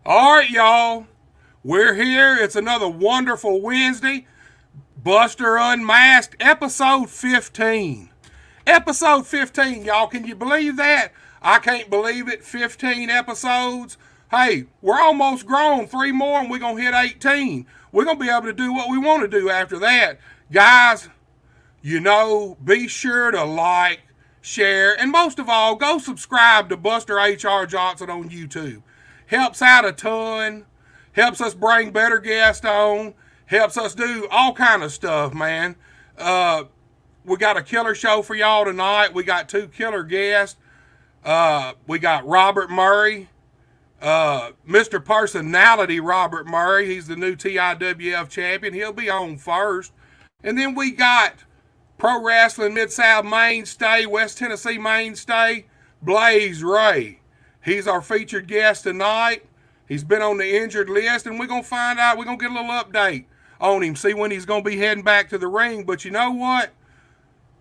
All right, y'all. We're here. It's another wonderful Wednesday. Buster Unmasked, episode 15. Episode 15, y'all. Can you believe that? I can't believe it. 15 episodes. Hey, we're almost grown. Three more and we're going to hit 18. We're going to be able to do what we want to do after that. Guys, be sure to like, share, and most of all, go subscribe to Buster H.R. Johnson on YouTube. Helps out a ton. Helps us bring better guests on. Helps us do all kind of stuff, man. We got a killer show for y'all tonight. We got two killer guests. We got Robert Murray, Mr. Personality Robert Murray. He's the new TIWF champion. He'll be on first. And then we got Pro Wrestling Mid-South mainstay, West Tennessee mainstay, Blaze Ray. He's our featured guest tonight. He's been on the injured list, and we're going to find out, we're going to get a little update on him, see when he's going to be heading back to the ring. But you know what?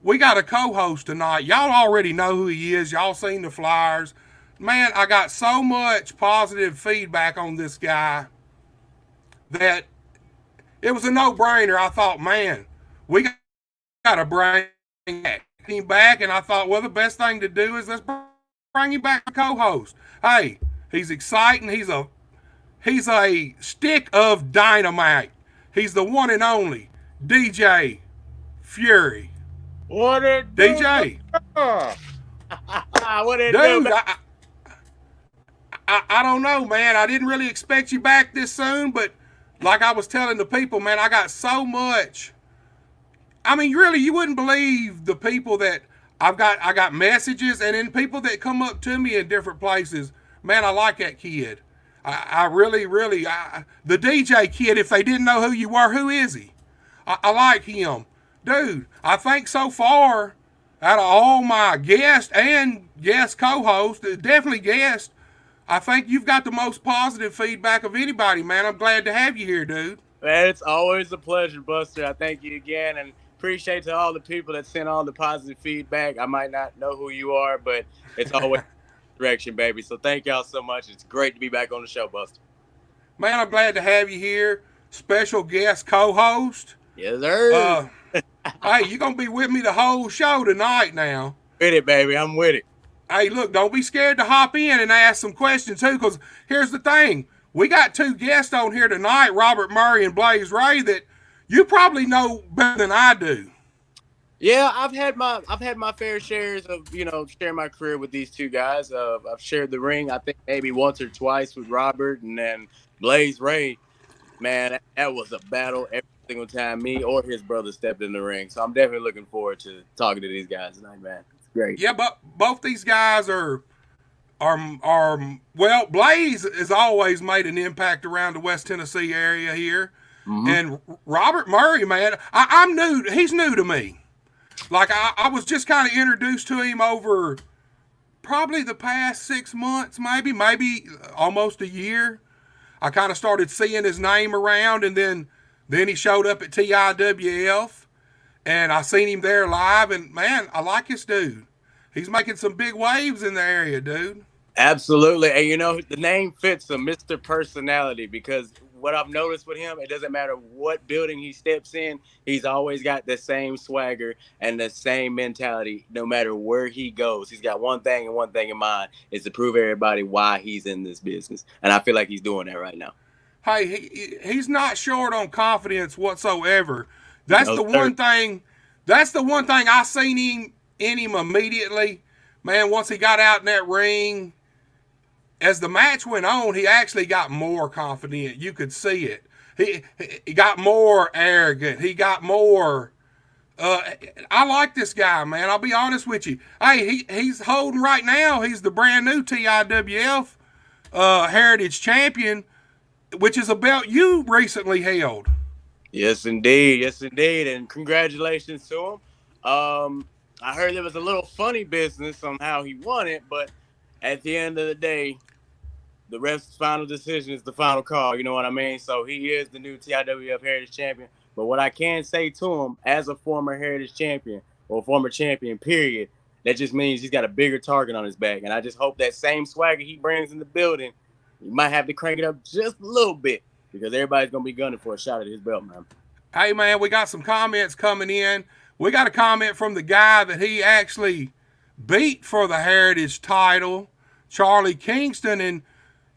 We got a co-host tonight. Y'all already know who he is. Y'all seen the flyers. Man, I got so much positive feedback on this guy that it was a no-brainer. I thought, man, we got to bring him back. And I thought, well, the best thing to do is let's bring him back to co-host. Hey, he's exciting. He's a stick of dynamite. He's the one and only DJ Fury. What it do? DJ, What it do? dude, I don't know, man. I didn't really expect you back this soon, but like I was telling the people, man, I got so much. I mean, really, you wouldn't believe the people that I got messages, and then people that come up to me in different places. Man, I like that kid. I really, really, the DJ kid. If they didn't know who you were, who is he? I like him, dude. I think so far, out of all my guests and guest co-hosts, definitely guests, I think you've got the most positive feedback of anybody, man. I'm glad to have you here, dude. Man, it's always a pleasure, Buster. I thank you again and appreciate to all the people that sent all the positive feedback. I might not know who you are, but it's always direction, baby. So thank y'all so much. It's great to be back on the show, Buster. Man, I'm glad to have you here. Special guest co-host. Yes, sir. Hey, you're going to be with me the whole show tonight now. With it, baby. I'm with it. Hey, look, don't be scared to hop in and ask some questions, too, because here's the thing. We got two guests on here tonight, Robert Murray and Blaze Ray, that you probably know better than I do. Yeah, I've had my fair shares of sharing my career with these two guys. I've shared the ring, I think maybe once or twice with Robert, and then Blaze Ray. Man, that was a battle every single time me or his brother stepped in the ring. So I'm definitely looking forward to talking to these guys tonight, man. It's great. Yeah, but both these guys are well, Blaze has always made an impact around the West Tennessee area here. Mm-hmm. And Robert Murray, man, I'm new. He's new to me. Like I was just kind of introduced to him over probably the past 6 months, maybe almost a year. I kind of started seeing his name around, and then he showed up at TIWF, and I seen him there live, and man, I like this dude. He's making some big waves in the area, dude. Absolutely. And the name fits him, Mr. Personality, because what I've noticed with him, it doesn't matter what building he steps in, he's always got the same swagger and the same mentality no matter where he goes. He's got one thing and one thing in mind is to prove everybody why he's in this business. And I feel like he's doing that right now. Hey, he's not short on confidence whatsoever. That's No, the sir. one thing. That's the one thing I seen him immediately. Man, once he got out in that ring, as the match went on, he actually got more confident. You could see it. He got more arrogant. He got more. I like this guy, man. I'll be honest with you. Hey, he's holding right now. He's the brand new TIWF Heritage Champion, which is a belt you recently held. Yes, indeed. Yes, indeed. And congratulations to him. I heard there was a little funny business on how he won it, but at the end of the day, the ref's final decision is the final call. You know what I mean? So he is the new TIWF Heritage Champion. But what I can say to him as a former Heritage Champion or former champion, period, that just means he's got a bigger target on his back. And I just hope that same swagger he brings in the building You might have to crank it up just a little bit because everybody's gonna be gunning for a shot at his belt, man. Hey, man, we got some comments coming in. We got a comment from the guy that he actually beat for the Heritage title, Charlie Kingston, and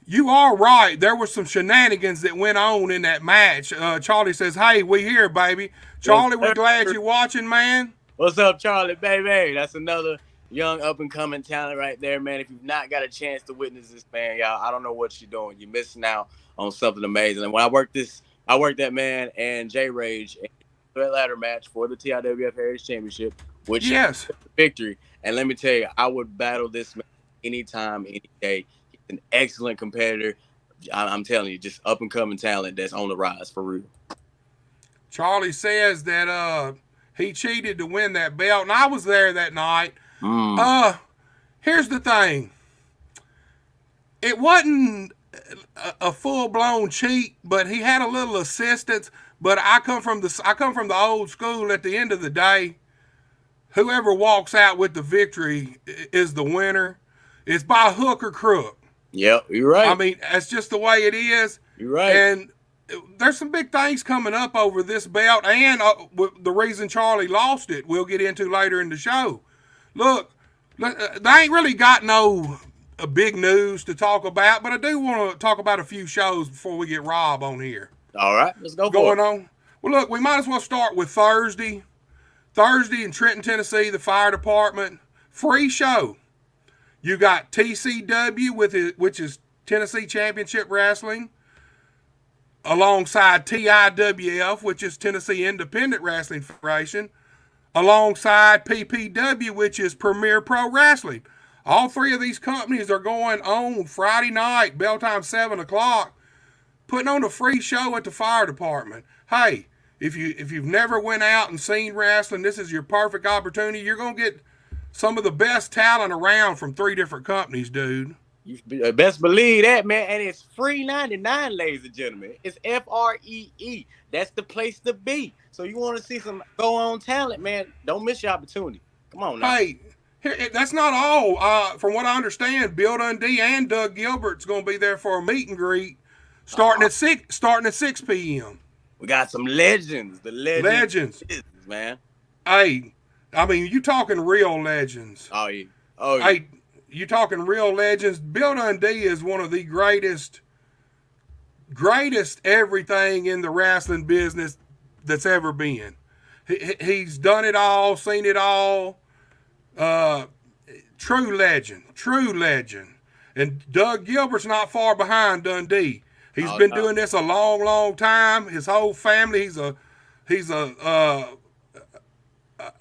you are right. There were some shenanigans that went on in that match. Charlie says, hey, we here, baby. Charlie, we're glad you're watching, man. What's up, Charlie, baby? That's another young up-and-coming talent right there, man. If you've not got a chance to witness this, man, y'all, I don't know what you're doing. You're missing out on something amazing. And when I worked that man and J Rage in a ladder match for the TIWF Heritage Championship, which yes, is victory. And let me tell you, I would battle this man anytime, any day. He's an excellent competitor. I'm telling you, just up-and-coming talent that's on the rise for real. Charlie says that he cheated to win that belt, and I was there that night. Here's the thing. It wasn't a full-blown cheat, but he had a little assistance. But I come from the old school. At the end of the day, whoever walks out with the victory is the winner. It's by hook or crook. Yep, you're right. I mean, that's just the way it is. You're right. And there's some big things coming up over this belt, and the reason Charlie lost it, we'll get into later in the show. Look, they ain't really got no big news to talk about, but I do want to talk about a few shows before we get Rob on here. All right, let's go. Going on. Well, look, we might as well start with Thursday. Thursday in Trenton, Tennessee, the fire department, free show. You got TCW, which is Tennessee Championship Wrestling, alongside TIWF, which is Tennessee Independent Wrestling Federation, alongside PPW, which is Premier Pro Wrestling. All three of these companies are going on Friday night, bell time 7 o'clock, putting on a free show at the fire department. Hey, if you've never went out and seen wrestling, this is your perfect opportunity. You're going to get some of the best talent around from 3 different companies, dude. You best believe that, man. And it's free 99, ladies and gentlemen. It's FREE. That's the place to be. So you want to see some go-on talent, man, don't miss your opportunity. Come on now. Hey, that's not all. From what I understand, Bill Dundee and Doug Gilbert's going to be there for a meet and greet starting at 6 p.m. We got some legends. The legends. Man. Hey, I mean, you talking real legends. Oh, yeah. Hey, you talking real legends. Bill Dundee is one of the greatest everything in the wrestling business that's ever been. He's done it all, seen it all. True legend. And Doug Gilbert's not far behind Dundee. He's been doing this a long, long time. His whole family, he's a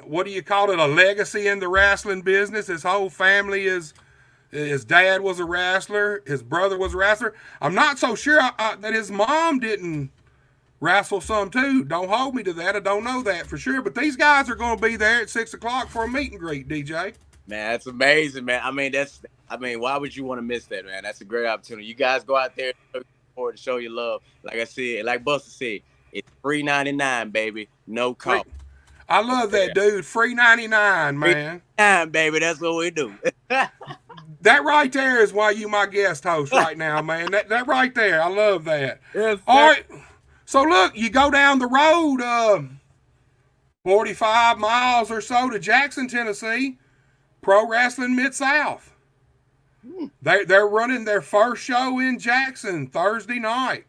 what do you call it? A legacy in the wrestling business. His whole family his dad was a wrestler. His brother was a wrestler. I'm not so sure that his mom didn't wrestle some too. Don't hold me to that. I don't know that for sure. But these guys are going to be there at 6 o'clock for a meet and greet, DJ. Man, that's amazing, man. I mean, why would you want to miss that, man? That's a great opportunity. You guys go out there to show your love. Like I said, like Buster said, it's free 99, baby. No cost. I love that, dude. Free 99, man. Free baby. That's what we do. That right there is why you my guest host right now, man. That right there. I love that. Yes, all right. So, look, you go down the road 45 miles or so to Jackson, Tennessee, Pro Wrestling Mid-South. They're running their first show in Jackson Thursday night.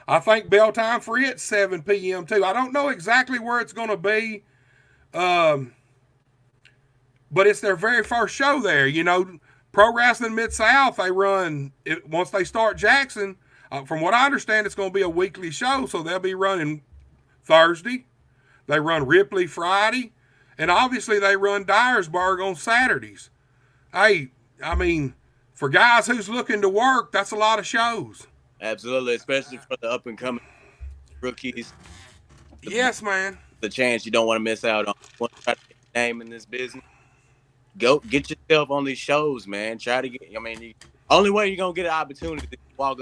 I think bell time for it 7 p.m. too. I don't know exactly where it's going to be, but it's their very first show there. You know, Pro Wrestling Mid-South, they run it once they start Jackson. From what I understand, it's going to be a weekly show, so they'll be running Thursday. They run Ripley Friday, and obviously they run Dyersburg on Saturdays. Hey, I mean, for guys who's looking to work, that's a lot of shows. Absolutely, especially for the up-and-coming rookies. Yes, man. The chance you don't want to miss out on. You want to try to get your name in this business? Go get yourself on these shows, man. Try to get. I mean, only way you're gonna get an opportunity to walk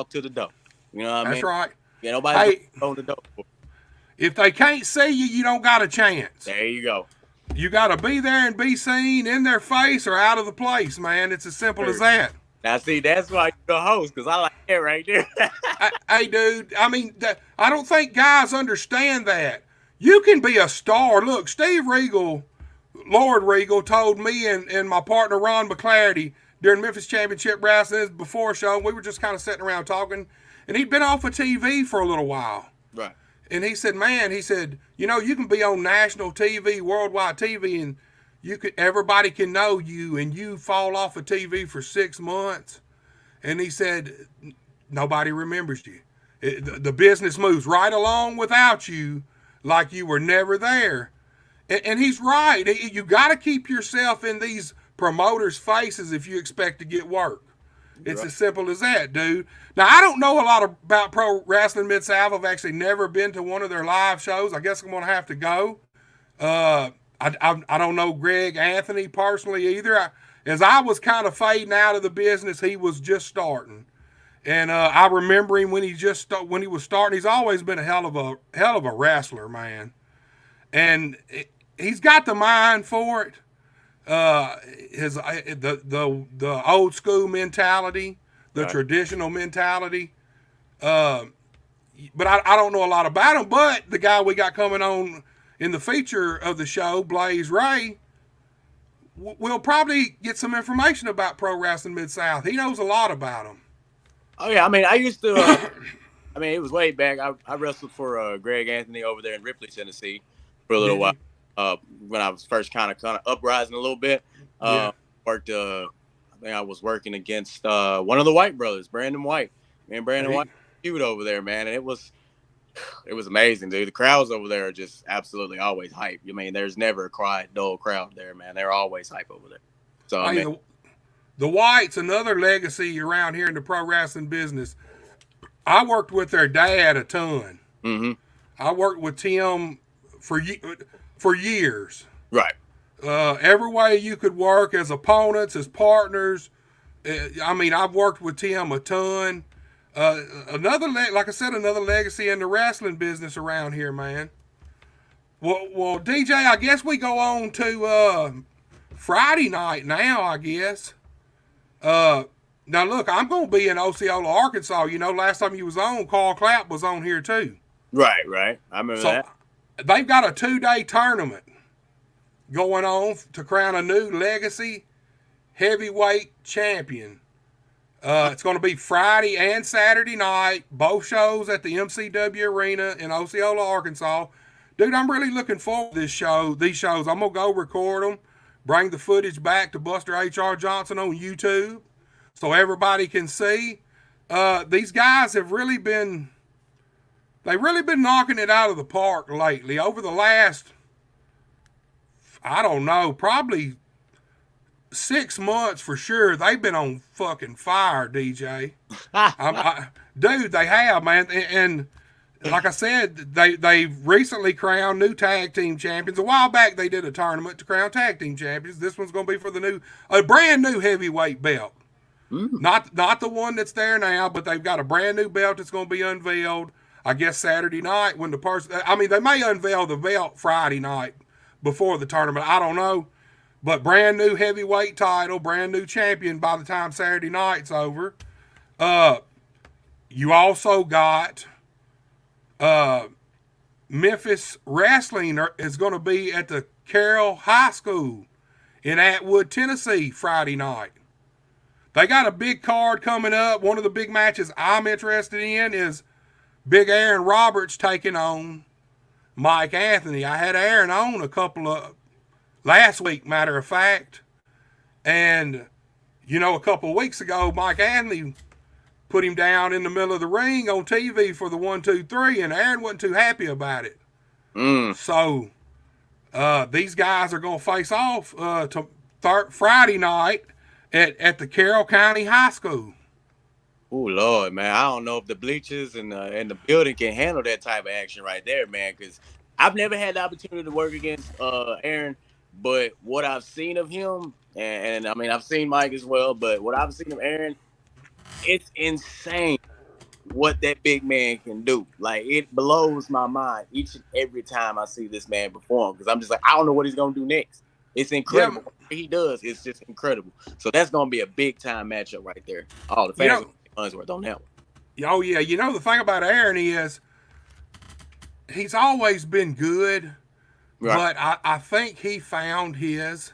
to the door. You know what I mean? That's right. Yeah, nobody on the door. If they can't see you, you don't got a chance. There you go. You got to be there and be seen in their face or out of the place, man. It's as simple as that. Now, see, that's why you the host, because I like that right there. Hey, dude, I mean, I don't think guys understand that. You can be a star. Look, Steve Regal, Lord Regal, told me and my partner Ron McClarty during Memphis Championship Wrestling before show. We were just kind of sitting around talking, and he'd been off of TV for a little while. Right. And he said, man, he said, you know, you can be on national TV, worldwide TV, and everybody can know you, and you fall off of TV for 6 months. And he said, nobody remembers you. The business moves right along without you, like you were never there. And he's right. You got to keep yourself in these promoters' faces if you expect to get work. It's as simple as that, dude. Now, I don't know a lot about Pro Wrestling Mid-South. I've actually never been to one of their live shows. I guess I'm going to have to go. I don't know Greg Anthony personally either. As I was kind of fading out of the business, he was just starting. And I remember him when he was starting. He's always been a hell of a wrestler, man. And he's got the mind for it. The old school mentality, the traditional mentality. But I don't know a lot about him. But the guy we got coming on in the feature of the show, Blaze Ray, we'll probably get some information about Pro Wrestling Mid-South. He knows a lot about them. Oh, yeah. I mean, I used to, I mean, it was way back. I wrestled for Greg Anthony over there in Ripley, Tennessee for a little while when I was first kind of uprising a little bit. Worked, I think I was working against one of the White brothers, Brandon White. Me and Brandon White feud over there, man. And it was amazing, dude. The crowds over there are just absolutely always hype. I mean, there's never a quiet, dull crowd there, man. They're always hype over there. So, I mean, the Whites, another legacy around here in the pro wrestling business. I worked with their dad a ton. Mm-hmm. I worked with Tim for years. Right. Every way you could work, as opponents, as partners. I mean, I've worked with Tim a ton. Like I said, another legacy in the wrestling business around here, man. Well, DJ, I guess we go on to Friday night now, I guess. Now, look, I'm going to be in Osceola, Arkansas. You know, last time you was on, Carl Clapp was on here, too. Right. I remember that. They've got a 2-day tournament going on to crown a new legacy heavyweight champion. It's going to be Friday and Saturday night, both shows at the MCW Arena in Osceola, Arkansas. Dude, I'm really looking forward to these shows. I'm going to go record them, bring the footage back to Buster H.R. Johnson on YouTube so everybody can see. These guys have really been knocking it out of the park lately. Over the last, I don't know, probably 6 months for sure, they've been on fucking fire, DJ. Dude, they have, man. And like I said, they've recently crowned new tag team champions. A while back, they did a tournament to crown tag team champions. This one's going to be for a brand new heavyweight belt. Not the one that's there now, but they've got a brand new belt that's going to be unveiled, I guess, Saturday night when they may unveil the belt Friday night before the tournament. I don't know. But brand new heavyweight title, brand new champion by the time Saturday night's over. You also got Memphis Wrestling is going to be at the Carroll High School in Atwood, Tennessee, Friday night. They got a big card coming up. One of the big matches I'm interested in is Big Aaron Roberts taking on Mike Anthony. I had Aaron on last week, matter of fact. And, you know, a couple of weeks ago, Mike Anthony put him down in the middle of the ring on TV for the 1, 2, 3, and Aaron wasn't too happy about it. So, these guys are going to face off Friday night at the Carroll County High School. Oh, Lord, man. I don't know if the bleachers and the building can handle that type of action right there, man, because I've never had the opportunity to work against Aaron. But what I've seen of him, and I mean, I've seen Mike as well, but what I've seen of Aaron, it's insane what that big man can do. Like, it blows my mind each and every time I see this man perform, because I'm just like, I don't know what he's going to do next. It's Yeah, incredible. What he does is just incredible. So that's gonna be a big time matchup right there. Oh, the you fans know, gonna get Unsworth on that one. oh yeah, you know the thing about Aaron is he's always been good, Right. but I think he found his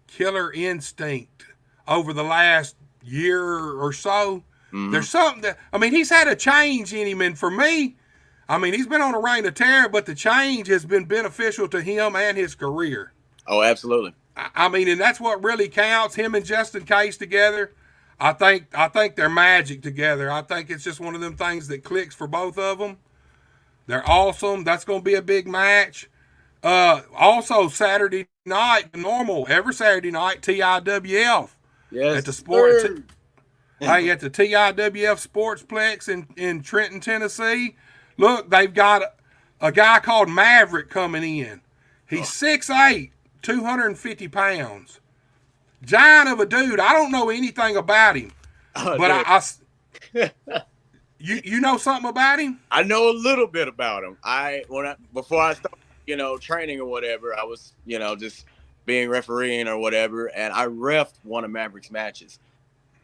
killer instinct over the last year or so. Mm-hmm. There's something that I mean, he's had a change in him, and for me, I mean, he's been on a reign of terror, but the change has been beneficial to him and his career. Oh, absolutely. I mean, and that's what really counts. Him and Justin Case together, I think they're magic together. I think it's just one of them things that clicks for both of them. They're awesome. That's going to be a big match. Also Saturday night, normal every Saturday night, TIWF at the Yes, sport. sir. Hey, at the TIWF Sportsplex in Trenton, Tennessee. Look, they've got a guy called Maverick coming in. He's 6'8", 250 pounds. Giant of a dude. I don't know anything about him, Oh, but dude. you know something about him? I know a little bit about him. Before I started, training or whatever, I was, just being refereeing or whatever, and I refed one of Maverick's matches.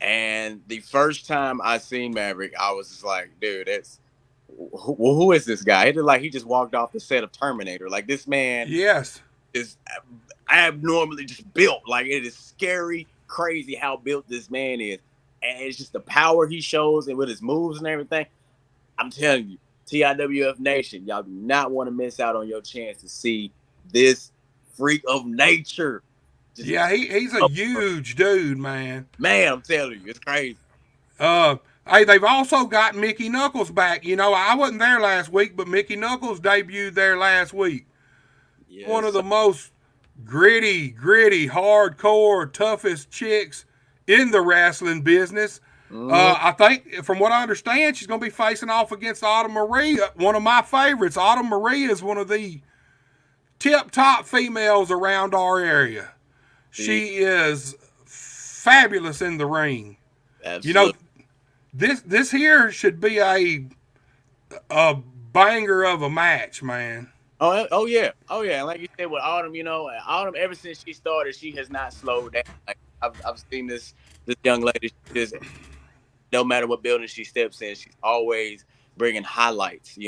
And the first time I seen Maverick, I was just like, dude, who is this guy? It looked like he just walked off the set of Terminator. Like, this man Yes. is abnormally just built. Like, it is scary, crazy how built this man is. And it's just the power he shows and with his moves and everything. I'm telling you, TIWF Nation, y'all do not want to miss out on your chance to see this freak of nature. Yeah, he's a huge dude, man. Man, I'm telling you, it's crazy. Hey, they've also got Mickey Knuckles back. You know, I wasn't there last week, but Mickey Knuckles debuted there last week. Yes, One of the most gritty, hardcore, toughest chicks in the wrestling business. I think, from what I understand, she's going to be facing off against Autumn Marie, one of my favorites. Autumn Marie is one of the tip-top females around our area. She is fabulous in the ring. Absolutely. You know, this here should be a banger of a match, man. Oh yeah. And like you said with Autumn, Autumn ever since she started, she has not slowed down. Like I've seen this young lady. She just, no matter what building she steps in, she's always bringing highlights.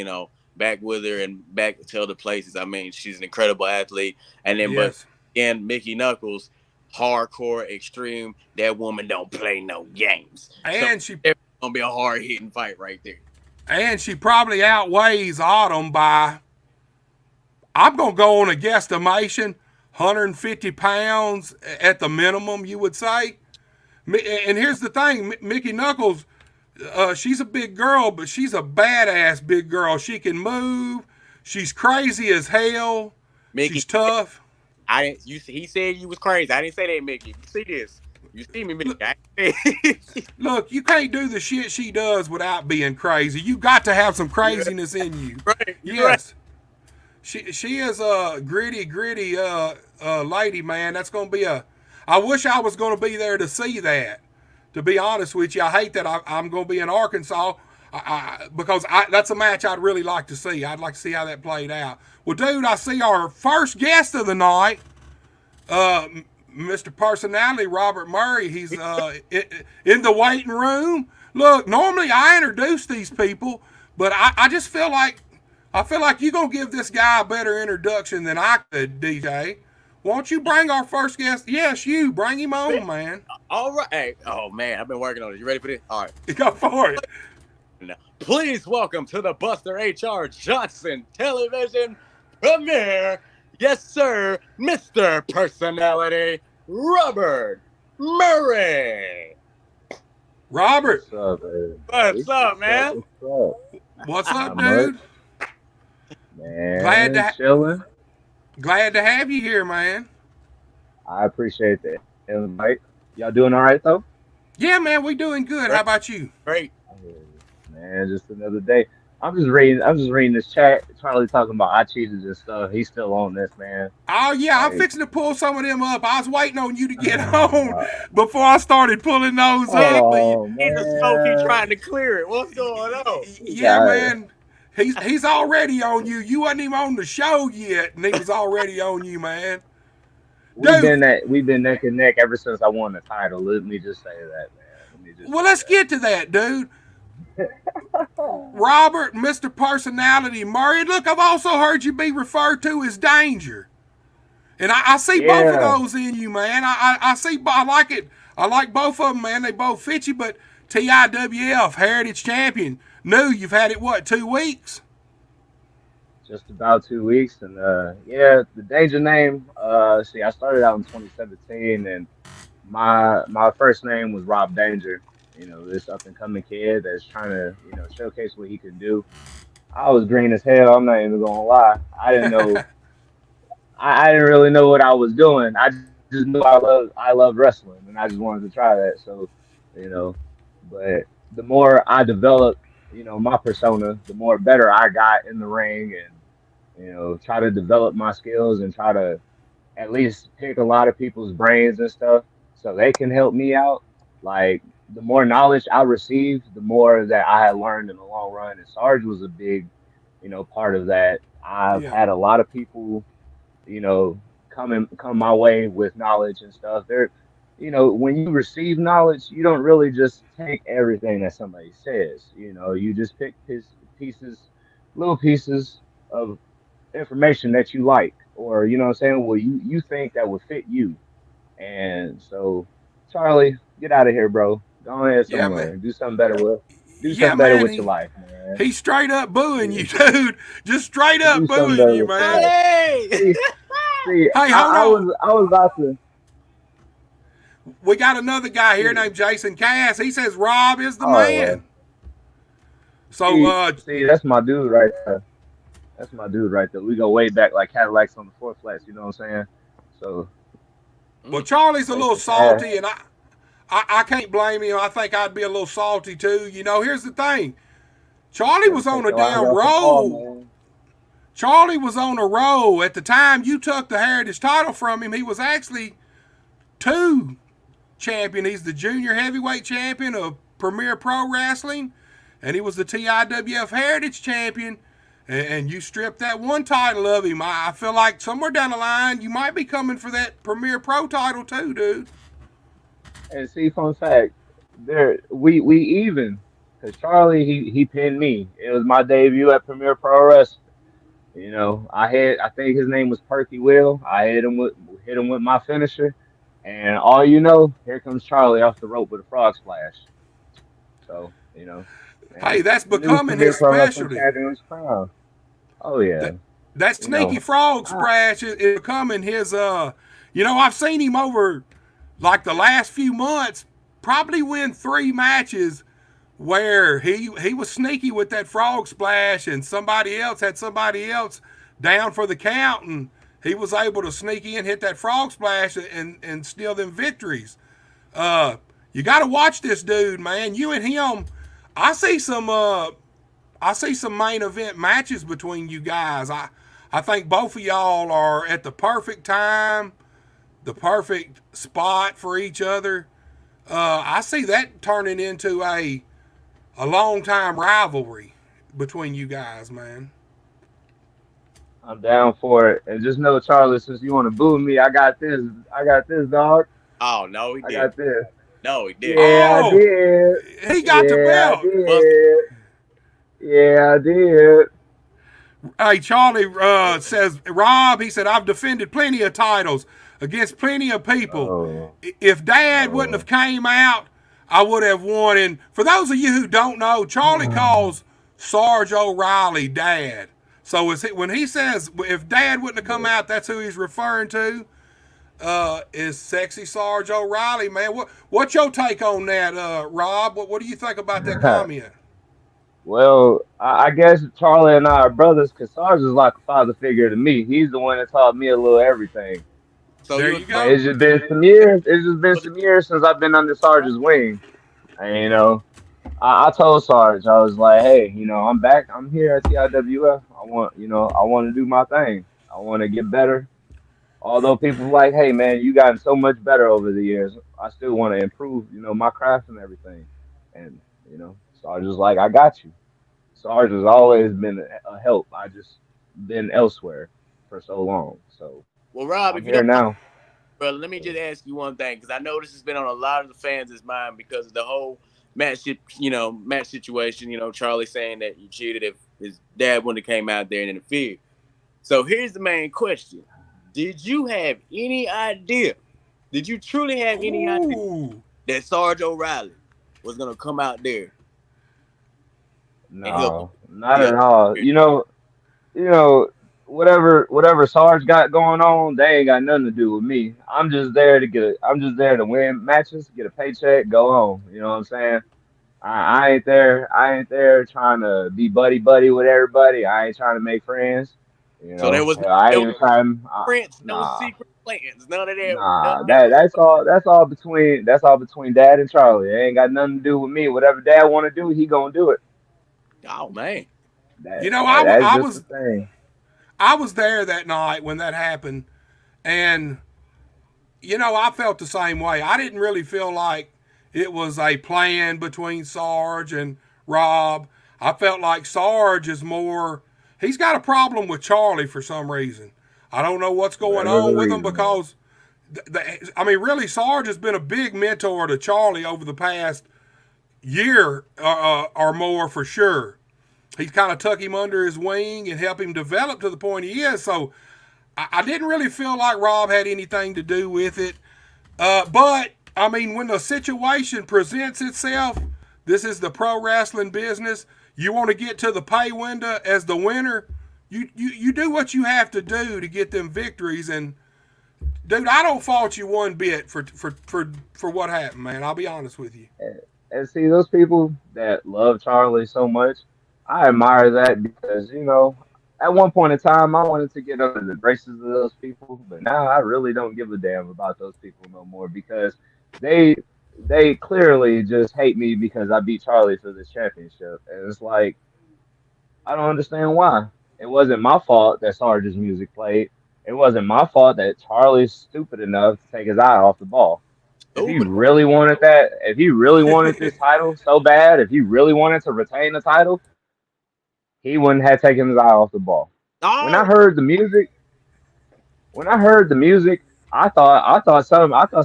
Back with her and back to other places. I mean, she's an incredible athlete. And then, Yes. but again, Mickey Knuckles, hardcore, extreme. That woman don't play no games. And so it's gonna be a hard hitting fight right there. And she probably outweighs Autumn by, I'm going to go on a guesstimation, 150 pounds at the minimum, you would say. And here's the thing, Mickey Knuckles, she's a big girl, but she's a badass big girl. She can move. She's crazy as hell. Mickey, she's tough. He said you was crazy. I didn't say that, Mickey. You see this? You see me, Mickey? Look, you can't do the shit she does without being crazy. You got to have some craziness in you. Right. Yes. Right. She is a gritty lady, man. That's going to be I wish I was going to be there to see that. To be honest with you, I hate that I'm going to be in Arkansas because that's a match I'd really like to see. I'd like to see how that played out. Well, dude, I see our first guest of the night, Mr. Personality, Robert Murray. He's in the waiting room. Look, normally I introduce these people, but I just feel like you're going to give this guy a better introduction than I could, DJ. Won't you bring our first guest? Yes, you. Bring him on, man. All right. Hey, oh, man, I've been working on it. You ready for this? All right. Go for it. Now, please welcome to the Buster H.R. Johnson television premiere. Yes, sir, Mr. Personality, Robert Murray. Robert. What's up, man? What's up, dude? Man, chilling. Glad to have you here, man. I appreciate the invite. Y'all doing all right, though? Yeah, man, we doing good. Great. How about you? Great. Man, just another day. I'm just reading this chat. Charlie talking about I cheated and stuff. He's still on this, man. Oh, yeah, I'm fixing to pull some of them up. I was waiting on you to get on before I started pulling those up. Oh, He's a smoky trying to clear it. What's going on? Yeah, man. He's already on you. You wasn't even on the show yet, and he was already on you, man. Dude, we've been neck and neck ever since I won the title. Let me just say that, man. Let me just well, say let's get to that, dude. that. Robert, Mr. Personality Murray. Look, I've also heard you be referred to as Danger. And I see both of Yeah, those in you, man. I see, I like it. I like both of them, man. They both fit you, but TIWF, Heritage Champion. New, you've had it, what, 2 weeks? just about 2 weeks, and yeah, the Danger name. See, I started out in 2017, and my first name was Rob Danger. You know, this up and coming kid that's trying to showcase what he can do. I was green as hell. I'm not even gonna lie. I didn't know. I didn't really know what I was doing. I just knew I love wrestling, and I just wanted to try that. So, you know, but the more I developed, my persona, the more better I got in the ring, and try to develop my skills and try to at least pick a lot of people's brains and stuff so they can help me out. Like the more knowledge I received, the more that I had learned in the long run. And Sarge was a big, part of that. I've Yeah. had a lot of people, come my way with knowledge and stuff. When you receive knowledge, you don't really just take everything that somebody says. You just pick pieces, little pieces of information that you like, or what I'm saying, well, you think that would fit you. And so, Charlie, get out of here, bro. Go ahead Yeah, man. somewhere and do Yeah, something better man. with your life, man. He's straight up booing Yeah, you, dude. Just straight do up something booing better you, with your man. life. Charlie! See, see, Hey, hold on. I was about to. We got another guy here See, named Jason Cass. He says Rob is the oh well, man. So, see, that's my dude right there. That's my dude right there. We go way back like Cadillacs on the four flats. You know what I'm saying? So well, Charlie's a little Jason Cass. salty, and I can't blame him. I think I'd be a little salty too. Here's the thing. Charlie Never was on take a your eyes damn off the ball, roll. man. Charlie was on a roll. At the time you took the Heritage title from him, he was actually two champion. He's the junior heavyweight champion of Premier Pro Wrestling, and he was the TIWF Heritage champion. And you stripped that one title of him. I feel like somewhere down the line you might be coming for that Premier Pro title too, dude. And see, fun fact, we even because Charlie he pinned me. It was my debut at Premier Pro Wrestling. I think his name was Perky Will. I hit him with my finisher, and all here comes Charlie off the rope with a frog splash. So Hey, and that's the new becoming Premier his Pro Wrestling specialty. champion was crowned. Oh yeah, That that you sneaky know, frog I, splash is becoming his. I've seen him over like the last few months probably win 3 matches where he was sneaky with that frog splash, and somebody else had somebody else down for the count, and he was able to sneak in, hit that frog splash, and steal them victories. You got to watch this dude, man. You and him. I see some. I see some main event matches between you guys. I think both of y'all are at the perfect time, the perfect spot for each other. I see that turning into a long time rivalry between you guys, man. I'm down for it. And just know, Charlie, since you want to boo me, I got this. I got this, dog. Oh no, he I didn't. got this. No, he didn't. Yeah, I Oh, did. he got the Yeah, I belt. Bust it. did. Yeah, I did. Hey, Charlie says, Rob, he said, I've defended plenty of titles against plenty of people. Oh, If Dad wouldn't have oh. came out, I would have won. And for those of you who don't know, Charlie calls Sarge O'Reilly Dad. So when he says if Dad wouldn't have come Yeah. out, that's who he's referring to. Is sexy Sarge O'Reilly, man? What's your take on that, Rob? What do you think about that comment? Well, I guess Charlie and I are brothers because Sarge is like a father figure to me. He's the one that taught me a little everything. So There you you But go. it's just been some years. It's just been was some years since I've been under Sarge's wing. And I told Sarge, I was like, hey, I'm back. I'm here at TIWF. I want to do my thing. I want to get better. Although people are like, hey, man, you gotten so much better over the years. I still want to improve, my craft and everything. And Sarge was like, I got you. Sarge has always been a help. I just been elsewhere for so long. So well, Rob. I'm If you here don't, now. bro, let me just ask you one thing, because I know this has been on a lot of the fans' mind because of the whole match situation. Charlie saying that you cheated if his dad wouldn't have came out there and interfered. So here's the main question: did you have any idea? Did you truly have any idea Ooh. that Sarge O'Reilly was gonna come out there and help No, not the at other? all. You know, whatever Sarge got going on, they ain't got nothing to do with me. I'm just there to win matches, get a paycheck, go home. You know what I'm saying? I ain't there trying to be buddy buddy with everybody. I ain't trying to make friends. You So there know, was hell, I no ain't even trying. prince, no Nah, secret plans, none of that. None of nah. that was. That's all between Dad and Charlie. It ain't got nothing to do with me. Whatever Dad want to do, he gonna do it. Oh man. You know, I, That's I just the was thing. I was there that night when that happened, and I felt the same way. I didn't really feel like it was a plan between Sarge and Rob. I felt like Sarge is more. He's got a problem with Charlie for some reason. I don't know what's going Whatever the on with him reason is. because, really, Sarge has been a big mentor to Charlie over the past year or more for sure. He's kind of tuck him under his wing and help him develop to the point he is. So I didn't really feel like Rob had anything to do with it. But when the situation presents itself, this is the pro wrestling business. You want to get to the pay window as the winner. You do what you have to do to get them victories. And dude, I don't fault you one bit for what happened, man. I'll be honest with you. And see those people that love Charlie so much, I admire that because at one point in time I wanted to get under the graces of those people, but now I really don't give a damn about those people no more because they they clearly just hate me because I beat Charlie for this championship, and it's like I don't understand why. It wasn't my fault that Sarge's music played. It wasn't my fault that Charlie's stupid enough to take his eye off the ball. If he Stupid. really wanted that, if he really wanted this title so bad, if he really wanted to retain the title, he wouldn't have taken his eye off the ball. When I Oh, heard the music, when I heard the music, I thought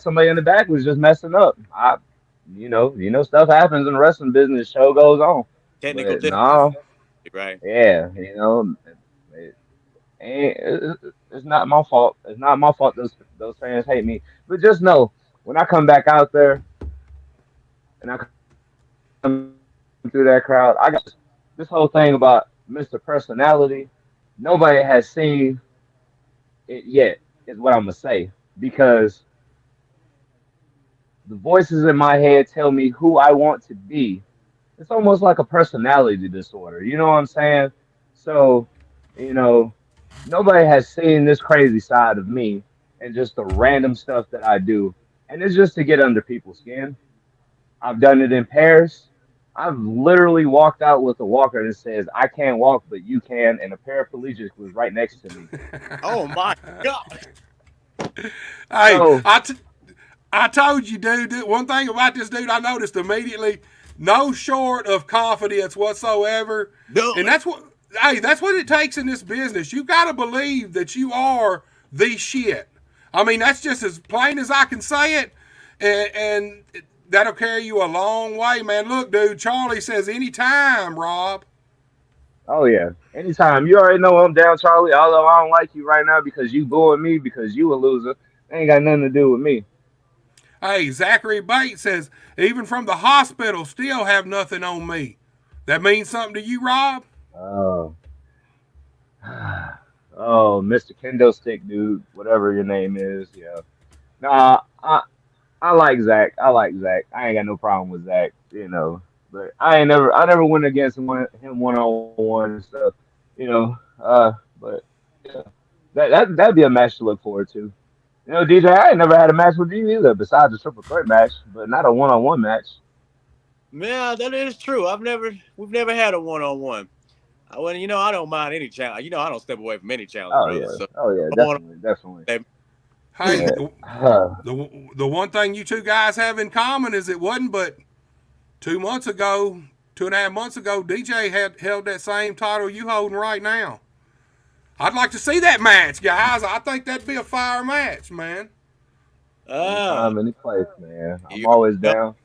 somebody in the back was just messing up. Stuff happens in the wrestling business. Show goes on, technical but difficulty, no, right? yeah, it it's not my fault. It's not my fault. Those fans hate me, but just know when I come back out there and I come through that crowd, I got this whole thing about Mr. Personality. Nobody has seen it yet, is what I'm gonna say, because the voices in my head tell me who I want to be. It's almost like a personality disorder. You know what I'm saying? So, you know, nobody has seen this crazy side of me and just the random stuff that I do. And it's just to get under people's skin. I've done it in Paris. I've literally walked out with a walker that says, I can't walk, but you can. And a paraplegic was right next to me. Oh my god! Hey, So, I told you, dude. One thing about this dude, I noticed immediately. No short of confidence whatsoever, and Done. that's what it takes in this business. You got to believe that you are the shit. That's just as plain as I can say it, and that'll carry you a long way, man. Look, dude, Charlie says anytime, Rob. oh yeah, anytime. You already know I'm down, Charlie. Although I don't like you right now because you booing me because you a loser. Ain't got nothing to do with me. Hey, Zachary Bates says even from the hospital, still have nothing on me. That means something to you, Rob? Oh, oh, Mr. Kendo Stick, dude, whatever your name is. Yeah. Nah, I like Zach. I like Zach. I ain't got no problem with Zach. But I never went against him one on one and stuff. You know. But yeah, that'd be a match to look forward to. DJ, I ain't never had a match with you either, besides a triple threat match, but not a one on one match. Yeah, that is true. We've never had a one on one. Well, I don't mind any challenge. I don't step away from any challenge, Oh brother. yeah. So Oh yeah, one definitely, definitely. on Hey, But the one thing you two guys have in common is it wasn't but 2 months ago, 2.5 months ago, DJ had held that same title you holding right now. I'd like to see that match, guys. I think that'd be a fire match, man. Ah, anytime, any place, man. I'm you always know. down.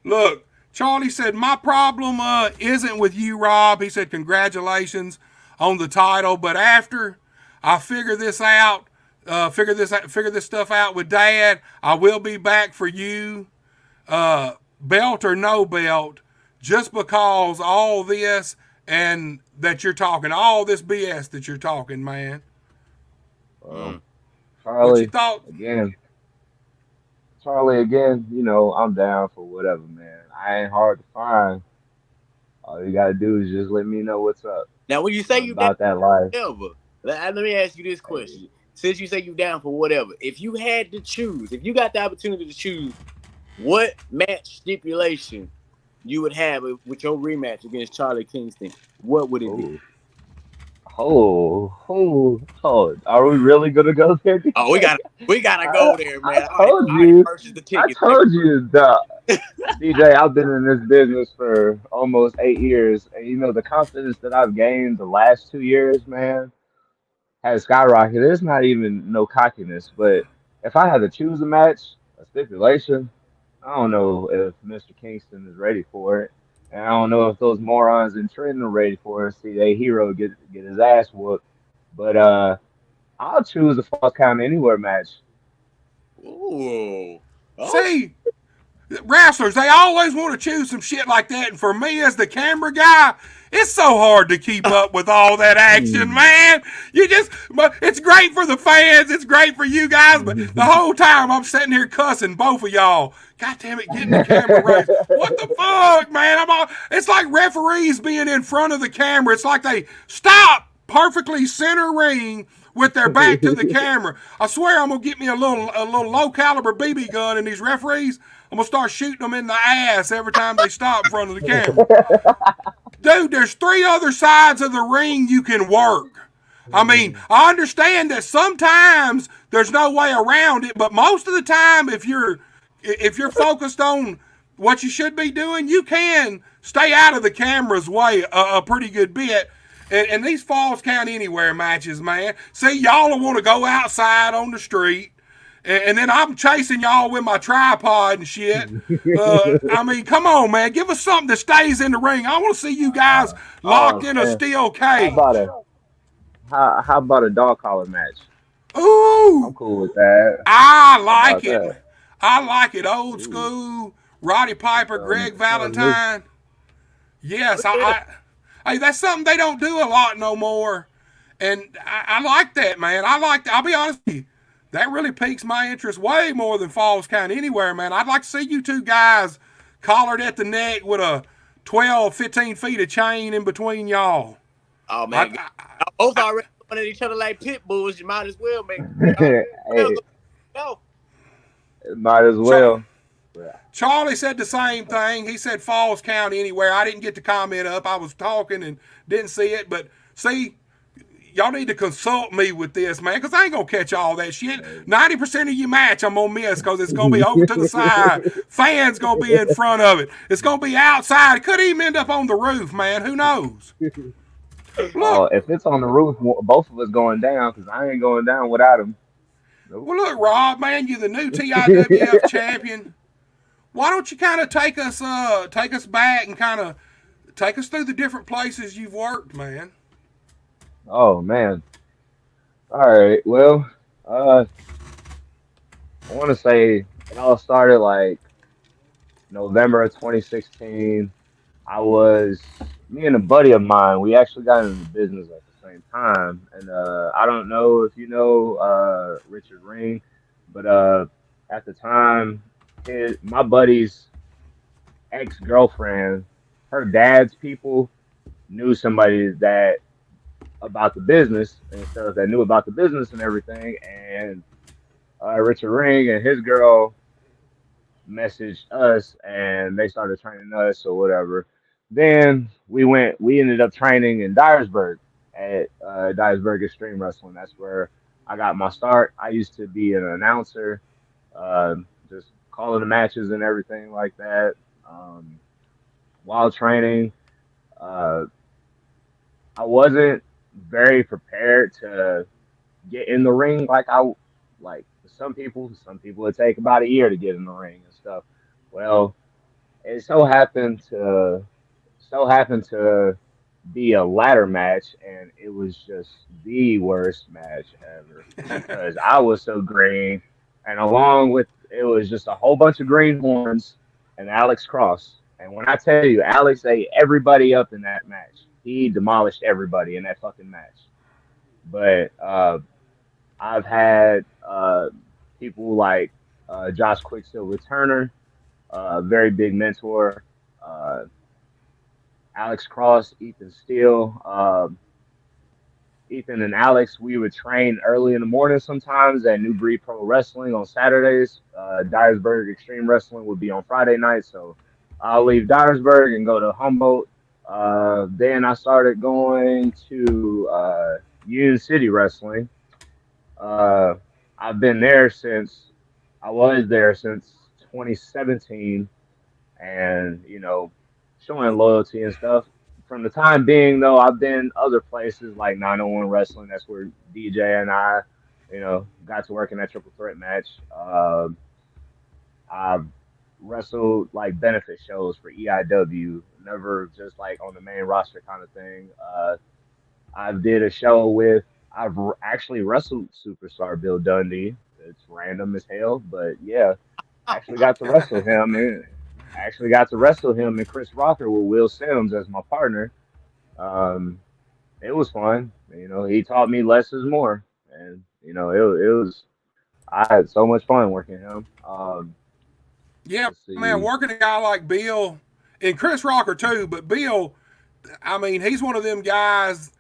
Look, Charlie said, my problem isn't with you, Rob. He said, congratulations on the title. But after I figure this stuff out with Dad, I will be back for you, belt or no belt, just because all this and that you're talking, all this BS that you're talking, man. Mm. Well, What you Charlie, thought? again, Charlie, again, I'm down for whatever, man. I ain't hard to find. All you gotta do is just let me know what's up. Now, when you say I'm you down about that life. for whatever, let me ask you this Hey, question. Since you say you down for whatever, if you had to choose, if you got the opportunity to choose, what match stipulation you would have with your rematch against Charlie Kingston, what would it be? oh, are we really gonna go there, Oh, we DJ? gotta I, go there, I man. told I already you, purchased the I tickets. told you, DJ. I've been in this business for almost 8 years, and the confidence that I've gained the last 2 years, man, has skyrocketed. It's not even no cockiness, but if I had to choose a match, a stipulation, I don't know if Mr. Kingston is ready for it. And I don't know if those morons in Trenton are ready for it. See their hero get his ass whooped. But I'll choose a Falls Count Anywhere match. Ooh. Okay. See, wrestlers, they always want to choose some shit like that. And for me, as the camera guy, it's so hard to keep up with all that action, Hmm. man. It's great for the fans, it's great for you guys, but the whole time I'm sitting here cussing both of y'all. God damn it, getting the camera raised. What the fuck, man? It's like referees being in front of the camera. It's like they stop perfectly center ring with their back to the camera. I swear I'm gonna get me a little low caliber BB gun, and these referees, I'm gonna start shooting them in the ass every time they stop in front of the camera. Dude, there's three other sides of the ring you can work. I mean, I understand that sometimes there's no way around it, but most of the time, if you're focused on what you should be doing, you can stay out of the camera's way a pretty good bit. And these Falls Count Anywhere matches, man. See, y'all will want to go outside on the street, and then I'm chasing y'all with my tripod and shit. I mean, come on, man. Give us something that stays in the ring. I want to see you guys locked Oh in a man, steel how about cage. a dog collar match? I'm Ooh, cool with that. I How like about it. that? I like it old Ooh, school. Roddy Piper, Greg something new. Valentine. Yes, Yeah. hey, that's something they don't do a lot no more. And I like that, man. I'll be honest with you. That really piques my interest way more than Falls Count Anywhere, man. I'd like to see you two guys collared at the neck with a 12, 15 feet of chain in between y'all. Oh I, man, I, y'all both already looking at each other like pit bulls. You might as well Hey, go. might as Char- well. But, Charlie said the same thing. He said Falls Count Anywhere. I didn't get the comment up. I was talking and didn't see it. But see, y'all need to consult me with this, man, because I ain't gonna catch all that shit. hey. 90% of your match I'm gonna miss because it's gonna be over to the side. Fans gonna be in front of it. It's gonna be outside. It could even end up on the roof, man. Who knows? Oh, Look, if it's on the roof, both of us going down because I ain't going down without him. Nope. well, look, Rob, man, you're the new TIWF champion. Why don't you kind of take us back and kind of take us through the different places you've worked, man? Oh man. All right. Well, I want to say it all started like November of 2016. I was Me and a buddy of mine. We actually got into the business at the same time, and I don't know if you know Richard Ring, but at the time, my buddy's ex girlfriend, her dad's people knew somebody that about the business and stuff that knew about the business and everything, and Richard Ring and his girl messaged us and they started training us or whatever. Then we ended up training in Dyersburg at Dyersburg Extreme Wrestling. That's where I got my start. I used to be an announcer, just calling the matches and everything like that. Um, while training, uh, I wasn't very prepared to get in the ring like some people would take about a year to get in the ring and stuff. Well, it so happened to be a ladder match, and it was just the worst match ever because I was so green, and along with it was just a whole bunch of greenhorns and Alex Cross. And when I tell you, Alex ate everybody up in that match. He demolished everybody in that fucking match. But I've had people like Josh Quicksilver Turner, a very big mentor. Uh, Alex Cross, Ethan Steele, Ethan and Alex, we would train early in the morning sometimes at New Breed Pro Wrestling on Saturdays. Dyersburg Extreme Wrestling would be on Friday night. So I'll leave Dyersburg and go to Humboldt. Then I started going to Union City Wrestling. Uh, I've been there since I was there since 2017, and showing loyalty and stuff. From the time being, though, I've been other places like 901 Wrestling. That's where DJ and I, got to work in that triple threat match. I've wrestled like benefit shows for EIW, never just like on the main roster kind of thing. I did a show with. Actually wrestled Superstar Bill Dundee. It's random as hell, but yeah, actually got to wrestle him. And actually got to wrestle him and Chris Rocker with Will Sims as my partner. Um, it was fun. He taught me less is more, and it was. I had so much fun working him. Yeah, Let's man, see. working a guy like Bill and Chris Rocker too, but Bill, I mean, he's one of them guys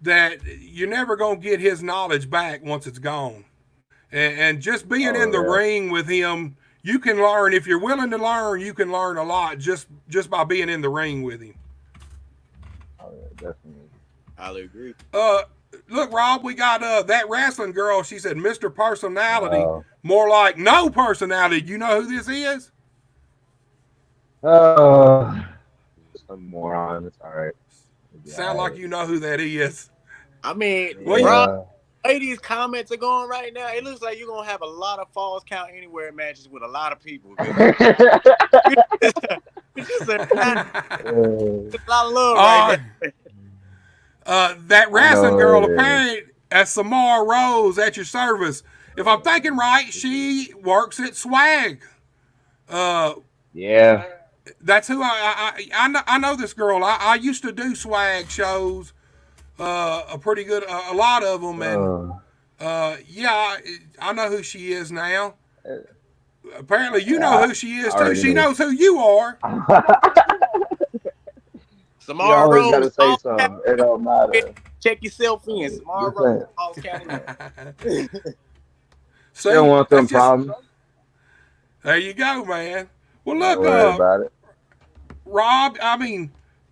that you're never gonna get his knowledge back once it's gone. And just being in Oh the yeah, ring with him, you can learn. If you're willing to learn, you can learn a lot just by being in the ring with him. oh yeah, definitely. I'll agree. Uh, Look, Rob, we got that wrestling girl. She said, "Mr. Personality," Uh, more like no personality. You know who this is? uh, some moron. It's all right. It'll be all Sound like right. you know who that is. I mean, Well, you, Rob, Yeah. the way these comments are going right now, it looks like you're gonna have a lot of falls count anywhere matches with a lot of people. It's just a lot of love right uh, there. that I wrestling know girl, it is. apparently, at Samara Rose at your service. If I'm thinking right, she works at Swag. Uh, Yeah. that's who I know this girl. I used to do Swag shows, a pretty good, a lot of them, and Uh, yeah, I know who she is now. yeah. Apparently, you know I who she is too. already She knew. knows who you are. You Samara always got Rose, to say something. It don't matter. check yourself in. Samara Just Rose, saying. Falls County. You don't See, want that's them just problems. there you go, man. Well, Don't look, worry about it. Rob. I mean,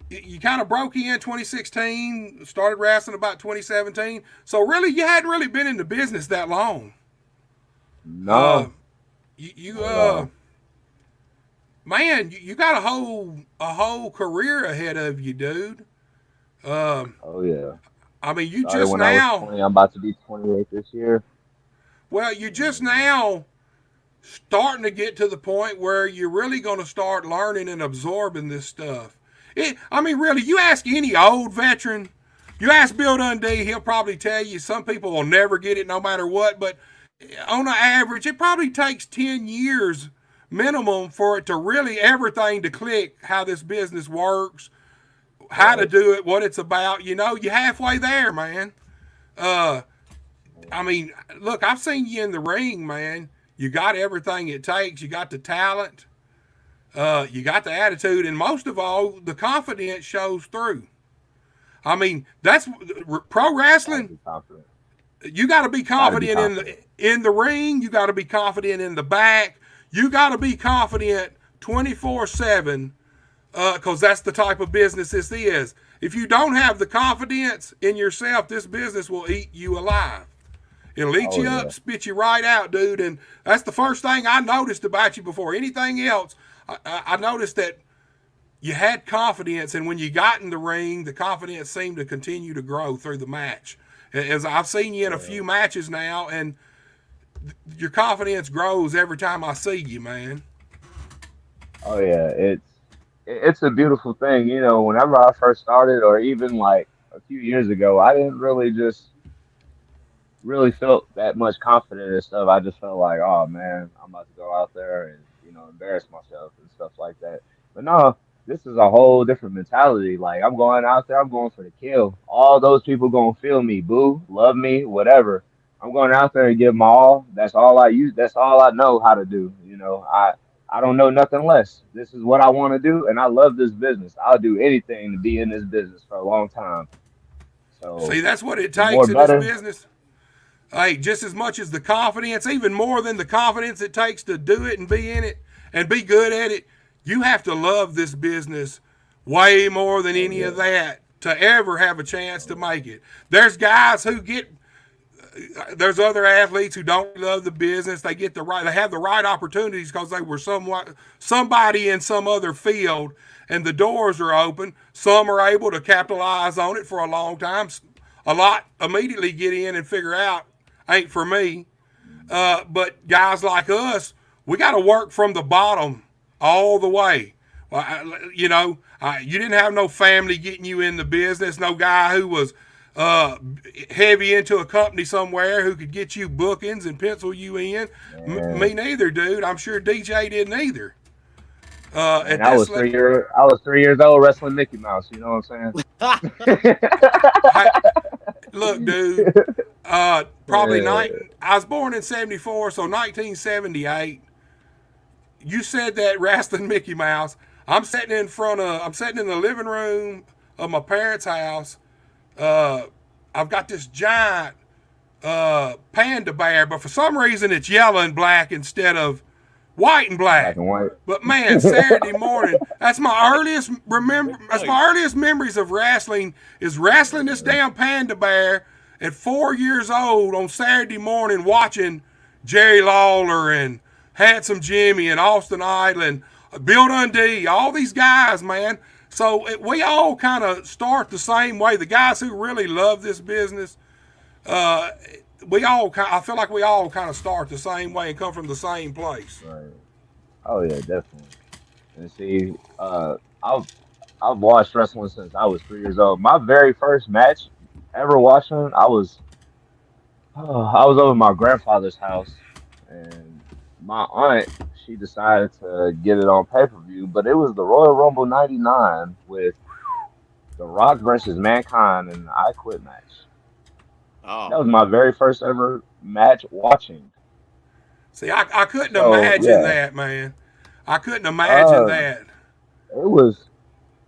you kind of broke in 2016, started wrestling about 2017. So really, you hadn't really been in the business that long. Uh, No, you not at all. man, you got a whole career ahead of you, dude. Um, Oh yeah. I mean, you Started just when I was now. 20. I'm about to be 28 this year. Well, you just And now starting to get to the point where you're really going to start learning and absorbing this stuff. I mean, really, you ask any old veteran, you ask Bill Dundee, he'll probably tell you some people will never get it no matter what, but on an average, it probably takes 10 years minimum for it to really everything to click how this business works, how to right. do it, what it's about. You're halfway there, man. Uh, I mean, look, I've seen you in the ring, man. You got everything it takes. You got the talent. You got the attitude, and most of all, the confidence shows through. I mean, that's pro Gotta wrestling. be confident. You got to be Gotta be confident in confident. the ring. You got to be confident in the back. You got to be confident 24/7, because that's the type of business this is. If you don't have the confidence in yourself, this business will eat you alive. It'll eat Oh you up, yeah. spit you right out, dude. And that's the first thing I noticed about you before anything else. I noticed that you had confidence, and when you got in the ring, the confidence seemed to continue to grow through the match. As I've seen you in a Yeah. few matches now, and your confidence grows every time I see you, man. Oh yeah, it's a beautiful thing. You know, whenever I first started, or even like a few years ago, I didn't really just really felt that much confident and stuff. I just felt like, oh man, I'm about to go out there and embarrass myself and stuff like that. But no, this is a whole different mentality. Like I'm going out there, I'm going for the kill. All those people gonna feel me, boo, love me, whatever. I'm going out there and give my all. That's all I use. That's all I know how to do. I don't know nothing less. This is what I want to do, and I love this business. I'll do anything to be in this business for a long time. See, So that's what it the more takes in this better, business. Hey, just as much as the confidence, even more than the confidence it takes to do it and be in it and be good at it, you have to love this business way more than oh any of yeah. that to ever have a chance to make it. There's guys who get there's other athletes who don't love the business. They have the right opportunities because they were somebody in some other field, and the doors are open. Some are able to capitalize on it for a long time. A lot immediately get in and figure out ain't for me. But guys like us, we got to work from the bottom all the way. You didn't have no family getting you in the business, no guy who was uh, heavy into a company somewhere who could get you bookings and pencil you in. Me Man, neither, dude. I'm sure DJ didn't either. man, At this, I was 3 years old wrestling Mickey Mouse. You know what I'm saying? I, look, dude. Probably Yeah, night. I was born in '74, so 1978. You said that wrestling Mickey Mouse. I'm sitting in the living room of my parents' house. Uh, I've got this giant panda bear, but for some reason it's yellow and black instead of white and black black. and white. But man, Saturday morning, that's my earliest memories of wrestling is wrestling this damn panda bear at 4 years old on Saturday morning watching Jerry Lawler and Handsome Jimmy and Austin Idol and Bill Dundee, all these guys, man. So we all kind of start the same way. The guys who really love this business, uh, I feel like we all kind of start the same way and come from the same place. Right. Oh yeah, definitely. And see, I've watched wrestling since I was 3 years old. My very first match ever watching, I was over at my grandfather's house, and my aunt she decided to get it on pay-per-view, but it was the Royal Rumble '99 with The Rock versus Mankind in the I Quit match. That Oh, was my very first ever match watching. See, I couldn't So imagine yeah, that, man. I couldn't imagine uh, that. it was.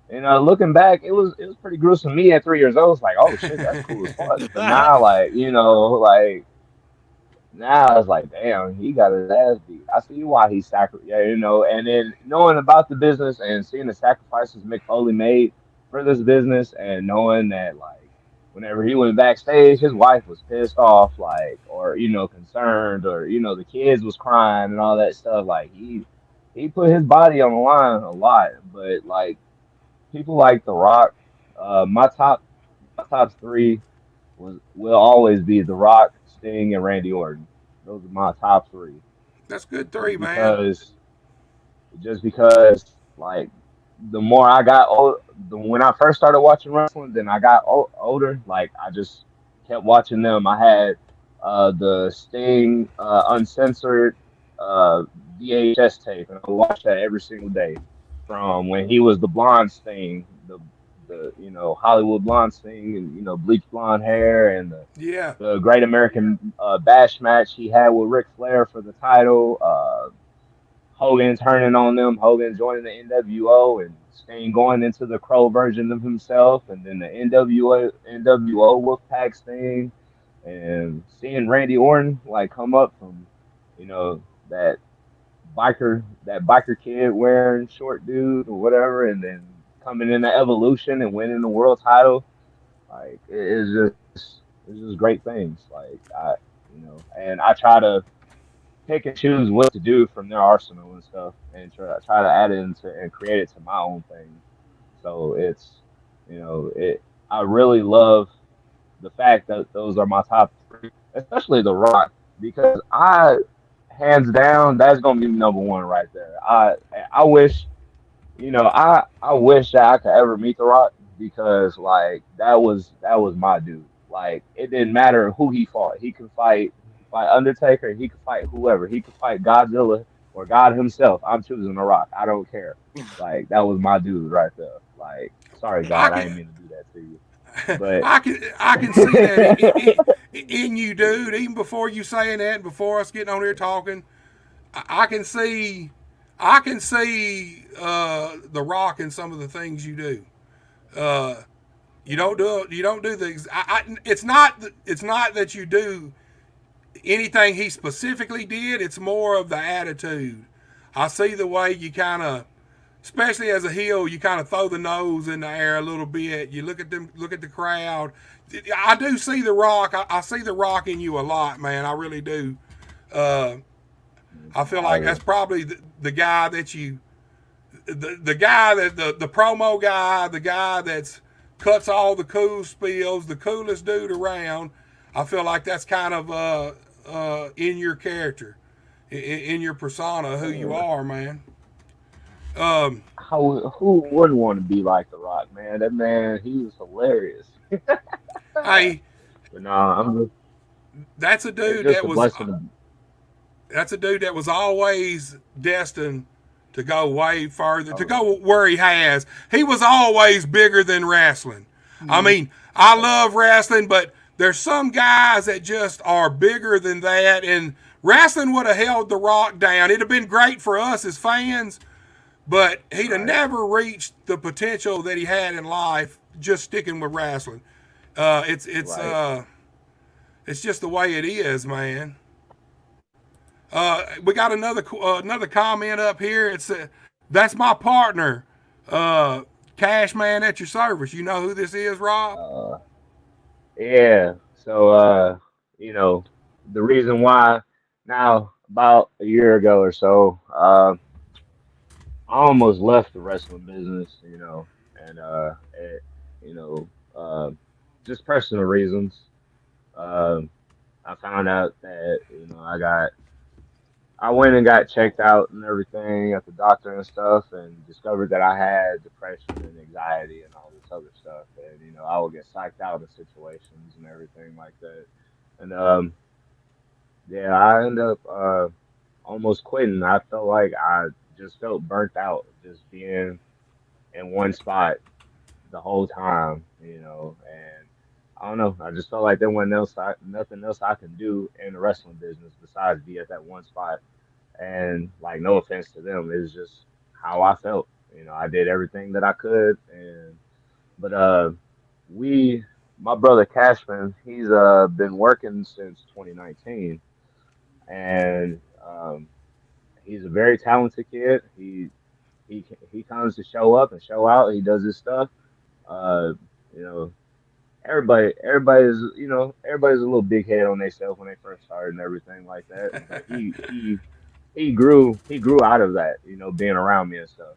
Looking back, it was pretty gruesome. Me at 3 years old, was like, oh shit, that's cool as fuck. But now, like, like now it's like, damn, he got his ass beat. I see why he sacrificed, yeah, and then knowing about the business and seeing the sacrifices Mick Foley made for this business, and knowing that, like, whenever he went backstage, his wife was pissed off, like, or concerned, or the kids was crying and all that stuff. Like, he put his body on the line a lot, but like people like The Rock, my top three will always be The Rock, Sting, and Randy Orton. Those are my top three. That's good Just three, man. because, like the more I got old, when I first started watching wrestling, then I got older. Like I just kept watching them. I had the Sting uncensored uh, VHS tape, and I watched that every single day from when he was the blonde Sting, the Hollywood blonde Sting, and bleached blonde hair, and Yeah. the Great American Bash match he had with Ric Flair for the title. Hogan turning on them, Hogan joining the NWO, and Sting going into the Crow version of himself, and then the NWO Wolfpack Sting, and seeing Randy Orton like come up from, you know, that that biker kid wearing short dude or whatever, and then coming in the Evolution and winning the world title. Like it's just great things. Like and I try to pick and choose what to do from their arsenal and stuff, and try to add it into and create it to my own thing. So it. I really love the fact that those are my top three, especially The Rock. because hands down, that's gonna be number one right there. I wish, I wish that I could ever meet The Rock because like that was my dude. Like it didn't matter who he fought. He could fight Undertaker, he could fight whoever. He could fight Godzilla or God himself. I'm choosing The Rock. I don't care. Like that was my dude right there. Like sorry I God, I can didn't mean to do that to you. But I can see that in you, dude. Even before you saying that, before us getting on here talking, I can see the Rock in some of the things you do. Uh, you don't do the. It's not that you do anything he specifically did. It's more of the attitude. I see the way you kind of, especially as a heel, you kind of throw the nose in the air a little bit. You look at them, look at the crowd. I do see the Rock. I see the Rock in you a lot, man. I really do. Uh, I feel like that's probably the guy that you, the guy that the promo guy, the guy that's cuts all the cool spills, the coolest dude around. I feel like that's kind of in your character, in your persona, who you uh, are, man. Um, who wouldn't want to be like The Rock, man? That man, he was hilarious. hey, But no, that's a it's dude just that a was blessing. that's a dude that was always destined to go way further, to Oh, go where he has. He was always bigger than wrestling. I Mhm. mean, I oh, love wrestling, but there's some guys that just are bigger than that, and wrestling would have held The Rock down. It'd have been great for us as fans, but he'd have right, never reached the potential that he had in life just sticking with wrestling. Uh, it's it's right. uh, it's just the way it is, man. We got another comment up here. It's that's my partner, uh, Cash Man at your service. You know who this is, Rob? Uh, yeah. So, you know, the reason why now about a year ago or so, I almost left the wrestling business, and you know, uh, just personal reasons. Um, I found out that I went and got checked out and everything at the doctor and stuff, and discovered that I had depression and anxiety and all this other stuff. And I would get psyched out of situations and everything like that. And yeah, I ended up almost quitting. I felt like I just felt burnt out, just being in one spot the whole time, and I don't know. I just felt like there wasn't nothing else I can do in the wrestling business besides be at that one spot. And like, no offense to them, it's just how I felt. I did everything that I could, and but we, my brother Cashman, he's been working since 2019, and he's a very talented kid. He comes to show up and show out. He does his stuff. Uh, you know, everybody's a little big head on themselves when they first started and everything like that. But he grew out of that, being around me and stuff.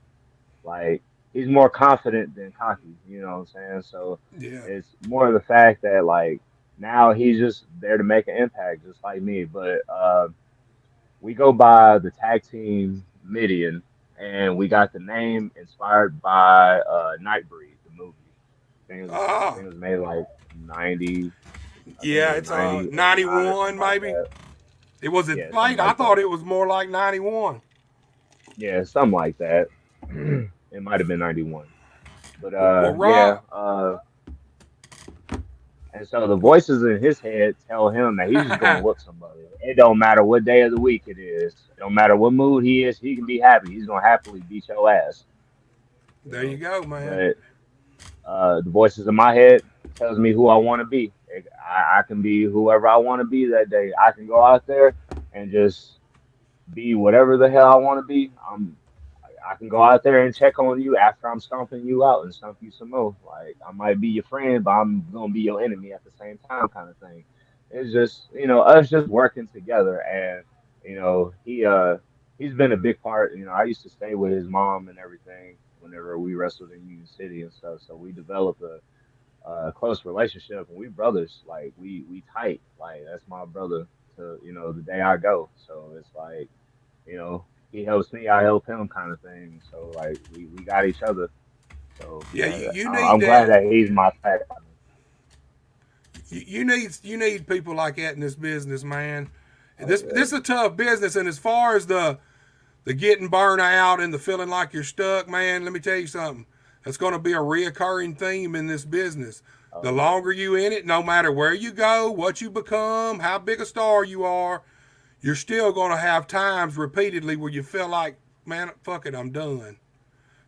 Like he's more confident than cocky, you know what I'm saying? So Yeah. it's more of the fact that like now he's just there to make an impact, just like me. But we go by the tag team Midian, and we got the name inspired by Nightbreed, the movie. I Ah, think it was made like 90. I think it yeah. was It's 90 89 or 91 something like maybe. that. It was it Yeah, something late. I like thought that. it was more like 91. Yeah, something like that. It might have been 91. But Well, yeah, Rob. and so the voices in his head tell him that he's just gonna whoop somebody. It don't matter what day of the week it is. It don't matter what mood he is. He can be happy. He's gonna happily beat your ass. You There you know. go, man. But the voices in my head tells me who I want to be. I can be whoever I want to be that day. I can go out there and just be whatever the hell I want to be. I can go out there and check on you after I'm stomping you out and stomp you some more. Like I might be your friend, but I'm gonna be your enemy at the same time, kind of thing. It's just us just working together, and he's been a big part. I used to stay with his mom and everything whenever we wrestled in Union City and stuff. So we developed a close relationship, and we brothers. Like we tight. Like that's my brother to, the day I go. So it's like, he helps me, I help him kind of thing. So like we got each other. So Yeah, yeah, you need I'm glad that. that he's my tag partner. You need people like that in this business, man. Oh This yeah. is a tough business, and as far as the getting burned out and the feeling like you're stuck, man, let me tell you something. That's going to be a reoccurring theme in this business. The Oh yeah. longer you in it, no matter where you go, what you become, how big a star you are, you're still going to have times repeatedly where you feel like, man, fuck it, I'm done.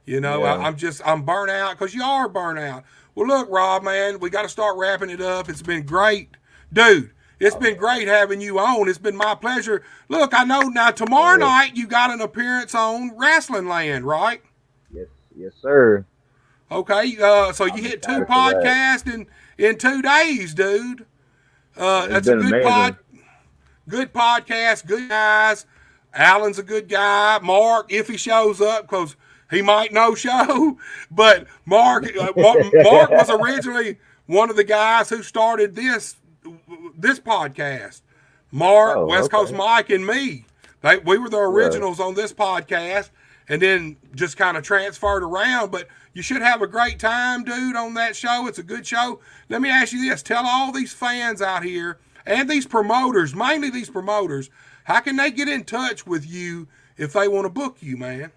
Yeah. I'm burnt out because you are burnt out. Well, look, Rob, man, we got to start wrapping it up. It's been great. Dude, it's Oh been yeah. great having you on. It's been my pleasure. Look, I know now Oh tomorrow yeah. night you got an appearance on Wrestling Land, right? Yes, yes, sir. Okay, so you I'm hit two excited for that. podcasts in 2 days, dude. It's That's a been good amazing. good podcast, good guys. Alan's a good guy. Mark, if he shows up, because he might no show, but Mark was originally one of the guys who started this podcast. Mark, Oh, West Coast okay. Mike, and me. We were the Yeah. originals on this podcast, and then just kind of transferred around. But you should have a great time, dude, on that show. It's a good show. Let me ask you this: tell all these fans out here and these promoters, mainly these promoters, how can they get in touch with you if they want to book you, man?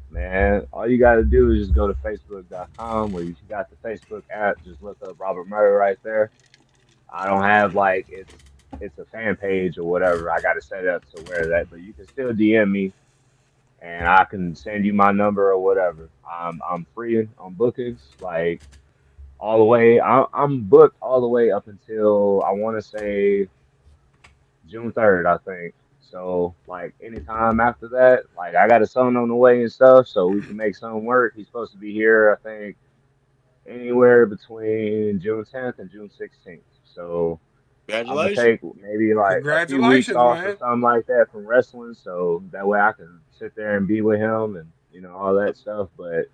Man, all you got to do is just go to facebook.com, where you got the Facebook app. Just look up Robert Murray right there. I don't have like it's a fan page or whatever. I got to set it up to where that, but you can still DM me and I can send you my number or whatever. I'm free on bookings, like all the way. I'm booked all the way up until I want to say June 3rd, I think. So like anytime after that, like I got a son on the way and stuff, so we can make something work. He's supposed to be here, I think, anywhere between June 10th and June 16th. So I'm gonna Congratulations. take maybe like a few weeks Congratulations, off or man. something like that from wrestling, so that way I can sit there and be with him and all that stuff. But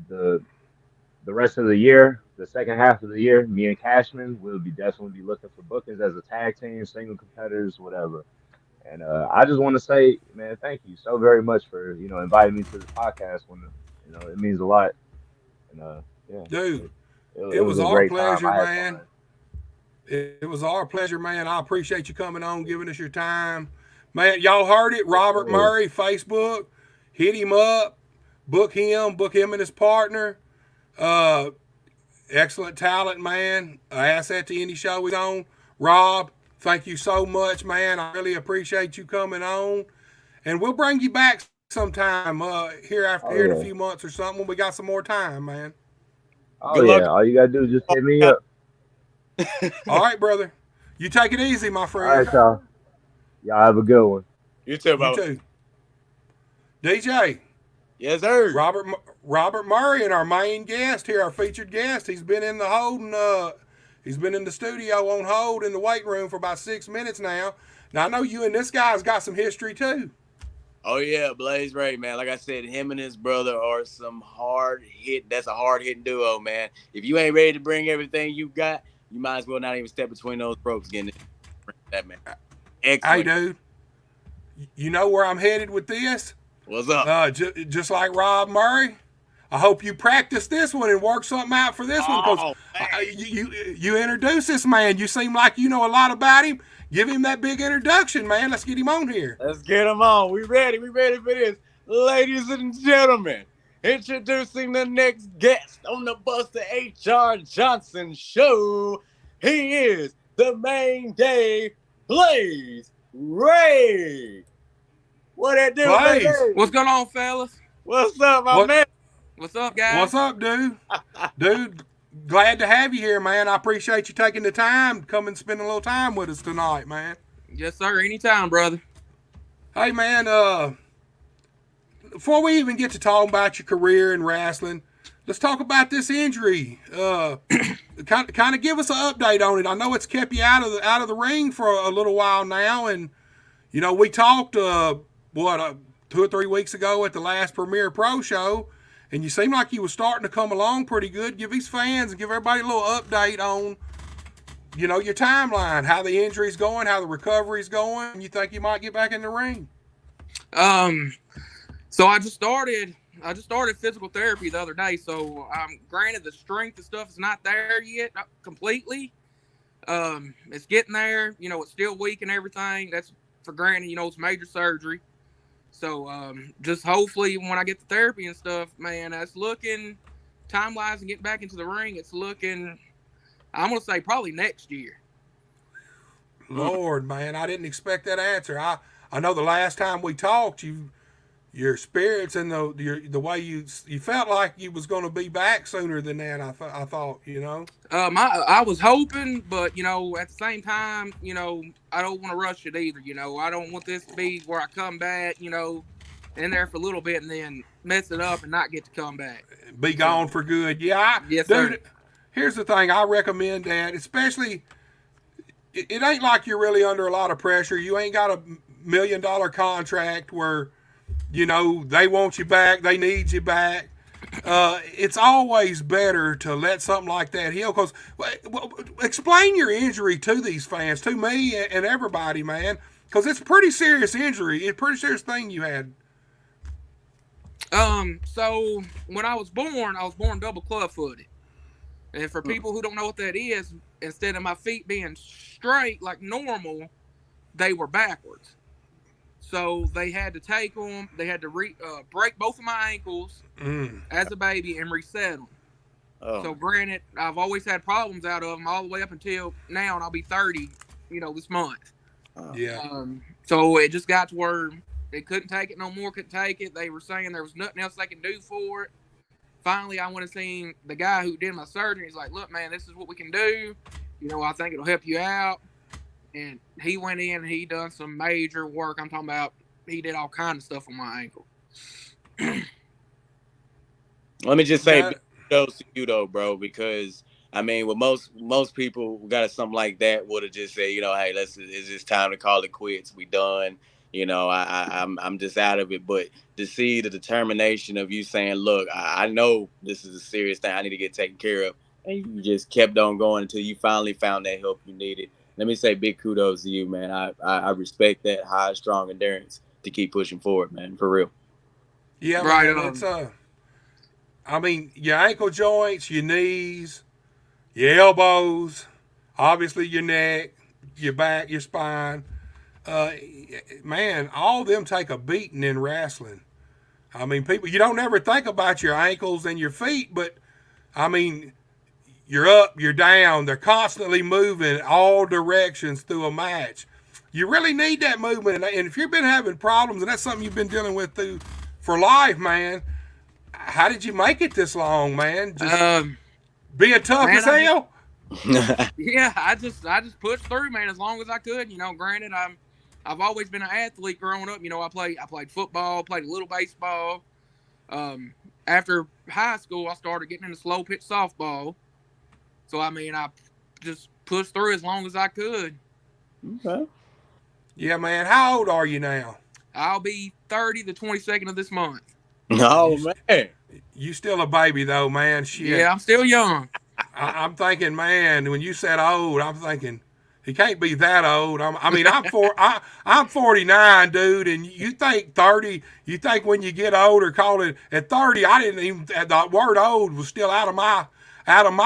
the rest of the year, the second half of the year, me and Cashman will be definitely be looking for bookings as a tag team, single competitors, whatever. And I just want to say, man, thank you so very much for inviting me to this podcast. When it means a lot. And yeah, Dude, it it was was a our great time. pleasure, I had man. fun. It was our pleasure, man. I appreciate you coming on, giving us your time. Man, y'all heard it. Yes, Robert sir. Murray, Facebook. Hit him up. Book him and his partner. Uh, Excellent talent, man. An asset to any show he's on. Rob, thank you so much, man. I really appreciate you coming on. And we'll bring you back sometime Oh here in a yeah. few months or something when we got some more time, man. Oh Good luck. yeah. All you gotta do is just hit me up. All right, brother. You take it easy, my All right, friend. y'all. Y'all have a good one. You too, You Bubba. too. DJ, Yes, sir. Robert Robert Murray, and our main guest here, our featured guest. He's been in the holding. He's been in the studio on hold in the weight room for about 6 minutes now. Now I know you and this guy's got some history too. Oh yeah, Blaze Ray, man. Like I said, him and his brother are some hard hit. That's a hard hitting duo, man. If you ain't ready to bring everything you got, you might as well not even step between those ropes. Getting that man. Hey, Excellent. dude, you know where I'm headed with this? What's up? Just like Rob Murray. I hope you practice this one and work something out for this one because Oh man, you introduce this man. You seem like you know a lot about him. Give him that big introduction, man. Let's get him on here. let's get him on. We ready? We ready for this, ladies and gentlemen? Introducing the next guest on the Buster H.R. Johnson show. He is the main day Blaze Ray. What that do, Blaze, baby? What's going on, fellas? What's up, my what man? What's up, guys? what's up, dude? Dude, glad to have you here, man. I appreciate you taking the time to come and spend a little time with us tonight, man. Yes, sir. Anytime, brother. Hey, man. Before we even get to talking about your career in wrestling, let's talk about this injury. Kind of give us an update on it. I know it's kept you out of the ring for a little while now, and we talked 2 or 3 weeks ago at the last Premier Pro show, and you seemed like you was starting to come along pretty good. Give these fans and give everybody a little update on your timeline, how the injury's going, how the recovery's going, and you think you might get back in the ring. So I just started physical therapy the other day. So granted the strength and stuff is not there yet completely. It's getting there. It's still weak and everything. That's for granted. It's major surgery. So just hopefully when I get the therapy and stuff, man, that's looking time wise and getting back into the ring. It's looking, I'm gonna say probably next year. Lord, man, I didn't expect that answer. I know the last time we talked, your spirits and the way you felt like you was going to be back sooner than that. I thought. I was hoping, but at the same time, I don't want to rush it either. I don't want this to be where I come back, in there for a little bit and then mess it up and not get to come back. Be gone for good. Yeah, yes, dude. sir. Here's the thing. I recommend that, especially. It ain't like you're really under a lot of pressure. You ain't got $1 million contract where, they want you back. They need you back. It's always better to let something like that heal. Because explain your injury to these fans, to me and everybody, man. Because it's a pretty serious injury. It's a pretty serious thing you had. So when I was born double club-footed. And for people who don't know what that is, instead of my feet being straight like normal, they were backwards. So they had to take them. They had to break both of my ankles as a baby and reset them. Oh. So granted, I've always had problems out of them all the way up until now, and I'll be 30, this month. Yeah. So it just got to where they couldn't take it no more. Couldn't take it. They were saying there was nothing else they can do for it. Finally, I went and seen the guy who did my surgery. He's like, look, man, this is what we can do. I think it'll help you out. And he went in and he done some major work. I'm talking about he did all kinds of stuff on my ankle. Let me just say kudos to you, though, bro, because, with most people who got something like that would have just said, hey, it's just time to call it quits. We done. I'm just out of it. But to see the determination of you saying, look, I know this is a serious thing. I need to get taken care of. And you just kept on going until you finally found that help you needed. Let me say big kudos to you, man. I respect that high, strong endurance to keep pushing forward, man, for real. Yeah, right. Man, it's your ankle joints, your knees, your elbows, obviously your neck, your back, your spine. Man, all of them take a beating in wrestling. People, you don't ever think about your ankles and your feet, but you're up, you're down. They're constantly moving all directions through a match. You really need that movement. And if you've been having problems, and that's something you've been dealing with for life, man, how did you make it this long, man? Just being tough as hell? Yeah, I just pushed through, man, as long as I could. Granted, I've always been an athlete growing up. I played football, played a little baseball. After high school, I started getting into slow pitch softball. So, I just pushed through as long as I could. Okay. Yeah, man. How old are you now? I'll be 30 the 22nd of this month. Oh, man. You still a baby, though, man. Shit. Yeah, I'm still young. I'm thinking, man, when you said old, I'm thinking, he can't be that old. I'm 49, dude, and you think 30, you think when you get older, call it, at 30, I didn't even, the word old was still out of my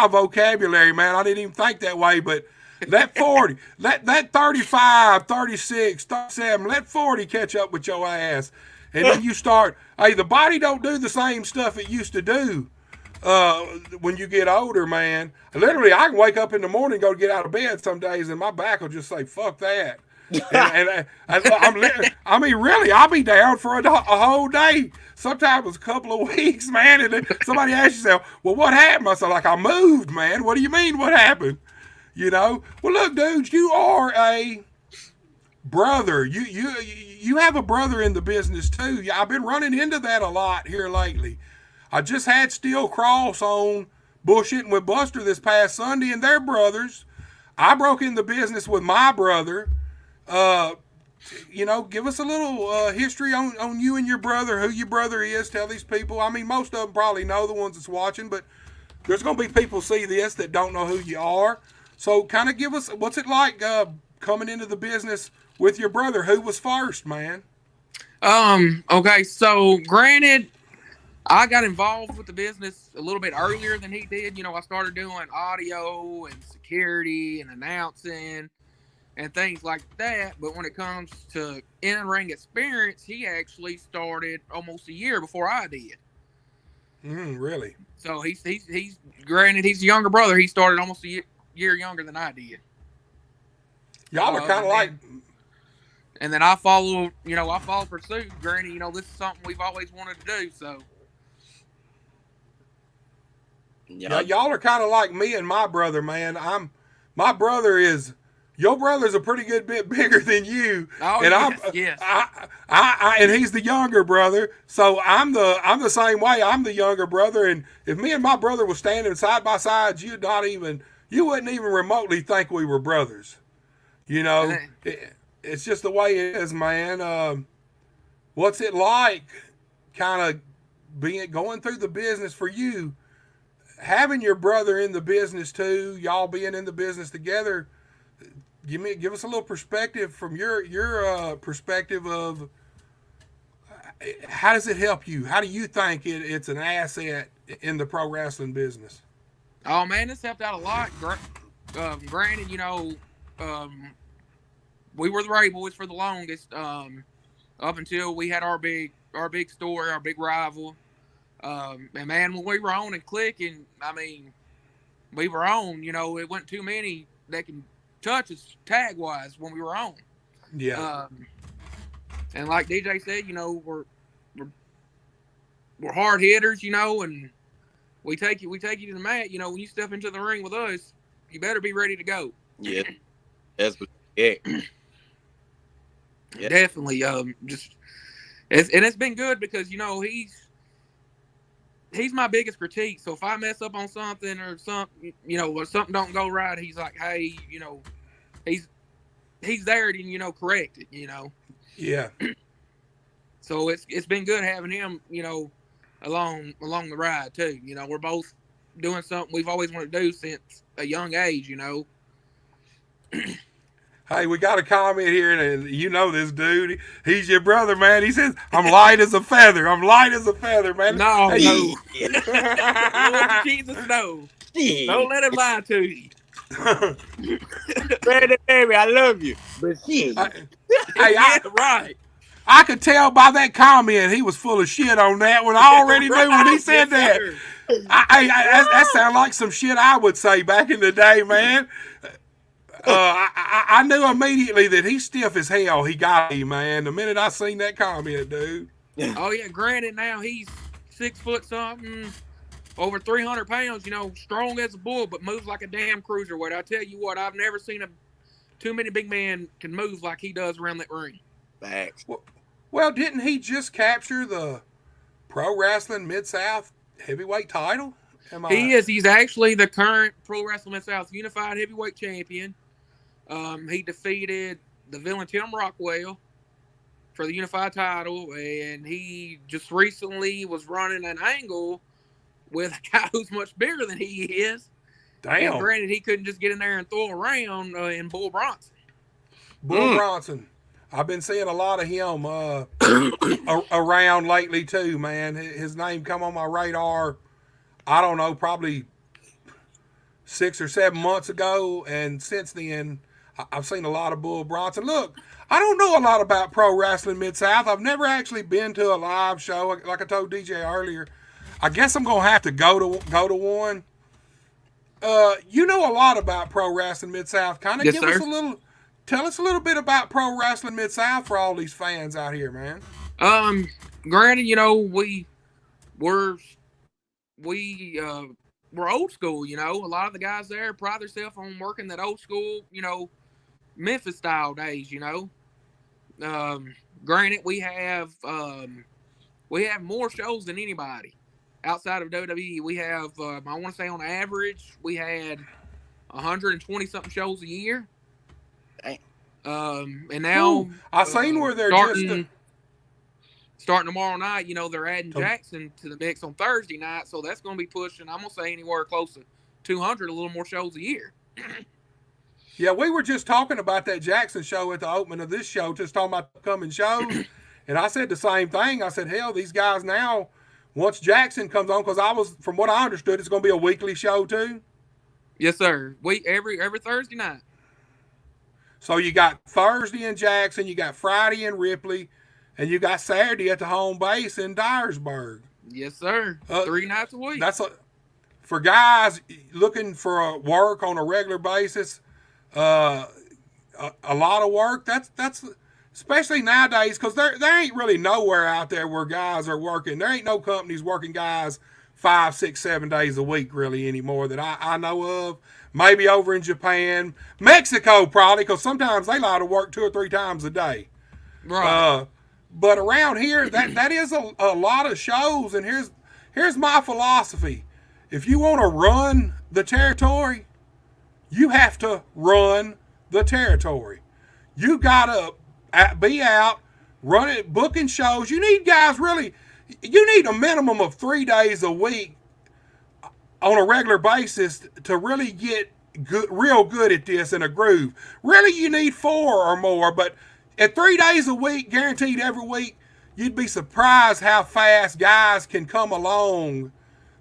vocabulary, man. I didn't even think that way, but let 40, let 35, 36, 37, let 40 catch up with your ass. And then you start, the body don't do the same stuff it used to do when you get older, man. Literally, I can wake up in the morning, go get out of bed some days, and my back will just say, fuck that. Really, I'll be down for a whole day. Sometimes it's a couple of weeks, man. And then somebody asks yourself, well, what happened? I said, I moved, man. What do you mean, what happened? Well, look, dudes, you are a brother. You have a brother in the business, too. I've been running into that a lot here lately. I just had Steel Cross on bullshitting with Buster this past Sunday, and they're brothers. I broke in the business with my brother. Give us a little history on you and your brother, who your brother is. Tell these people. Most of them probably know, the ones that's watching, but there's going to be people see this that don't know who you are. So kind of give us what's it like coming into the business with your brother? Who was first, man? Okay, so granted, I got involved with the business a little bit earlier than he did. I started doing audio and security and announcing and things like that. But when it comes to in-ring experience, he actually started almost a year before I did. Really? So he's granted, he's a younger brother. He started almost a year younger than I did. Y'all are kind of like. And then I follow pursuit. Granted, this is something we've always wanted to do. So. Yeah, y'all are kind of like me and my brother, man. My brother is. Your brother's a pretty good bit bigger than you, oh, and yes. And he's the younger brother. So I'm the same way. I'm the younger brother, and if me and my brother were standing side by side, you wouldn't even remotely think we were brothers. It's just the way it is, man. What's it like, kind of going through the business for you? Having your brother in the business too, y'all being in the business together, give us a little perspective from your perspective of how does it help you? How do you think it's an asset in the pro wrestling business? Oh man, this helped out a lot. Granted, we were the Ray Boys for the longest, up until we had our big story, our big rival. And man, when we were on and clicking, I mean, we were on. It wasn't too many that can touch us tag wise when we were on. Yeah. And like DJ said, we're hard hitters, and we take you to the mat. When you step into the ring with us, you better be ready to go. Yeah, that's what. Yeah. Definitely. It's been good because he's my biggest critique. So if I mess up on something or something don't go right, he's like, hey, he's there to correct it. Yeah. So it's been good having him along the ride too. We're both doing something we've always wanted to do since a young age. Hey, we got a comment here, and this dude. He's your brother, man. He says, "I'm light as a feather. I'm light as a feather, man." No, hey, no. Lord Jesus, no. Don't let him lie to you. Baby, I love you. But shit. Right. I could tell by that comment he was full of shit on that one. I already knew when he said that. That sounded like some shit I would say back in the day, man. I knew immediately that he's stiff as hell. He got me, man. The minute I seen that comment, dude. Oh yeah, granted now he's 6 foot something, over 300 pounds. Strong as a bull, but moves like a damn cruiserweight. I tell you what, I've never seen too many big men can move like he does around that ring. Facts. Well, didn't he just capture the Pro Wrestling Mid-South Heavyweight title? He is. He's actually the current Pro Wrestling Mid-South Unified Heavyweight Champion. He defeated the villain Tim Rockwell for the Unified title, and he just recently was running an angle with a guy who's much bigger than he is. Damn. And granted, he couldn't just get in there and throw around in Bull Bronson. Bull Bronson. I've been seeing a lot of him around lately too, man. His name come on my radar, I don't know, probably 6 or 7 months ago, and since then I've seen a lot of Bull Bronson. Look, I don't know a lot about Pro Wrestling Mid-South. I've never actually been to a live show, like I told DJ earlier. I guess I'm gonna have to go to one. You know a lot about Pro Wrestling Mid-South. Kind of give us a little. Tell us a little bit about Pro Wrestling Mid-South for all these fans out here, man. Granted, we're old school. A lot of the guys there pride themselves on working that old school, Memphis style days. Granted, we have more shows than anybody outside of WWE. We have, I want to say on average, we had 120 something shows a year. And now I seen where they're starting tomorrow night. They're adding Jackson to the mix on Thursday night, so that's going to be pushing. I'm going to say anywhere close to 200, a little more shows a year. Yeah, we were just talking about that Jackson show at the opening of this show, just talking about upcoming shows. And I said the same thing. I said, hell, these guys now, once Jackson comes on, because from what I understood, it's going to be a weekly show too. Yes, sir. We every Thursday night. So you got Thursday in Jackson, you got Friday in Ripley, and you got Saturday at the home base in Dyersburg. Yes, sir. 3 nights a week. For guys looking for work on a regular basis. A lot of work. That's especially nowadays, because there ain't really nowhere out there where guys are working. There ain't no companies working guys 5, 6, 7 days a week really anymore that I know of. Maybe over in Japan, Mexico probably, because sometimes they like to work 2 or 3 times a day. Right. But around here, that is a lot of shows. And here's my philosophy: if you want to run the territory, you have to run the territory. You gotta be out running, booking shows. You need guys really. You need a minimum of 3 days a week on a regular basis to really get real good at this in a groove. Really, you need 4 or more, but at 3 days a week, guaranteed every week, you'd be surprised how fast guys can come along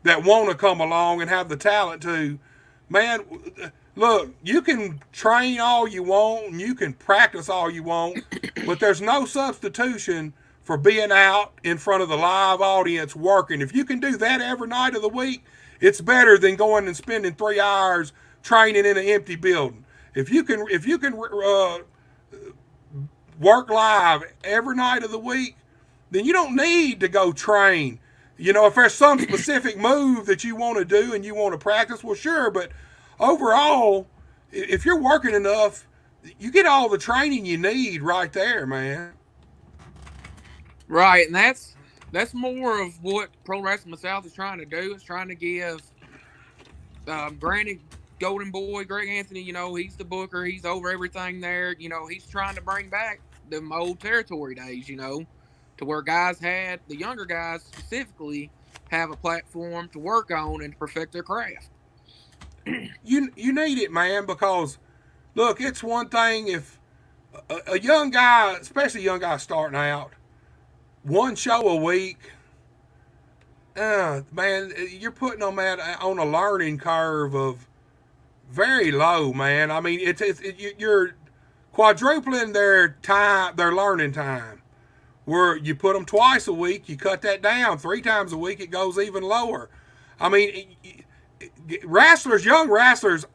that want to come along and have the talent to. Man, look, you can train all you want and you can practice all you want, but there's no substitution for being out in front of the live audience working. If you can do that every night of the week, it's better than going and spending 3 hours training in an empty building. If you can work live every night of the week, then you don't need to go train. You know, if there's some specific move that you want to do and you want to practice, well, sure. But overall, if you're working enough, you get all the training you need right there, man. Right, and that's more of what Pro Wrestling South is trying to do. It's trying to give, granted, Golden Boy, Greg Anthony, you know, he's the booker. He's over everything there. You know, he's trying to bring back them old territory days, you know, to where the younger guys specifically, have a platform to work on and to perfect their craft. You need it, man, because, look, it's one thing if a young guy, especially a young guy starting out, 1 show a week, man, you're putting them on a learning curve of very low, man. I mean, you're quadrupling their time, their learning time. Where you put them twice a week, you cut that down. 3 times a week, it goes even lower. I mean, wrestlers, young wrestlers,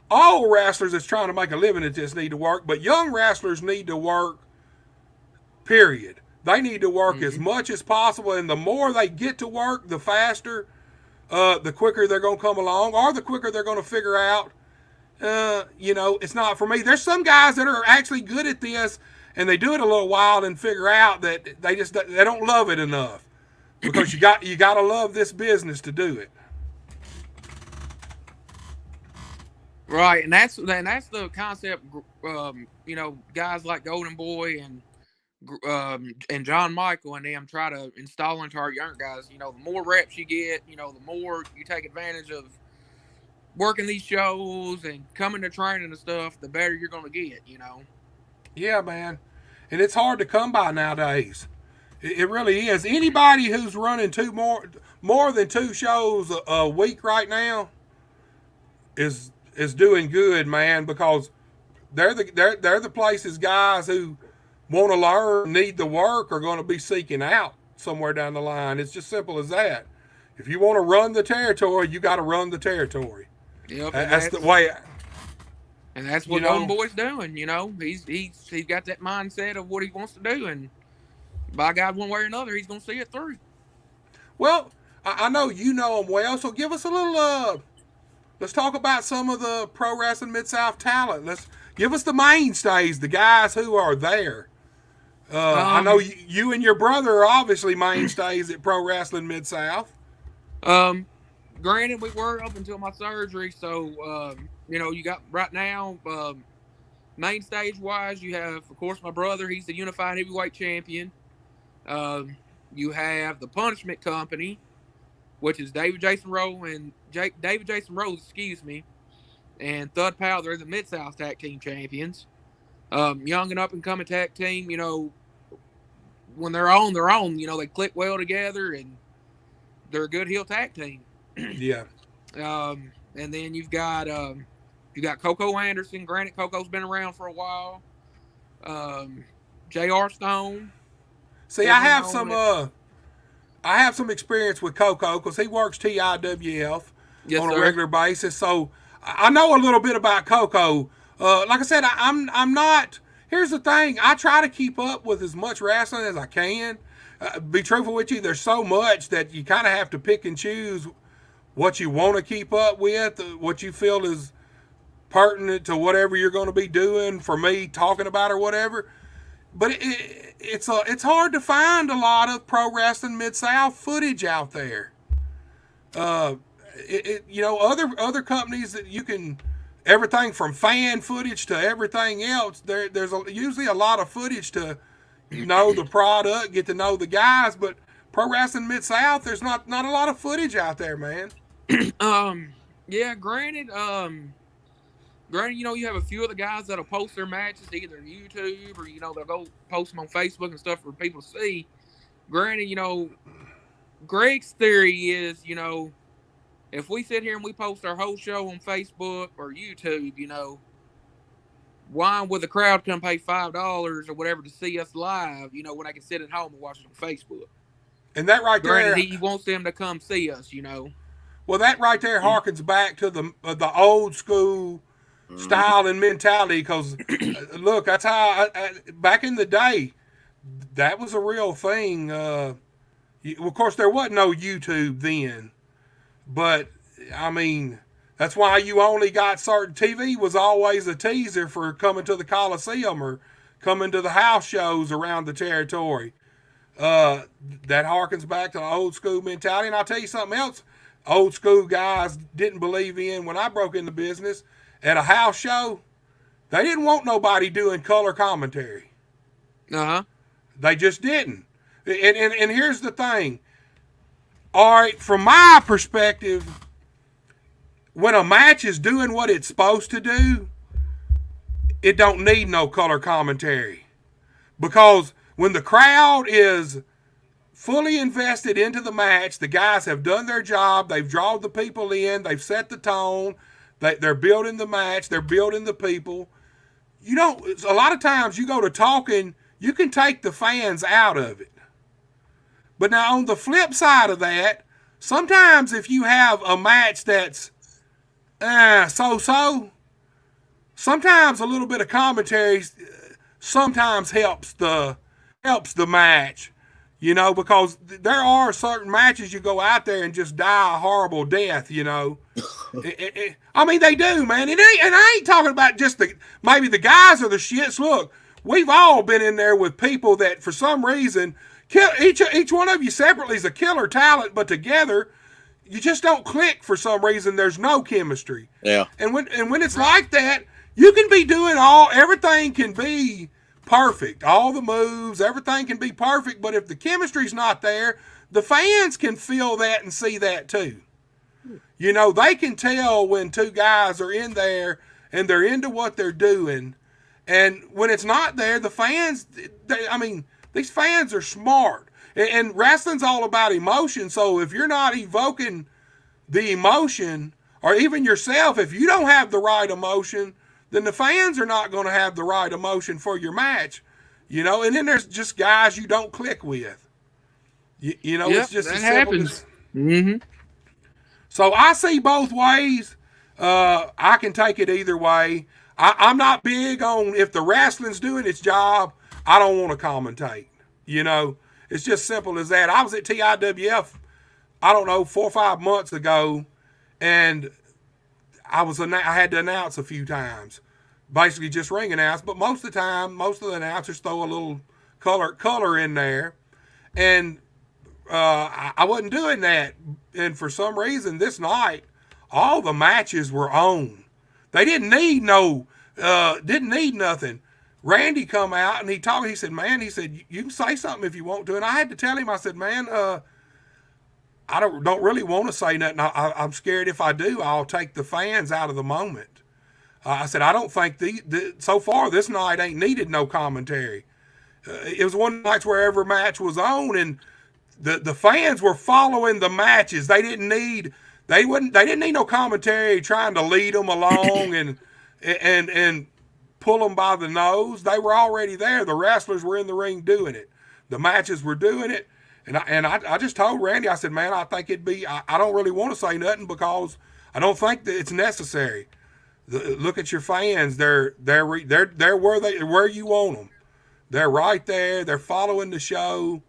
all wrestlers that's trying to make a living at this need to work, but young wrestlers need to work, period. They need to work as much as possible, and the more they get to work, the faster, the quicker they're going to come along, or the quicker they're going to figure out, you know, it's not for me. There's some guys that are actually good at this, and they do it a little while and figure out that they don't love it enough, because you got to love this business to do it. Right, and that's the concept. You know, guys like Golden Boy and John Michael and them try to install into our younger guys. You know, the more reps you get, you know, the more you take advantage of working these shows and coming to training and stuff, the better you're going to get, you know. Yeah, man. And it's hard to come by nowadays. It really is. Anybody who's running more than 2 shows a week right now is doing good, man, because they're the places guys who want to learn, need the work, are going to be seeking out somewhere down the line. It's just simple as that. If you want to run the territory, you got to run the territory. Yep, that's the way. And that's what Golden Boy's doing. You know, he's got that mindset of what he wants to do, and by God, one way or another, he's going to see it through. Well, I know you know him well, so give us a little. Let's talk about some of the Pro Wrestling Mid-South talent. Let's give us the mainstays, the guys who are there. I know you and your brother are obviously mainstays at Pro Wrestling Mid-South. Granted, we were up until my surgery, so you know, you got right now, main stage wise, you have, of course, my brother. He's the unified heavyweight champion. You have the Punishment Company, which is David Jason Rose, excuse me, and Thud Power, they're the Mid-South Tag Team Champions. Young and up-and-coming tag team, when they're on their own, they click well together, and they're a good heel tag team. Yeah. And then you've got Coco Anderson. Granted, Coco's been around for a while. J.R. Stone. See, I have some experience with Coco because he works TIWF Yes, on a sir. regular basis, so I know a little bit about Coco. Like I said, I'm not. Here's the thing: I try to keep up with as much wrestling as I can. Be truthful with you, there's so much that you kind of have to pick and choose what you want to keep up with, what you feel is pertinent to whatever you're going to be doing. For me, talking about or whatever. But it's hard to find a lot of pro wrestling Mid-South footage out there. Other companies that you can, everything from fan footage to everything else. There's usually a lot of footage to know the product, get to know the guys. But pro wrestling Mid-South, there's not a lot of footage out there, man. Yeah, granted, you have a few of the guys that'll post their matches either on YouTube or, they'll go post them on Facebook and stuff for people to see. Granted, Greg's theory is, if we sit here and we post our whole show on Facebook or YouTube, why would the crowd come pay $5 or whatever to see us live, when I can sit at home and watch it on Facebook? And that right there, he wants them to come see us, Well, that right there harkens back to the old school style and mentality. Because look, that's how back in the day, that was a real thing. Of course, there wasn't no YouTube then, but I mean, that's why you only got certain TV was always a teaser for coming to the Coliseum or coming to the house shows around the territory. That harkens back to the old school mentality. And I'll tell you something else. Old school guys didn't believe in when I broke into business at a house show. They didn't want nobody doing color commentary. They just didn't. And here's the thing. All right, from my perspective, when a match is doing what it's supposed to do, it don't need no color commentary. Because when the crowd is fully invested into the match, the guys have done their job, they've drawn the people in, they've set the tone, they're building the match, they're building the people. A lot of times you go to talking, you can take the fans out of it. But now on the flip side of that, sometimes if you have a match that's so-so, sometimes a little bit of commentary sometimes helps the match. Because there are certain matches you go out there and just die a horrible death, I mean, they do, man. And I ain't talking about just maybe the guys or the shits. Look, we've all been in there with people that for some reason, each one of you separately is a killer talent, but together, you just don't click for some reason. There's no chemistry. Yeah. And when it's like that, you can be doing everything can be perfect. All the moves, everything can be perfect, but if the chemistry's not there, the fans can feel that and see that too. They can tell when two guys are in there and they're into what they're doing. And when it's not there, the fans, these fans are smart. And wrestling's all about emotion, so if you're not evoking the emotion, or even yourself, if you don't have the right emotion, then the fans are not going to have the right emotion for your match, and then there's just guys you don't click with. It's just that as happens. So I see both ways. I can take it either way. I'm not big on if the wrestling's doing its job, I don't want to commentate. It's just simple as that. I was at TIWF, I don't know, 4 or 5 months ago, and I had to announce a few times, basically just ring announce. But most of the time, most of the announcers throw a little color in there, and I wasn't doing that. And for some reason, this night, all the matches were on. They didn't need nothing. Randy come out and he talked. He said, "Man," he said, "you can say something if you want to." And I had to tell him, I said, "Man, I don't really want to say nothing. I'm scared if I do, I'll take the fans out of the moment." I said, I don't think so far this night ain't needed no commentary. It was one of the nights where every match was on, and the fans were following the matches. They didn't need no commentary trying to lead them along and pull them by the nose. They were already there. The wrestlers were in the ring doing it. The matches were doing it. And I just told Randy, I said, man, I think it'd be, I don't really want to say nothing because I don't think that it's necessary. Look at your fans. They're where you want them. They're right there. They're following the show.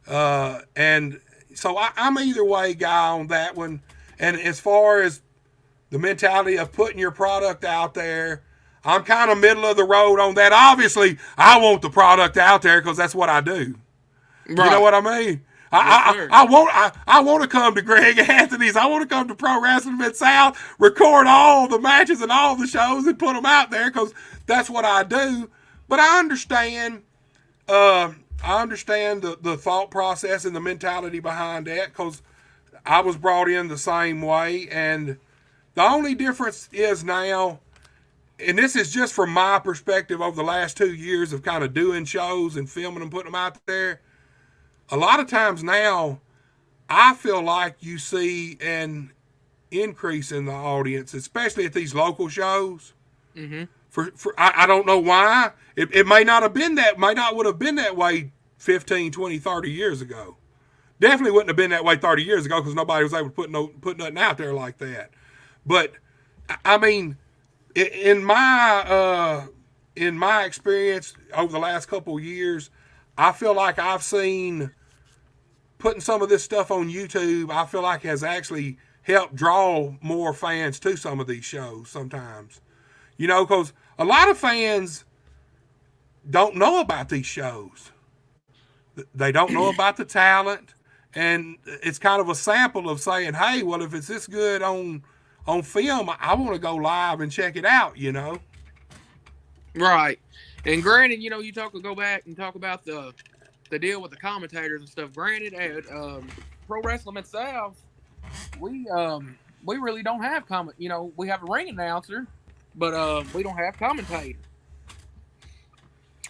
And so I'm either way guy on that one. And as far as the mentality of putting your product out there, I'm kind of middle of the road on that. Obviously, I want the product out there because that's what I do. Right. You know what I mean? Yes, I want to come to Greg Anthony's. I want to come to Pro Wrestling Mid-South, record all the matches and all the shows and put them out there because that's what I do. But I understand the thought process and the mentality behind that because I was brought in the same way. And the only difference is now, and this is just from my perspective over the last 2 years of kind of doing shows and filming them, putting them out there, a lot of times now, I feel like you see an increase in the audience, especially at these local shows. Mm-hmm. I don't know why. It may not have been that, would have been that way 15, 20, 30 years ago. Definitely wouldn't have been that way 30 years ago because nobody was able to put nothing out there like that. But, I mean, in my experience over the last couple of years, I feel like I've seen putting some of this stuff on YouTube, I feel like has actually helped draw more fans to some of these shows sometimes. You know, because a lot of fans don't know about these shows. They don't know about the talent. And it's kind of a sample of saying, hey, well, if it's this good on film, I want to go live and check it out, you know? Right. And granted, you know, go back and talk about the deal with the commentators and stuff. Granted, at Pro Wrestling Mid-South, we really don't have you know, we have a ring announcer, but we don't have commentators.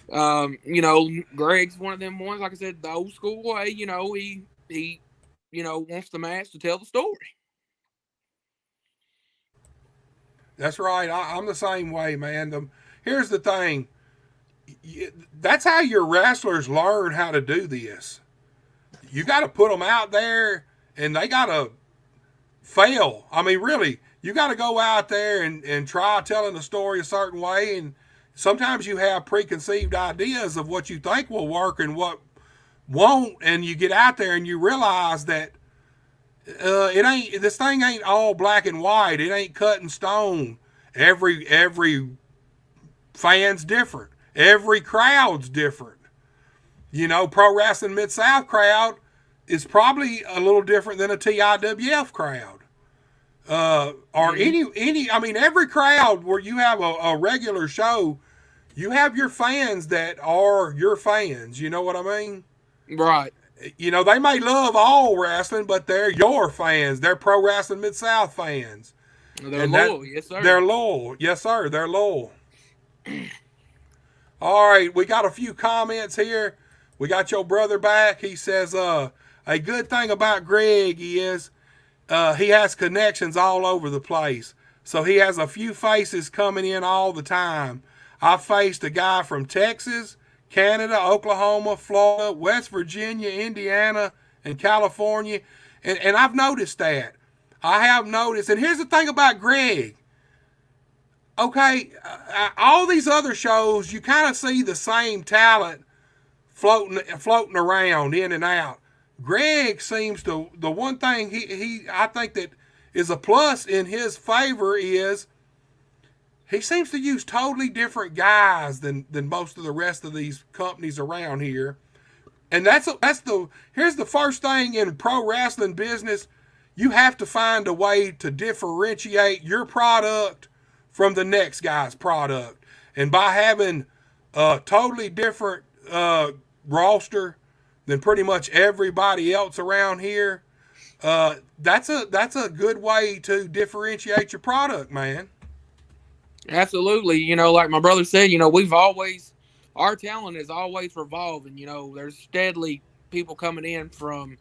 You know, Greg's one of them ones, like I said, the old school way, you know, he you know, wants the match to tell the story. That's right. I'm the same way, man. Here's the thing. That's how your wrestlers learn how to do this. You got to put them out there and they got to fail. I mean, really, you got to go out there and try telling the story a certain way. And sometimes you have preconceived ideas of what you think will work and what won't. And you get out there and you realize that this thing ain't all black and white. It ain't cut in stone. Every fan's different. Every crowd's different. You know, Pro Wrestling Mid-South crowd is probably a little different than a TIWF crowd. Or any, I mean, every crowd where you have a regular show, you have your fans that are your fans. You know what I mean? Right. You know, they may love all wrestling, but they're your fans. They're Pro Wrestling Mid-South fans. They're loyal, yes, sir. They're loyal. Yes, sir. They're loyal. All right, we got a few comments here. We got your brother back. He says, a good thing about Greg is he has connections all over the place. So he has a few faces coming in all the time. I faced a guy from Texas, Canada, Oklahoma, Florida, West Virginia, Indiana, and California. And I've noticed that. I have noticed. And here's the thing about Greg. Okay, all these other shows, you kind of see the same talent floating around in and out. Greg seems to, the one thing I think that is a plus in his favor is he seems to use totally different guys than most of the rest of these companies around here. And here's the first thing in pro wrestling business. You have to find a way to differentiate your product from the next guy's product. And by having a totally different roster than pretty much everybody else around here, that's a good way to differentiate your product, man. Absolutely. Like my brother said, our talent is always revolving. There's steadily people coming in from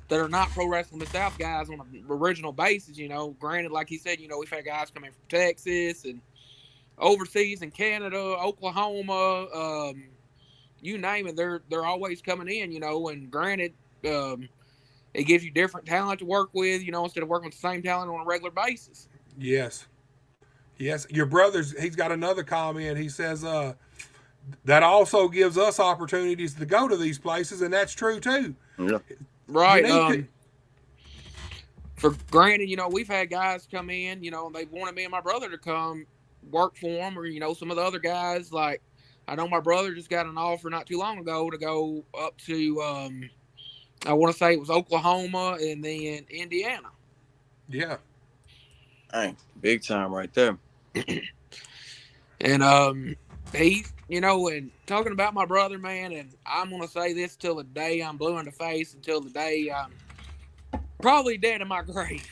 that are not pro wrestling Mid South guys on an original basis. Granted, like he said, we've had guys come in from Texas and overseas in Canada, Oklahoma, you name it. They're always coming in. And granted, it gives you different talent to work with. Instead of working with the same talent on a regular basis. Yes. Yes. Your brother's, he's got another comment. He says, that also gives us opportunities to go to these places, and that's true too. Yeah. You Right. need to, For granted, we've had guys come in, and they wanted me and my brother to come work for them, or some of the other guys. Like I know my brother just got an offer not too long ago to go up to, I want to say it was Oklahoma and then Indiana. yeah. Hey, big time right there. And he's, and talking about my brother, man, and I'm gonna say this till the day I'm blue in the face, until the day I'm probably dead in my grave.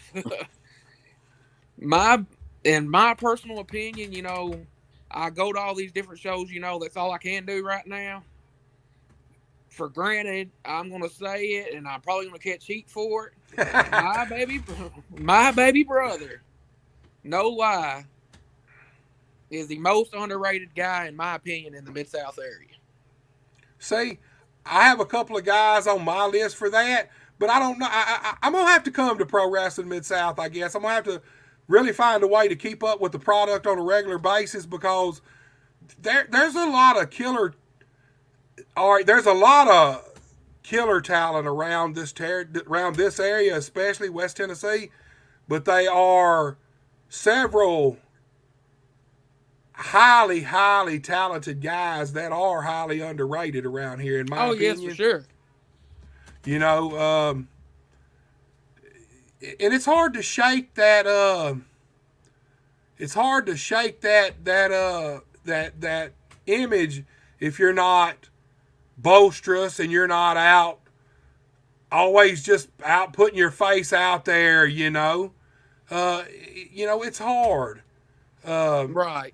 my In my personal opinion, I go to all these different shows. That's all I can do right now. For granted, I'm gonna say it, and I'm probably gonna catch heat for it. My baby brother, no lie, is the most underrated guy in my opinion in the Mid South area. See, I have a couple of guys on my list for that, but I don't know. I'm gonna have to come to Pro Wrestling Mid South. I guess I'm gonna have to really find a way to keep up with the product on a regular basis, because there's a lot of killer. All right, there's a lot of killer talent around around this area, especially West Tennessee, but they are several highly talented guys that are highly underrated around here, in my Oh opinion. yes, for sure. You know, and it's hard to shake that. It's hard to shake that image if you're not boisterous and you're not out always just out putting your face out there. It's hard. Right.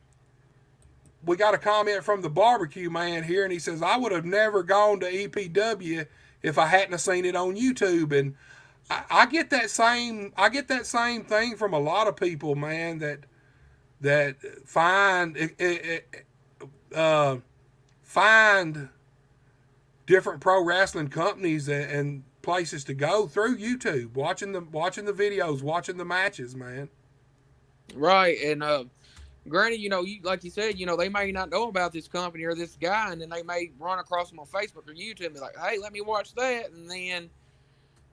We got a comment from the barbecue man here, and he says, I would have never gone to EPW if I hadn't have seen it on YouTube. And I get that same thing from a lot of people, man, that find different pro wrestling companies and places to go through YouTube, watching the videos, watching the matches, man. Right. And granted, like you said, they may not know about this company or this guy, and then they may run across them on Facebook or YouTube and be like, hey, let me watch that. And then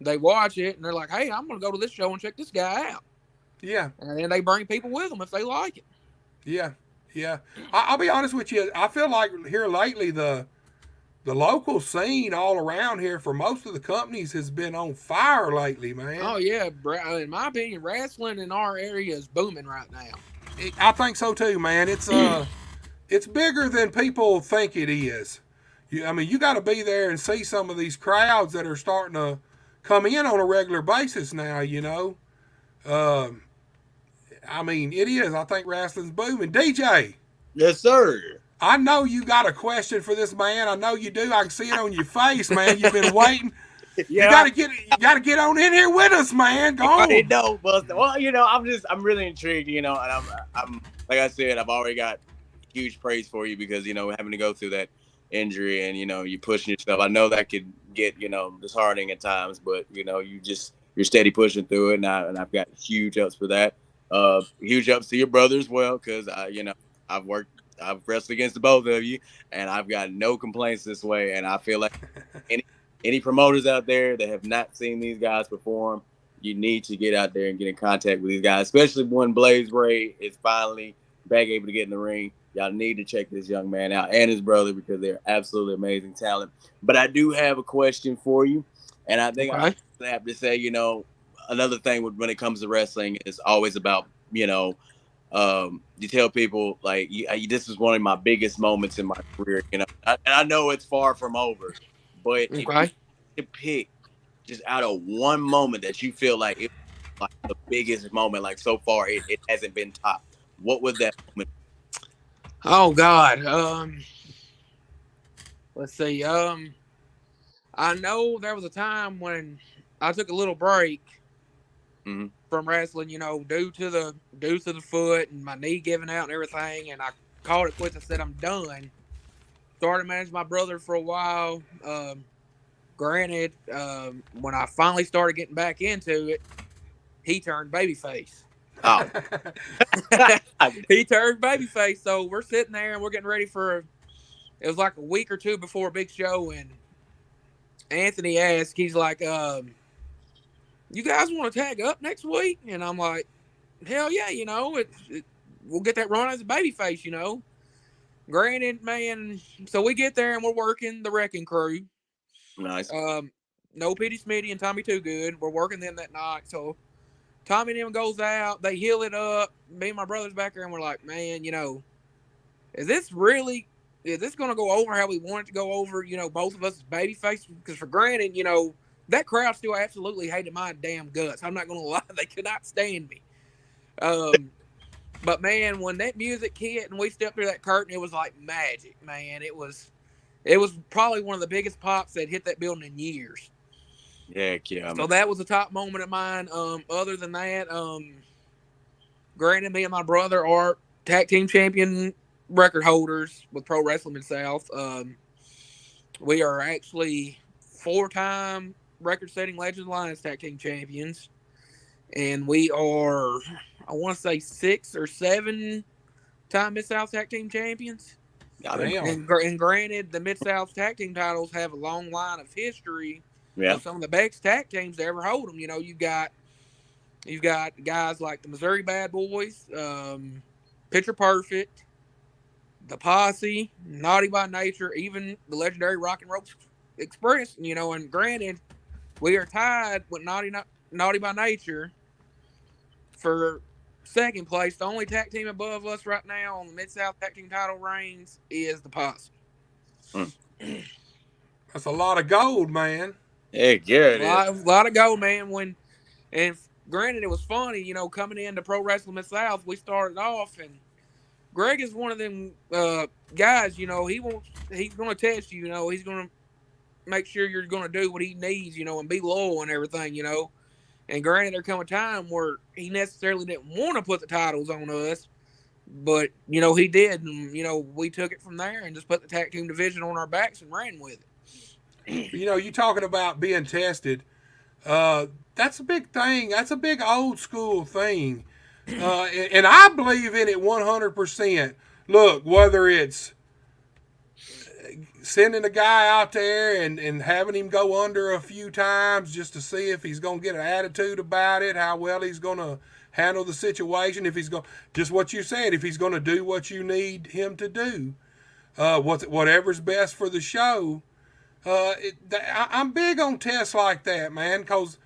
they watch it and they're like, hey, I'm going to go to this show and check this guy out. Yeah. And then they bring people with them if they like it. Yeah. Yeah. I'll be honest with you. I feel like here lately, the local scene all around here for most of the companies has been on fire lately, man. Oh, yeah. In my opinion, wrestling in our area is booming right now. I think so too, man. It's bigger than people think it is. You got to be there and see some of these crowds that are starting to come in on a regular basis now. It is. I think wrestling's booming. DJ. Yes, sir. I know you got a question for this man. I know you do. I can see it on your face, man. You've been waiting. Yeah. You gotta get on in here with us, man. Go on. I know, Buster. Well, I'm really intrigued, and I'm like I said, I've already got huge praise for you because having to go through that injury and you pushing yourself. I know that could get disheartening at times, but you're steady pushing through it, and I've got huge ups for that. Huge ups to your brother as well, because I've wrestled against the both of you, and I've got no complaints this way. And I feel like any promoters out there that have not seen these guys perform, you need to get out there and get in contact with these guys, especially when Blaze Ray is finally back able to get in the ring. Y'all need to check this young man out and his brother because they're absolutely amazing talent. But I do have a question for you, and I think I have to say, another thing when it comes to wrestling is always about, you tell people like this is one of my biggest moments in my career, and I know it's far from over, but if you to pick just out of one moment that you feel like it was like the biggest moment, like so far it hasn't been topped, what would that moment be? Oh God. Let's see. I know there was a time when I took a little break Mm-hmm. from wrestling, due to the foot and my knee giving out and everything, and I called it quits. I said I'm done. Started managing my brother for a while. Granted, when I finally started getting back into it, he turned babyface. Oh. He turned babyface. So we're sitting there and we're getting ready for. It was like a week or two before a big show, and Anthony asked, he's like, "You guys want to tag up next week?" And I'm like, "Hell yeah, we'll get that run as a babyface." Granted, man. So we get there and we're working the Wrecking Crew. Nice. No Pity Smitty and Tommy Too Good. We're working them that night. So Tommy and him goes out. They heal it up. Me and my brother's back there, and we're like, man, is this really? Is this going to go over how we want it to go over? Both of us as babyface. Because for granted, that crowd still absolutely hated my damn guts. I'm not going to lie. They could not stand me. But man, when that music hit and we stepped through that curtain, it was like magic, man. It was probably one of the biggest pops that hit that building in years. Yeah. So that was a top moment of mine. Other than that, granted, me and my brother are tag team champion record holders with Pro Wrestling South. We are actually 4-time record-setting Legends Alliance tag team champions, and we are, I want to say, 6 or 7-time Mid-South tag team champions. And granted, the Mid-South tag team titles have a long line of history of some of the best tag teams to ever hold them. You've got guys like the Missouri Bad Boys, Picture Perfect, the Posse, Naughty by Nature, even the legendary Rock and Roll Express. And granted, we are tied with Naughty by Nature for second place. The only tag team above us right now on the Mid-South tag team title reigns is the Posse. That's a lot of gold, man. Yeah, A lot of gold, man. And granted, it was funny, coming into Pro Wrestling Mid-South, we started off, and Greg is one of them guys, he's going to test you, he's going to make sure you're going to do what he needs, and be loyal and everything, And granted, there come a time where he necessarily didn't want to put the titles on us, but, he did. And, we took it from there and just put the tag team division on our backs and ran with it. You talking about being tested. That's a big thing. That's a big old school thing. And I believe in it 100%. Look, whether it's sending a guy out there and having him go under a few times just to see if he's going to get an attitude about it, how well he's going to handle the situation, if he's going, just what you said, if he's going to do what you need him to do, whatever's best for the show. I'm big on tests like that, man, because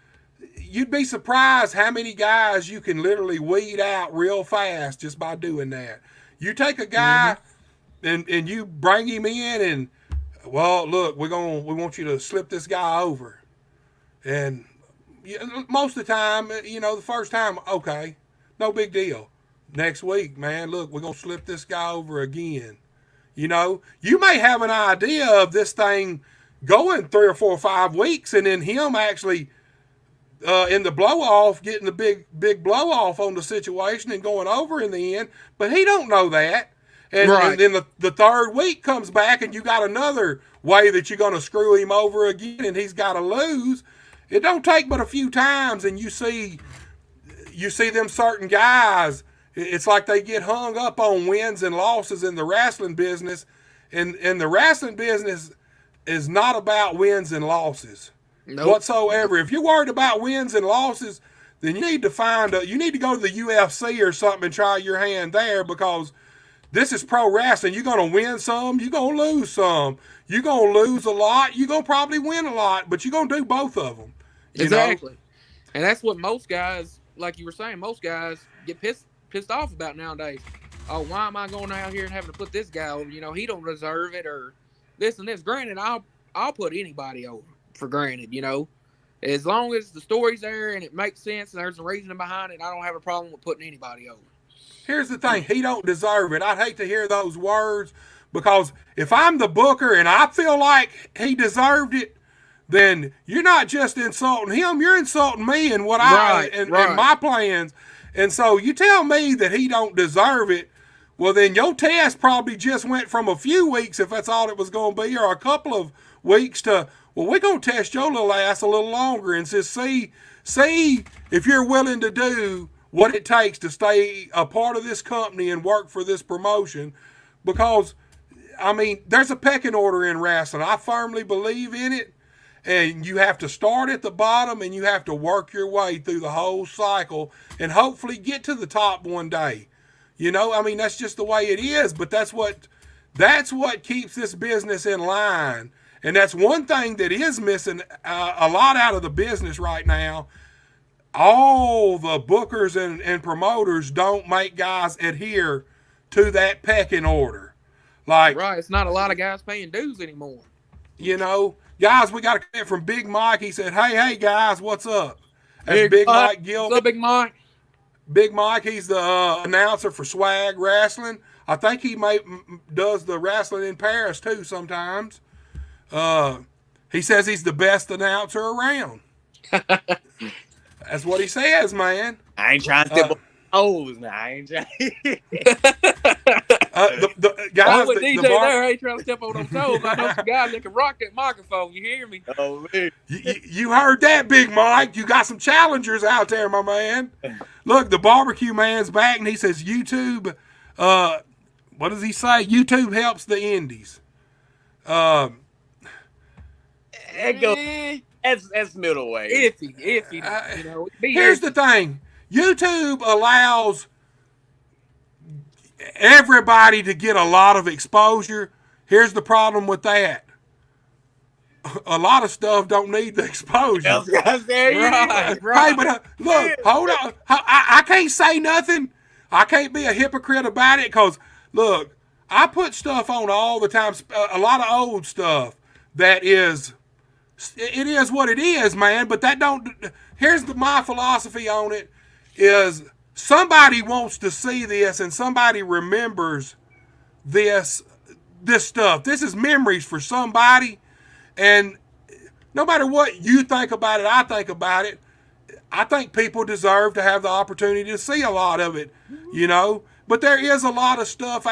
you'd be surprised how many guys you can literally weed out real fast just by doing that. You take a guy and you bring him in and, well, look, we want you to slip this guy over. And most of the time, the first time, okay, no big deal. Next week, man, look, we're going to slip this guy over again. You may have an idea of this thing going 3 or 4 or 5 weeks, and then him actually in the blow off, getting the big blow off on the situation and going over in the end, but he don't know that. And then the third week comes back, and you got another way that you're going to screw him over again, and he's got to lose. It don't take but a few times, and you see them certain guys. It's like they get hung up on wins and losses in the wrestling business, and the wrestling business is not about wins and losses whatsoever. If you're worried about wins and losses, then you need to go to the UFC or something and try your hand there, because this is pro wrestling. You're going to win some, you're going to lose some. You're going to lose a lot, you're going to probably win a lot, but you're going to do both of them. Exactly. And that's what most guys, like you were saying, most guys get pissed off about nowadays. Oh, why am I going out here and having to put this guy over? He don't deserve it, or this and this. Granted, I'll put anybody over, for granted, As long as the story's there and it makes sense and there's a reason behind it, I don't have a problem with putting anybody over. Here's the thing, he don't deserve it. I'd hate to hear those words because if I'm the booker and I feel like he deserved it, then you're not just insulting him, you're insulting me and what and my plans. And so you tell me that he don't deserve it, well then your test probably just went from a few weeks, if that's all it was going to be, or a couple of weeks to, well, we're going to test your little ass a little longer and just see if you're willing to do what it takes to stay a part of this company and work for this promotion. Because, I mean, there's a pecking order in wrestling. I firmly believe in it. And you have to start at the bottom and you have to work your way through the whole cycle and hopefully get to the top one day. You know, I mean, that's just the way it is. But that's what keeps this business in line. And that's one thing that is missing a lot out of the business right now. All the bookers and promoters don't make guys adhere to that pecking order. Like, right, it's not a lot of guys paying dues anymore. You know, guys, we got a comment from Big Mike. He said, hey, guys, what's up? That's Big Mike Gilbert. What's up, Big Mike? Big Mike, he's the announcer for Swag Wrestling. I think he does the wrestling in Paris, too, sometimes. He says he's the best announcer around. That's what he says, man. I ain't trying to step on toes now. I ain't trying. The guys, with DJ there ain't trying to step on those toes. I know some guys that can rock that microphone. You hear me? Oh, man. You heard that, Big Mike. You got some challengers out there, my man. Look, the barbecue man's back, and he says YouTube. What does he say? YouTube helps the indies. That's middleweight. Iffy. You know, here's the thing. YouTube allows everybody to get a lot of exposure. Here's the problem with that. A lot of stuff don't need the exposure. Right. Hey, but look, hold on. I can't say nothing. I can't be a hypocrite about it because, look, I put stuff on all the time, a lot of old stuff that is, it is what it is, man, but that don't, here's my philosophy on it is somebody wants to see this and somebody remembers this stuff. This is memories for somebody, and no matter what you think about it, I think about it, I think people deserve to have the opportunity to see a lot of it, you know. But there is a lot of stuff.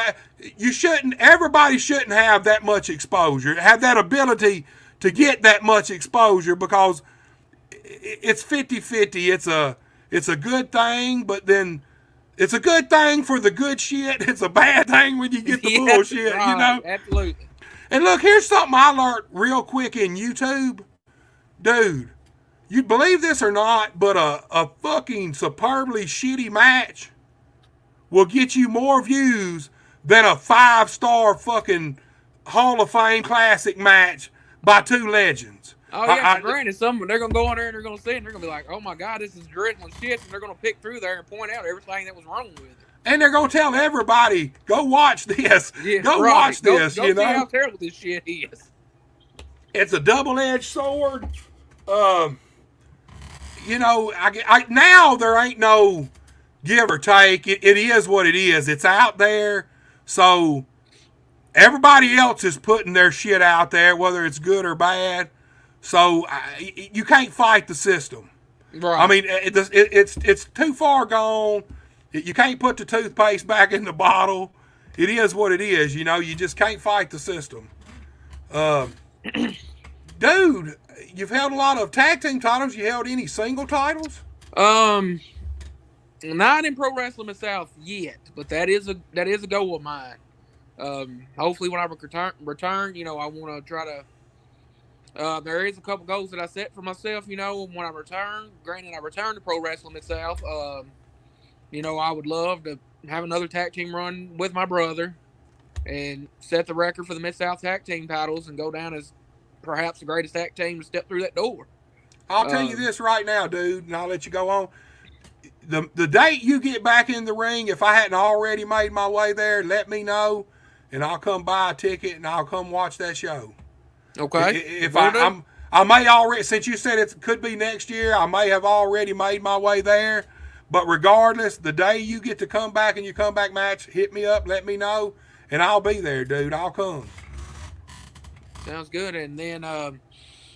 Everybody shouldn't have that much exposure, have that ability to get that much exposure because it's 50-50. It's a good thing, but then it's a good thing for the good shit. It's a bad thing when you get the bullshit, right, you know? Absolutely. And look, here's something I learned real quick in YouTube. Dude, you believe this or not, but a fucking superbly shitty match will get you more views than a 5-star fucking Hall of Fame classic match by two legends. Oh, yeah, granted, they're going to go on there and they're going to see it and they're going to be like, oh my God, this is dreadful shit. And they're going to pick through there and point out everything that was wrong with it. And they're going to tell everybody, go watch this. Yes, watch this, go you know. See how terrible this shit is. It's a double-edged sword. You know, now there ain't no give or take. It is what it is. It's out there. So everybody else is putting their shit out there, whether it's good or bad. So you can't fight the system. Right. I mean, it's too far gone. You can't put the toothpaste back in the bottle. It is what it is. You know, you just can't fight the system. Dude, you've held a lot of tag team titles. You held any single titles? Not in pro wrestling myself yet, but that is a goal of mine. Hopefully when I return, you know, I want to try to. There is a couple goals that I set for myself, you know, when I return. Granted, I return to pro wrestling itself. You know, I would love to have another tag team run with my brother and set the record for the Mid-South tag team titles and go down as perhaps the greatest tag team to step through that door. I'll tell you this right now, dude, and I'll let you go on. The date you get back in the ring, if I hadn't already made my way there, let me know, and I'll come buy a ticket and I'll come watch that show. Okay. If I may already, since you said it could be next year, I may have already made my way there. But regardless, the day you get to come back and your comeback match, hit me up, let me know, and I'll be there, dude. I'll come. Sounds good. And then,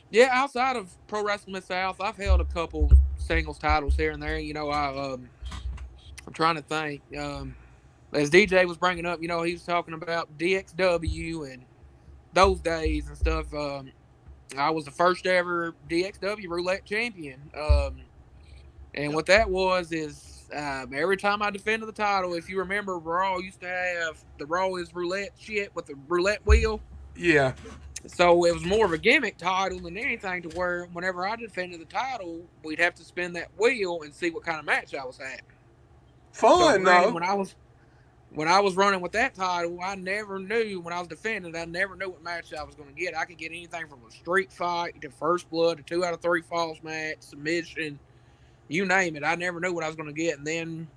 yeah, outside of Pro Wrestling Mid South, I've held a couple singles titles here and there. I'm trying to think. As DJ was bringing up, he was talking about DXW and those days and stuff. I was the first ever DXW roulette champion. And what that was is every time I defended the title, if you remember, Raw used to have the Raw is roulette shit with the roulette wheel. Yeah. So it was more of a gimmick title than anything, to where whenever I defended the title, we'd have to spin that wheel and see what kind of match I was having. Fun, though. When I was running with that title, I never knew, when I was defending, I never knew what match I was going to get. I could get anything from a street fight to first blood to 2 out of 3 falls match, submission, you name it. I never knew what I was going to get. And then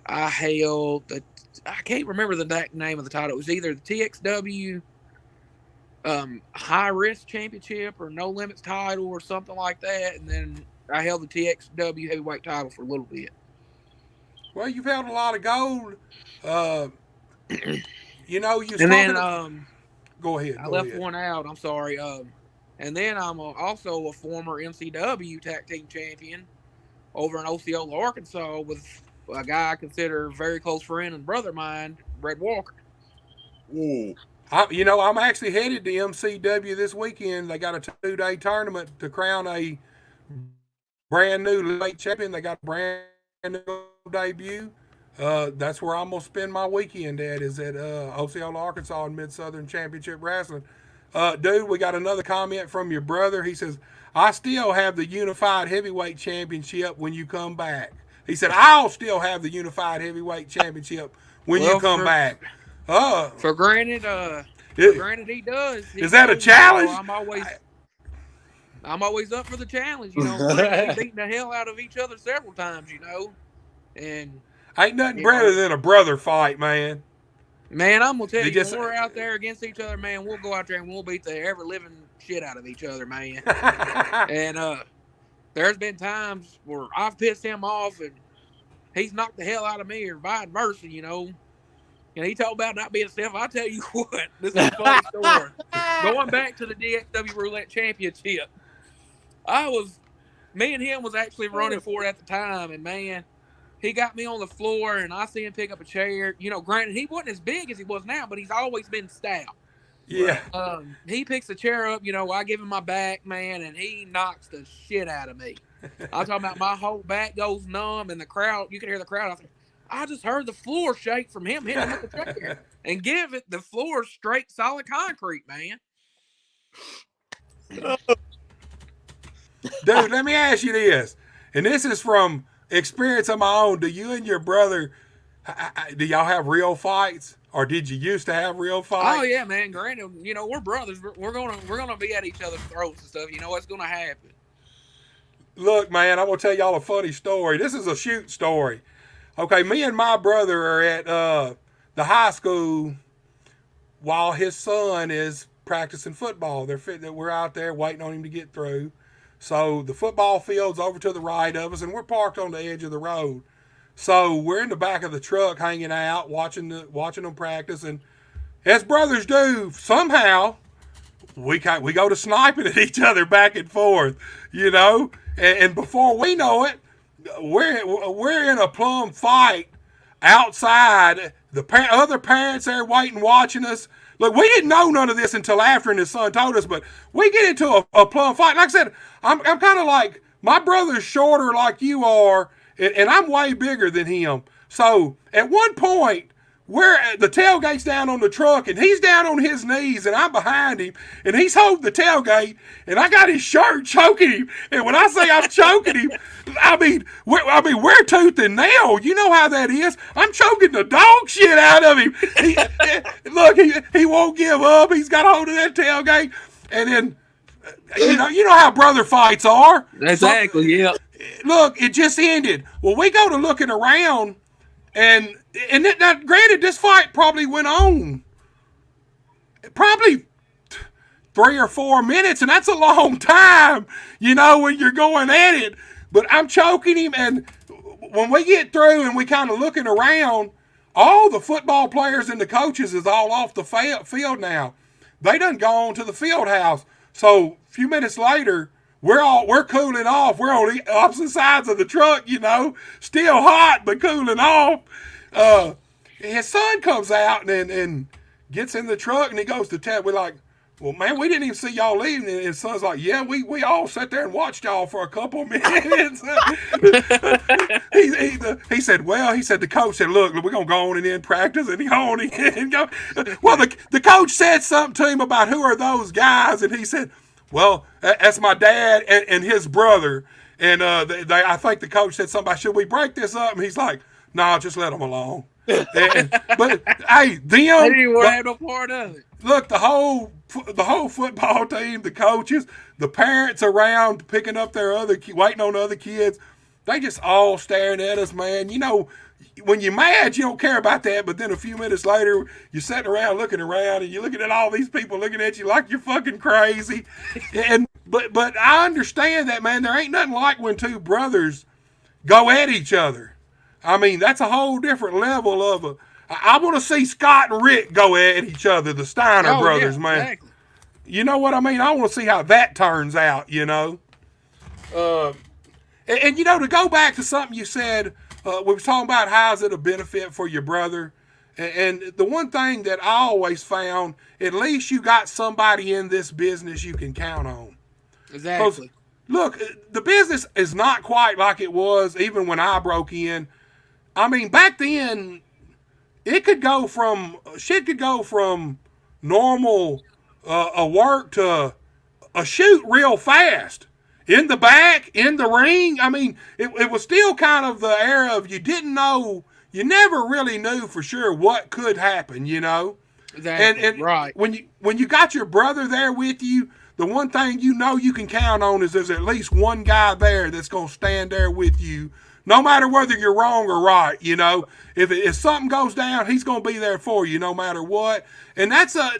I held I can't remember the name of the title. It was either the TXW High Risk Championship or No Limits title or something like that. And then I held the TXW Heavyweight title for a little bit. Well, you've held a lot of gold. And then go ahead. I left one out. I'm sorry. And then I'm also a former MCW Tag Team Champion over in Osceola, Arkansas, with a guy I consider a very close friend and brother of mine, Red Walker. Ooh. I'm actually headed to MCW this weekend. They got a 2-day tournament to crown a brand new late champion. They got a brand new debut. That's where I'm going to spend my weekend at, is at Osceola, Arkansas in Mid-Southern Championship Wrestling. Dude, we got another comment from your brother. He says, I still have the Unified Heavyweight Championship when you come back. He said, I'll still have the Unified Heavyweight Championship when you come back. For granted, he does. Is that a challenge? I'm always up for the challenge. We beating the hell out of each other several times, and ain't nothing better than a brother fight, man. Man, I'm gonna tell you, when we're out there against each other, man, we'll go out there and we'll beat the ever living shit out of each other, man. And there's been times where I've pissed him off and he's knocked the hell out of me, or vice versa, And he talked about not being stiff. I tell you what, this is a funny story. Going back to the DXW Roulette Championship, me and him was actually running for it at the time, and man, he got me on the floor, and I see him pick up a chair. Granted, he wasn't as big as he was now, but he's always been stout. Yeah. He picks the chair up, I give him my back, man, and he knocks the shit out of me. I'm talking about my whole back goes numb, and the crowd, you can hear the crowd out there. I just heard the floor shake from him hitting with the chair. And give it, the floor straight, solid concrete, man. Dude, let me ask you this. And this is from experience of my own. Do you and your brother, do y'all have real fights? Or did you used to have real fights? Oh yeah, man. Granted, we're brothers. We're gonna be at each other's throats and stuff. What's gonna happen. Look, man, I'm gonna tell y'all a funny story. This is a shoot story. Okay, me and my brother are at the high school while his son is practicing football. We're out there waiting on him to get through. So the football field's over to the right of us, and we're parked on the edge of the road. So we're in the back of the truck hanging out, watching them practice, and as brothers do, somehow we go to sniping at each other back and forth, and before we know it, we're in a plum fight outside. The other parents there waiting, watching us. Look, we didn't know none of this until after, and his son told us, but we get into a plum fight. Like I said, I'm kind of like, my brother's shorter like you are, and I'm way bigger than him. So at one point, the tailgate's down on the truck, and he's down on his knees, and I'm behind him, and he's holding the tailgate, and I got his shirt choking him. And when I say I'm choking him, I mean we're tooth and nail. You know how that is. I'm choking the dog shit out of him. He won't give up. He's got a hold of that tailgate, and then you know how brother fights are. Exactly. Yeah. Look, it just ended. Well, we go to looking around. And now, granted, this fight probably went on probably 3 or 4 minutes, and that's a long time, when you're going at it. But I'm choking him, and when we get through and we kind of looking around, all the football players and the coaches is all off the field now. They done gone to the field house. So a few minutes later, we're cooling off. We're on the opposite sides of the truck, still hot but cooling off. His son comes out and gets in the truck, and he goes to tell. We're like, well, man, we didn't even see y'all leaving. And his son's like, yeah, we all sat there and watched y'all for a couple of minutes. he said, the coach said, look, we're going to go on and in practice. And he on and go. Well, the coach said something to him about who are those guys. And he said, well, that's my dad and his brother. And I think the coach said something about, should we break this up? And he's like, no, just let them alone. But hey, them. I didn't even want to have no part of it. Look, the whole football team, the coaches, the parents around picking up their waiting on other kids, they just all staring at us, man. When you're mad, you don't care about that, but then a few minutes later, you're sitting around looking around, and you're looking at all these people looking at you like you're fucking crazy. But I understand that, man. There ain't nothing like when two brothers go at each other. I mean, that's a whole different level of I want to see Scott and Rick go at each other, the Steiner brothers, man. Exactly. You know what I mean? I want to see how that turns out, And to go back to something you said, we were talking about how's it a benefit for your brother. And the one thing that I always found, at least you got somebody in this business you can count on. Exactly. Look, the business is not quite like it was even when I broke in. I mean, back then, shit could go from normal a work to a shoot real fast. In the back, in the ring. I mean, it was still kind of the era of you didn't know, you never really knew for sure what could happen, Exactly. And right. when you got your brother there with you, the one thing you can count on is there's at least one guy there that's going to stand there with you, no matter whether you're wrong or right, If something goes down, he's going to be there for you no matter what. And it's a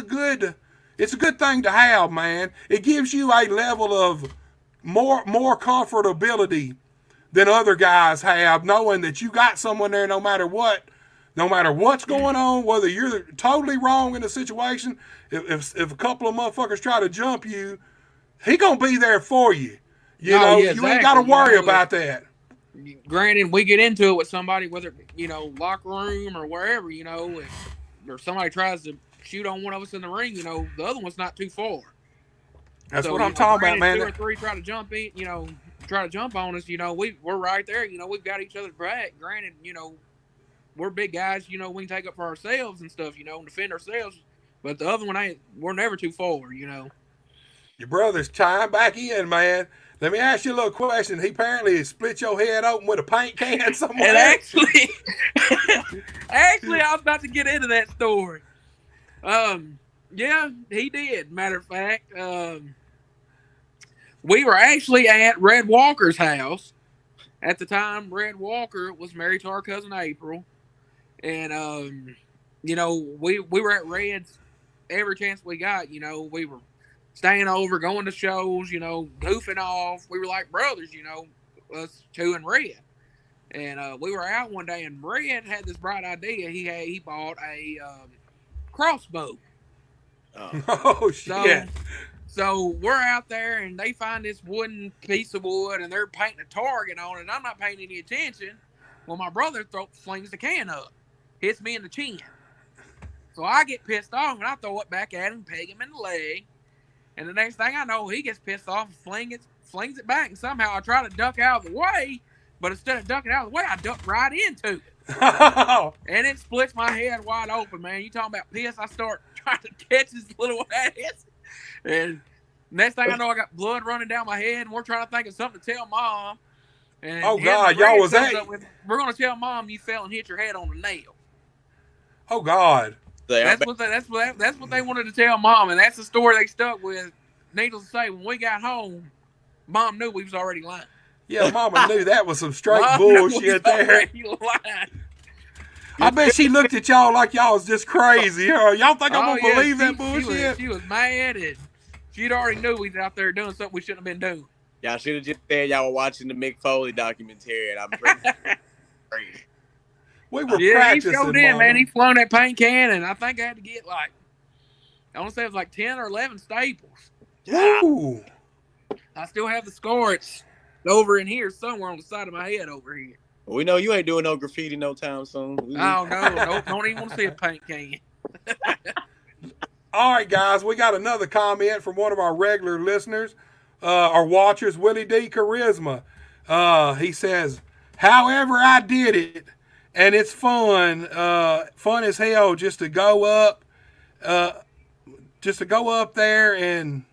good thing to have, man. It gives you a level of more comfortability than other guys have, knowing that you got someone there no matter what's going on, whether you're totally wrong in a situation, if a couple of motherfuckers try to jump you, he gonna be there for you. You ain't got to worry about that. Granted, we get into it with somebody, whether locker room or wherever, or somebody tries to shoot on one of us in the ring, the other one's not too far. That's what I'm talking about, man. Two or three try to jump on us, we're right there, we've got each other's back. Granted, we're big guys, we can take up for ourselves and stuff, and defend ourselves. But the other one we're never too far, Your brother's chime back in, man. Let me ask you a little question. He apparently split your head open with a paint can somewhere. And actually, I was about to get into that story. Yeah, he did. Matter of fact, we were actually at Red Walker's house at the time. Red Walker was married to our cousin April, and we were at Red's every chance we got. We were staying over, going to shows, goofing off. We were like brothers, us two and Red. And we were out one day, and Red had this bright idea. He bought a crossbow. Oh shit! So we're out there, and they find this wooden piece of wood, and they're painting a target on it. And I'm not paying any attention. Well, my brother flings the can up, hits me in the chin. So I get pissed off, and I throw it back at him, peg him in the leg. And the next thing I know, he gets pissed off and flings it back. And somehow I try to duck out of the way, but instead of ducking out of the way, I duck right into it. And it splits my head wide open, man. You talking about piss? I start trying to catch his little ass. And next thing I know, I got blood running down my head, and we're trying to think of something to tell Mom. And oh, God, y'all was that? We're going to tell Mom you fell and hit your head on a nail. Oh, God. That's what they wanted to tell Mom, and that's the story they stuck with. Needless to say, when we got home, Mom knew we was already lying. Yeah, Mama knew that was some straight bullshit there. I bet she looked at y'all like y'all was just crazy. Y'all think I'm gonna believe that bullshit? She was mad, and she'd already knew we was out there doing something we shouldn't have been doing. Y'all should have just said y'all were watching the Mick Foley documentary, and I'm pretty crazy. We were Yeah, he practicing, showed in, man. Mama. He flung that paint can, and I think I had to get like, I want to say it was like 10 or 11 staples. Woo! I still have the scar. It's over in here somewhere on the side of my head over here. We know you ain't doing no graffiti no time soon. Oh, no. Don't even want to see a paint can. All right, guys, we got another comment from one of our regular listeners, our watchers, Willie D. Charisma. He says, however I did it, and it's fun as hell just to go up there and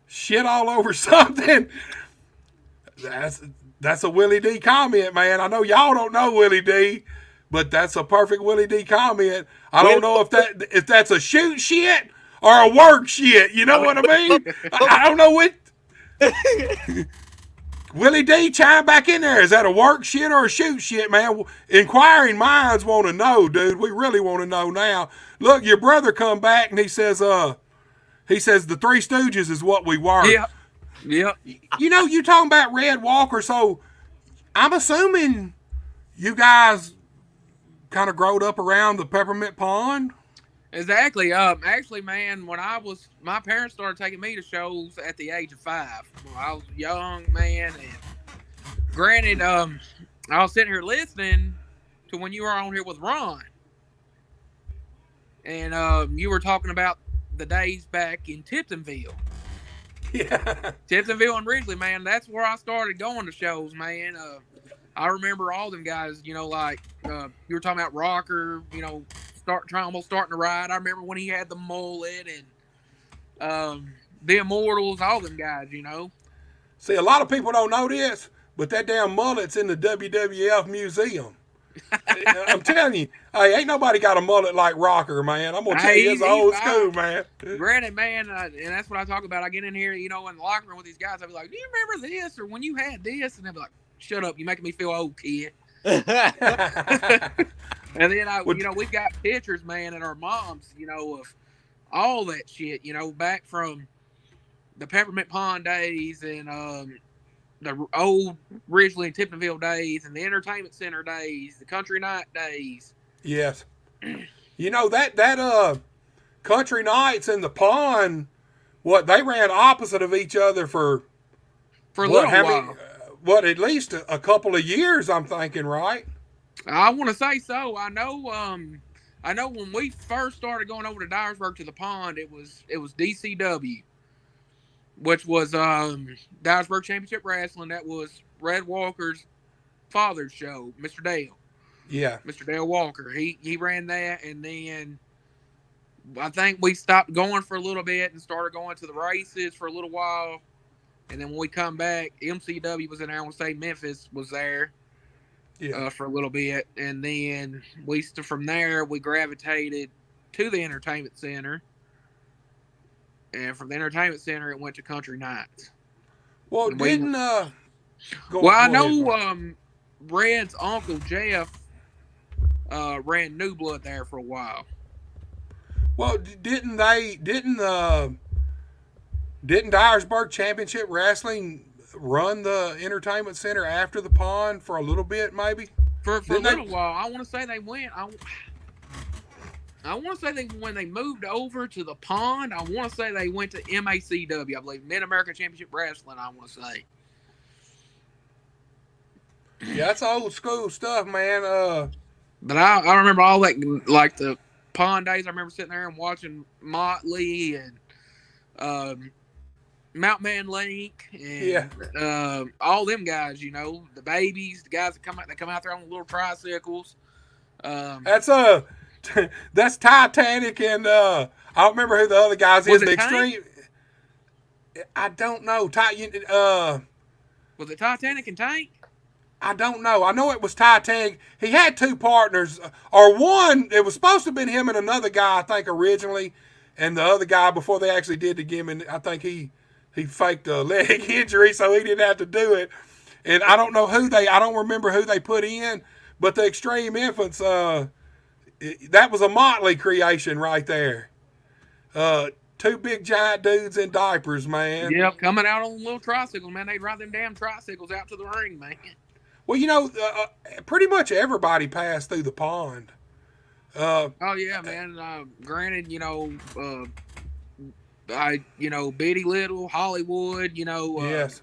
shit all over something. That's a Willie D comment, man. I know y'all don't know Willie D, but that's a perfect Willie D comment. I don't know if that's a shoot shit or a work shit. You know what I mean? I don't know what. Willie D, chime back in there. Is that a work shit or a shoot shit, man? Inquiring minds want to know, dude. We really want to know now. Look, your brother come back and he says the Three Stooges is what we were. Yep. You know, you talking about Red Walker, so I'm assuming you guys kind of growed up around the Peppermint Pond. Exactly. Actually, man, when my parents started taking me to shows at the age of 5. I was a young man, and granted, I was sitting here listening to when you were on here with Ron, and you were talking about the days back in Tiptonville. Yeah. Tiptonville and Ridgely, man, that's where I started going to shows, man. I remember all them guys, you know, like you were talking about Rocker, you know, almost starting to ride. I remember when he had the mullet and the Immortals, all them guys, you know. See, a lot of people don't know this, but that damn mullet's in the WWF museum. I'm telling you, hey, ain't nobody got a mullet like Rocker, man. I'm gonna tell you, it's old school, man. Granted, man, and that's what I talk about. I get in here, you know, in the locker room with these guys. I'll be like, "Do you remember this or when you had this?" And they'll be like, "Shut up, you making me feel old, kid." And then you know, we've got pictures, man, and our moms, you know, of all that shit, you know, back from the Peppermint Pond days and the old Ridgely and Tiptonville days and the Entertainment Center days, the Country Night days. Yes. You know, that Country Nights and the Pond, they ran opposite of each other for a little while. At least a couple of years, I'm thinking, right? I want to say so. I know when we first started going over to Dyersburg to the Pond, it was DCW, which was Dyersburg Championship Wrestling. That was Red Walker's father's show, Mr. Dale. Yeah. Mr. Dale Walker. He ran that, and then I think we stopped going for a little bit and started going to the races for a little while. And then when we come back, MCW was in there. I want to say Memphis was there for a little bit. And then from there, we gravitated to the Entertainment Center. And from the Entertainment Center, it went to Country Nights. Well, I know Red's uncle, Jeff, ran New Blood there for a while. Well, didn't Dyersburg Championship Wrestling run the Entertainment Center after the Pond for a little bit, maybe? For a little while. I want to say they went. I want to say when they moved over to the Pond, I want to say they went to MACW, I believe, Mid-American Championship Wrestling, I want to say. Yeah, that's old school stuff, man. But I remember all that, like the Pond days. I remember sitting there and watching Motley and Mount Man Link and all them guys, you know, the babies, the guys that come out there on the little tricycles. That's Titanic and I don't remember who the other guys is. The Extreme. I don't know. Was it Titanic and Tank? I don't know. I know it was Titanic. He had two partners, or one. It was supposed to have been him and another guy, I think, originally, and the other guy before they actually did the gimmick. I think he faked a leg injury, so he didn't have to do it. And I don't remember who they put in, but the Extreme Infants. That was a Motley creation right there. two big giant dudes in diapers, man. Yep, coming out on little tricycles, man. They'd ride them damn tricycles out to the ring, man. Well, pretty much everybody passed through the pond. Oh yeah, man. Granted, Bitty Little, Hollywood, Yes.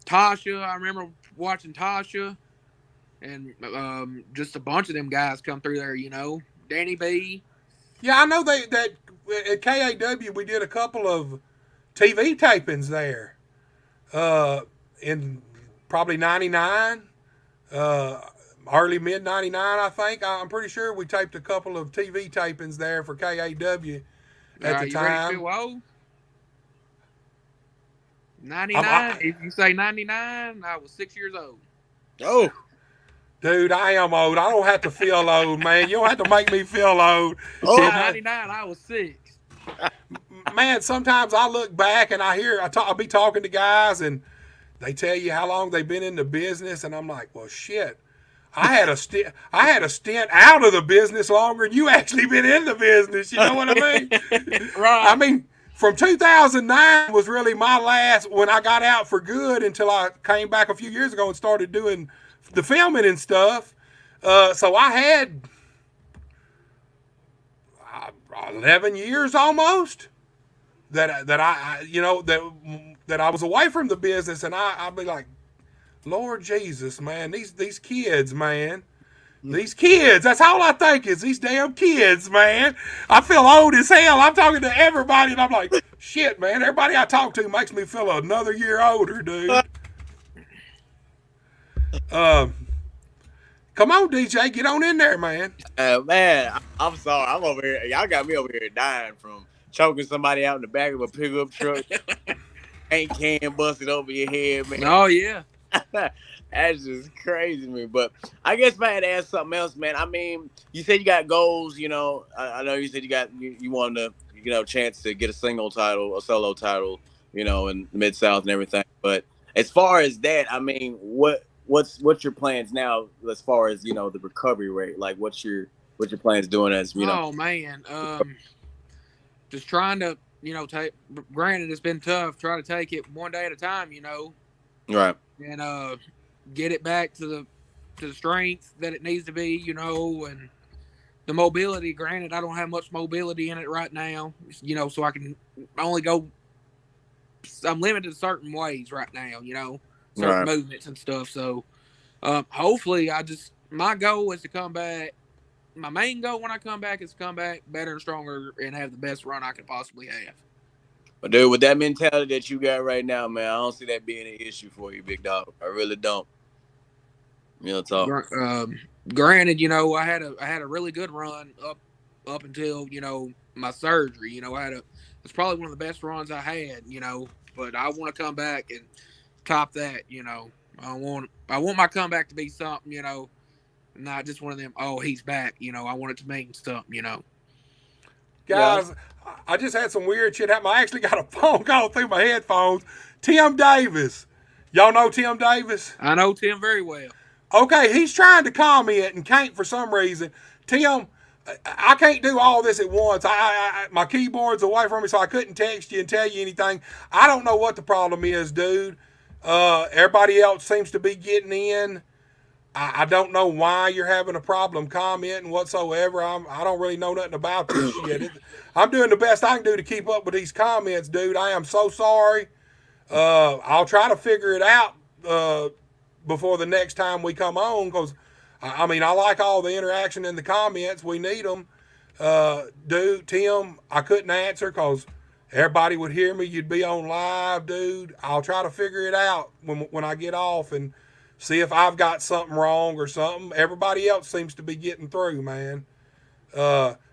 Tasha. I remember watching Tasha, and just a bunch of them guys come through there. Danny B. Yeah, I know that at KAW we did a couple of TV tapings there. In probably '99, early mid '99, I think. I'm pretty sure we taped a couple of TV tapings there for KAW at the You time. ready to feel old? 99. If you say 99, I was 6 years old. Oh, Dude, I am old. I don't have to feel old, man. You don't have to make me feel old. Oh. 99, I was 6. Man, sometimes I look back and I'll be talking to guys and they tell you how long they've been in the business, and I'm like, well, shit. I had a stint out of the business longer than you actually been in the business. You know what I mean? Right. I mean, from 2009 was really my last when I got out for good until I came back a few years ago and started doing the filming and stuff. So I had 11 years almost that I was away from the business, and I'd be like, Lord Jesus, man, these kids, man. These kids, that's all I think is these damn kids, man. I feel old as hell. I'm talking to everybody, and I'm like, shit, man, everybody I talk to makes me feel another year older, dude. Come on, DJ, get on in there, man. Man, I'm sorry. I'm over here. Y'all got me over here dying from choking somebody out in the back of a pickup truck. Paint can busted over your head, man. Oh, yeah. That's just crazy to me. But I guess if I had to ask something else, man. I mean, you said you got goals. I know you said you wanted to, chance to get a single title, a solo title, in Mid-South and everything. But as far as that, I mean, what's your plans now as far as the recovery rate? Like, what's your plans doing as Oh man, just trying to take. Granted, it's been tough. Try to take it one day at a time. Right. And get it back to the strength that it needs to be, and the mobility. Granted, I don't have much mobility in it right now, so I can only go. I'm limited to certain ways right now, certain movements and stuff. So, hopefully, my goal is to come back. My main goal when I come back is to come back better and stronger and have the best run I can possibly have. But dude, with that mentality that you got right now, man, I don't see that being an issue for you, big dog. I really don't. Talk. Granted, I had a really good run up until my surgery. It's probably one of the best runs I had. But I want to come back and top that. I want my comeback to be something. Not just one of them. Oh, he's back. I want it to mean something. Guys, yeah. I just had some weird shit happen. I actually got a phone call through my headphones. Tim Davis. Y'all know Tim Davis? I know Tim very well. Okay, he's trying to comment and can't for some reason. Tim, I can't do all this at once. My keyboard's away from me, so I couldn't text you and tell you anything. I don't know what the problem is, dude. Everybody else seems to be getting in. I don't know why you're having a problem commenting whatsoever. I don't really know nothing about this shit. I'm doing the best I can do to keep up with these comments, dude. I am so sorry. I'll try to figure it out before the next time we come on, because, I like all the interaction in the comments. We need them. Dude, Tim, I couldn't answer because everybody would hear me. You'd be on live, dude. I'll try to figure it out when I get off and see if I've got something wrong or something. Everybody else seems to be getting through, man.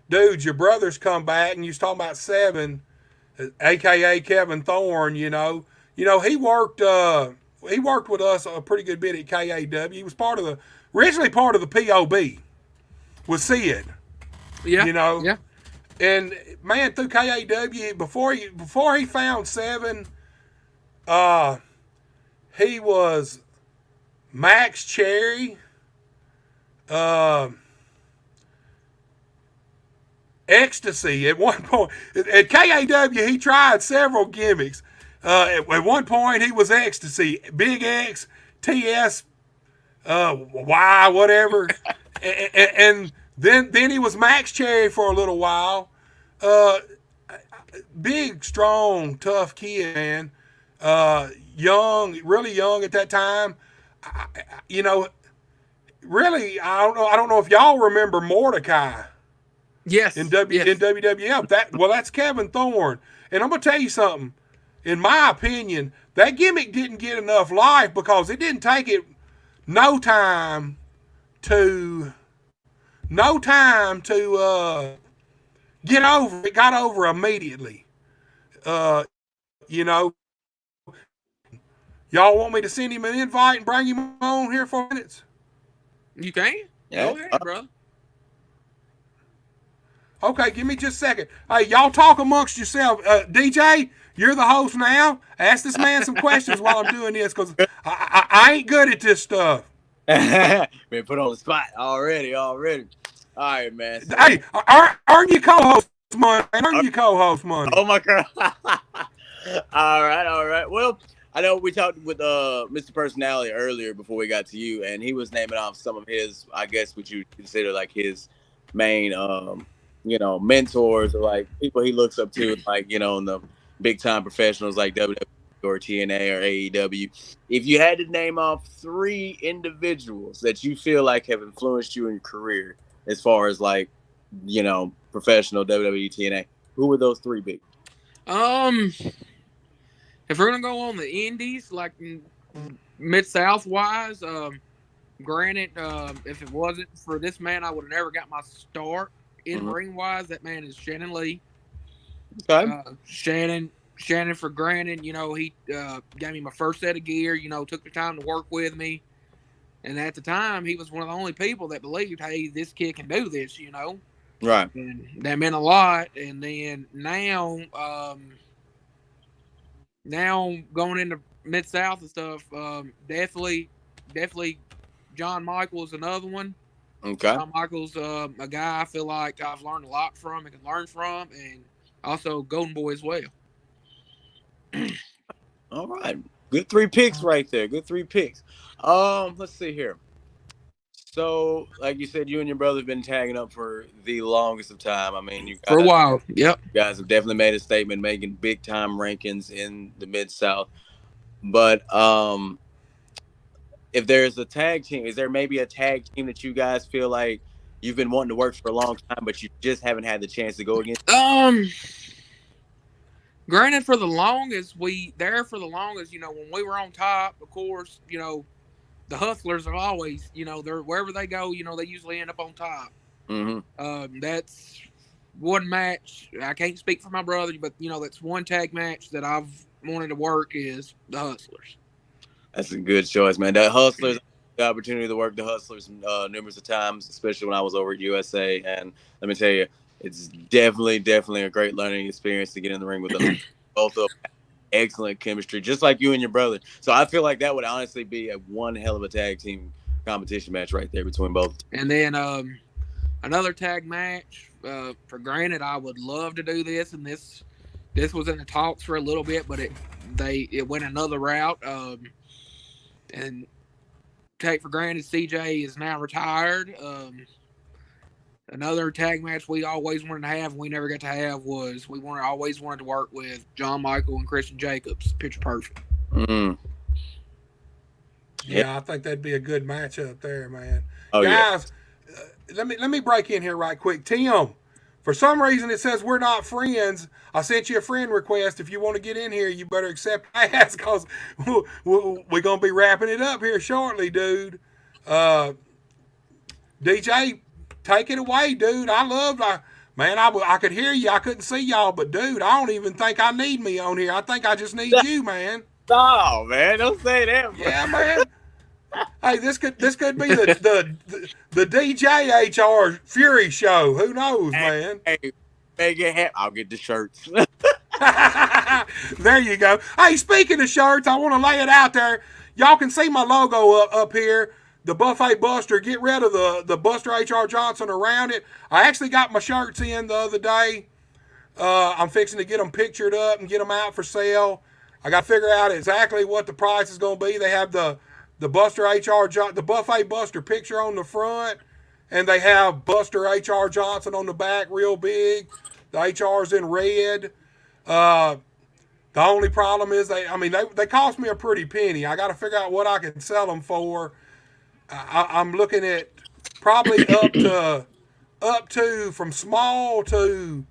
Dude, your brother's come back, and you was talking about Seven, a.k.a. Kevin Thorne, He worked with us a pretty good bit at KAW. He was originally part of the POB with Sid. Yeah. Yeah. And, man, through KAW, before he found Seven, he was Max Cherry, Ecstasy. At one point, at KAW, he tried several gimmicks. At one point, he was Ecstasy, Big X, TS, Y, whatever, and then he was Max Cherry for a little while. Big, strong, tough kid, man. Young, really young at that time. You know, really, I don't know if y'all remember Mordecai. Yes. In yes. WWF. That's Kevin Thorne. And I'm gonna tell you something. In my opinion, that gimmick didn't get enough life because it didn't take it no time to get over. It got over immediately. You know, y'all want me to send him an invite and bring him on here for minutes? You can? Yeah. Go ahead, brother. Okay, give me just a second. Hey, y'all talk amongst yourself. DJ, you're the host now. Ask this man some questions while I'm doing this because I ain't good at this stuff. Been put on the spot already. All right, man. So, hey, earn your co-host money. Earn your co-host money. Oh my God. All right. Well, I know we talked with Mr. Personality earlier before we got to you, and he was naming off some of his, I guess, what you consider like his main, mentors or like people he looks up to, like, in the big time professionals like WWE or TNA or AEW. If you had to name off 3 individuals that you feel like have influenced you in your career, as far as like, professional WWE, TNA, who would those 3 be? If we're gonna go on the indies, like Mid-South wise, granted, if it wasn't for this man, I would have never got my start in ring wise. That man is Shannon Lee. Okay. Shannon, for granted, he gave me my first set of gear. Took the time to work with me, and at the time, he was one of the only people that believed, hey, this kid can do this. Right. And that meant a lot. And then now going into Mid-South and stuff, definitely John Michael is another one. Okay. John Michael's a guy I feel like I've learned a lot from and can learn from, and also Golden Boy as well. All right. Good 3 picks right there. Good 3 picks. Let's see here. So, like you said, you and your brother have been tagging up for the longest of time. I mean, for a while. Yep. You guys have definitely made a statement, making big time rankings in the Mid-South. But if there's a tag team, is there maybe a tag team that you guys feel like you've been wanting to work for a long time, but you just haven't had the chance to go against? Granted, for the longest, when we were on top, of course, the Hustlers are always, they're wherever they go, they usually end up on top. Mm-hmm. That's one match. I can't speak for my brother, but that's one tag match that I've wanted to work is the Hustlers. That's a good choice, man. The Hustlers, the opportunity to work the Hustlers numerous of times, especially when I was over at USA. And let me tell you, it's definitely a great learning experience to get in the ring with them. Both of them. Excellent chemistry, just like you and your brother. So I feel like that would honestly be a one hell of a tag team competition match right there between both. And then another tag match. For granted, I would love to do this, and this was in the talks for a little bit, but it went another route. And take for granted, CJ is now retired. Another tag match we always wanted to have, we never got to have, was always wanted to work with John Michael and Christian Jacobs. Picture perfect. Mm. Yeah, I think that'd be a good matchup there, man. Oh, guys, let me break in here right quick. Tim, for some reason it says we're not friends. I sent you a friend request. If you want to get in here, you better accept that because we're going to be wrapping it up here shortly, dude. DJ, take it away, dude. I could hear you. I couldn't see y'all, but dude, I don't even think I need me on here. I think I just need you, man. Oh, man, don't say that, bro. Yeah, man. Hey, this could be the DJ HR Fury show. Who knows, man? Hey, make it happen. I'll get the shirts. There you go. Hey, speaking of shirts, I want to lay it out there. Y'all can see my logo up here. the Buffet Buster, get rid of the Buster H.R. Johnson around it. I actually got my shirts in the other day. I'm fixing to get them pictured up and get them out for sale. I got to figure out exactly what the price is going to be. They have the Buster H.R. the Buffet Buster picture on the front, and they have Buster H.R. Johnson on the back, real big. The H.R.'s in red. The only problem is they cost me a pretty penny. I got to figure out what I can sell them for. I'm looking at probably up to from small to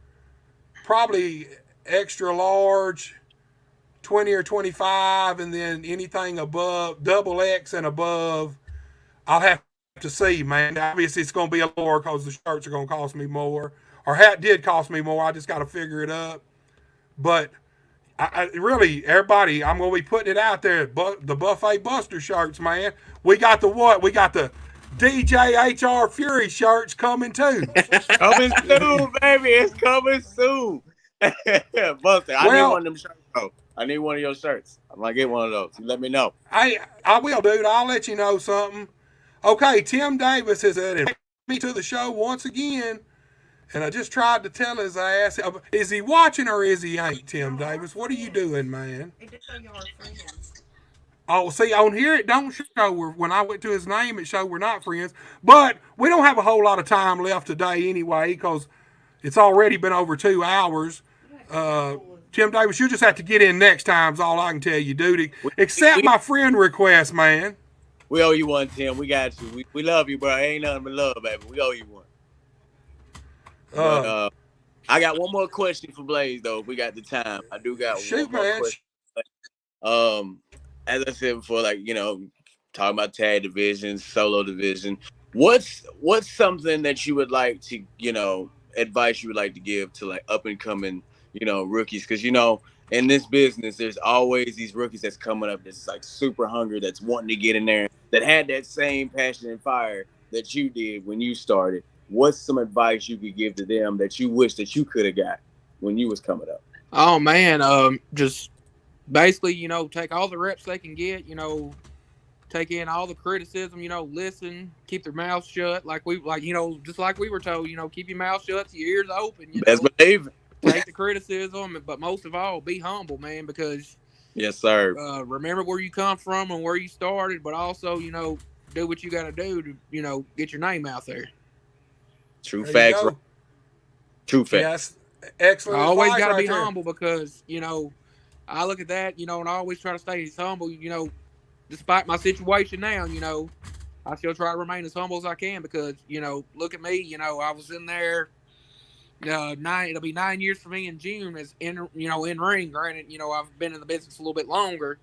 probably extra large, 20 or 25, and then anything above double X and above, I'll have to see, man. Obviously, it's going to be a lower because the shirts are going to cost me more, or hat did cost me more. I just got to figure it up. But I really, everybody, I'm going to be putting it out there. The Buffet Buster shirts, man. We got the what? We got the DJ HR Fury shirts coming too. Coming soon, baby. It's coming soon. Buster, I need one of them shirts, bro. I need one of your shirts. I'm going to get one of those. You let me know. I will, dude. I'll let you know something. Okay, Tim Davis has added me to the show once again. And I just tried to tell his ass, is he watching or is he ain't, Tim Davis? What are you doing, man? It did show your friends. Oh, see, on here it don't show. When I went to his name, it showed we're not friends. But we don't have a whole lot of time left today anyway, because it's already been over 2 hours. Tim Davis, you'll just have to get in next time is all I can tell you, dude. Accept my friend request, man. We owe you one, Tim. We got you. We love you, bro. Ain't nothing but love, baby. We owe you one. But, I got one more question for Blaze, though. If we got the time. I do got one more question. As I said before, like, talking about tag divisions, solo division. What's something that you would like to, advice you would like to give to like up and coming, rookies? Because in this business, there's always these rookies that's coming up that's like super hungry, that's wanting to get in there, that had that same passion and fire that you did when you started. What's some advice you could give to them that you wish that you could have got when you was coming up? Oh man, just basically, take all the reps they can get, take in all the criticism, listen, keep their mouth shut, just like we were told, keep your mouth shut, your ears open. Best believe. Take the criticism, but most of all, be humble, man, because yes, sir. Remember where you come from and where you started, but also, do what you got to do to, get your name out there. True facts. True facts. Yes, excellent. I always got to be humble because, I look at that, and I always try to stay as humble, despite my situation now, I still try to remain as humble as I can because, look at me, I was in there, it'll be 9 years for me in June as in ring. Granted, I've been in the business a little bit longer.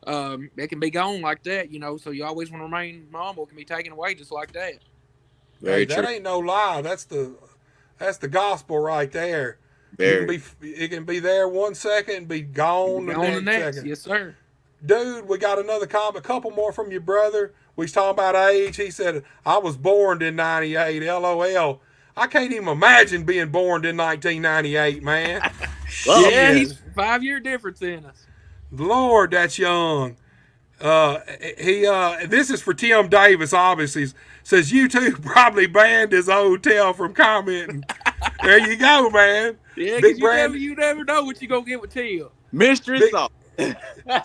It can be gone like that, so you always want to remain humble. It can be taken away just like that. Very true. That ain't no lie. That's the gospel right there. It can be there 1 second and be gone the next second. Yes, sir. Dude, we got another comment, a couple more from your brother. We was talking about age. He said, I was born in 98. LOL. I can't even imagine being born in 1998, man. Yeah, he's 5-year difference in us. Lord, that's young. This is for Tim Davis, obviously. Says YouTube probably banned his hotel from commenting. There you go, man. Yeah, because you never know what you're going to get with Tim. Mystery sauce.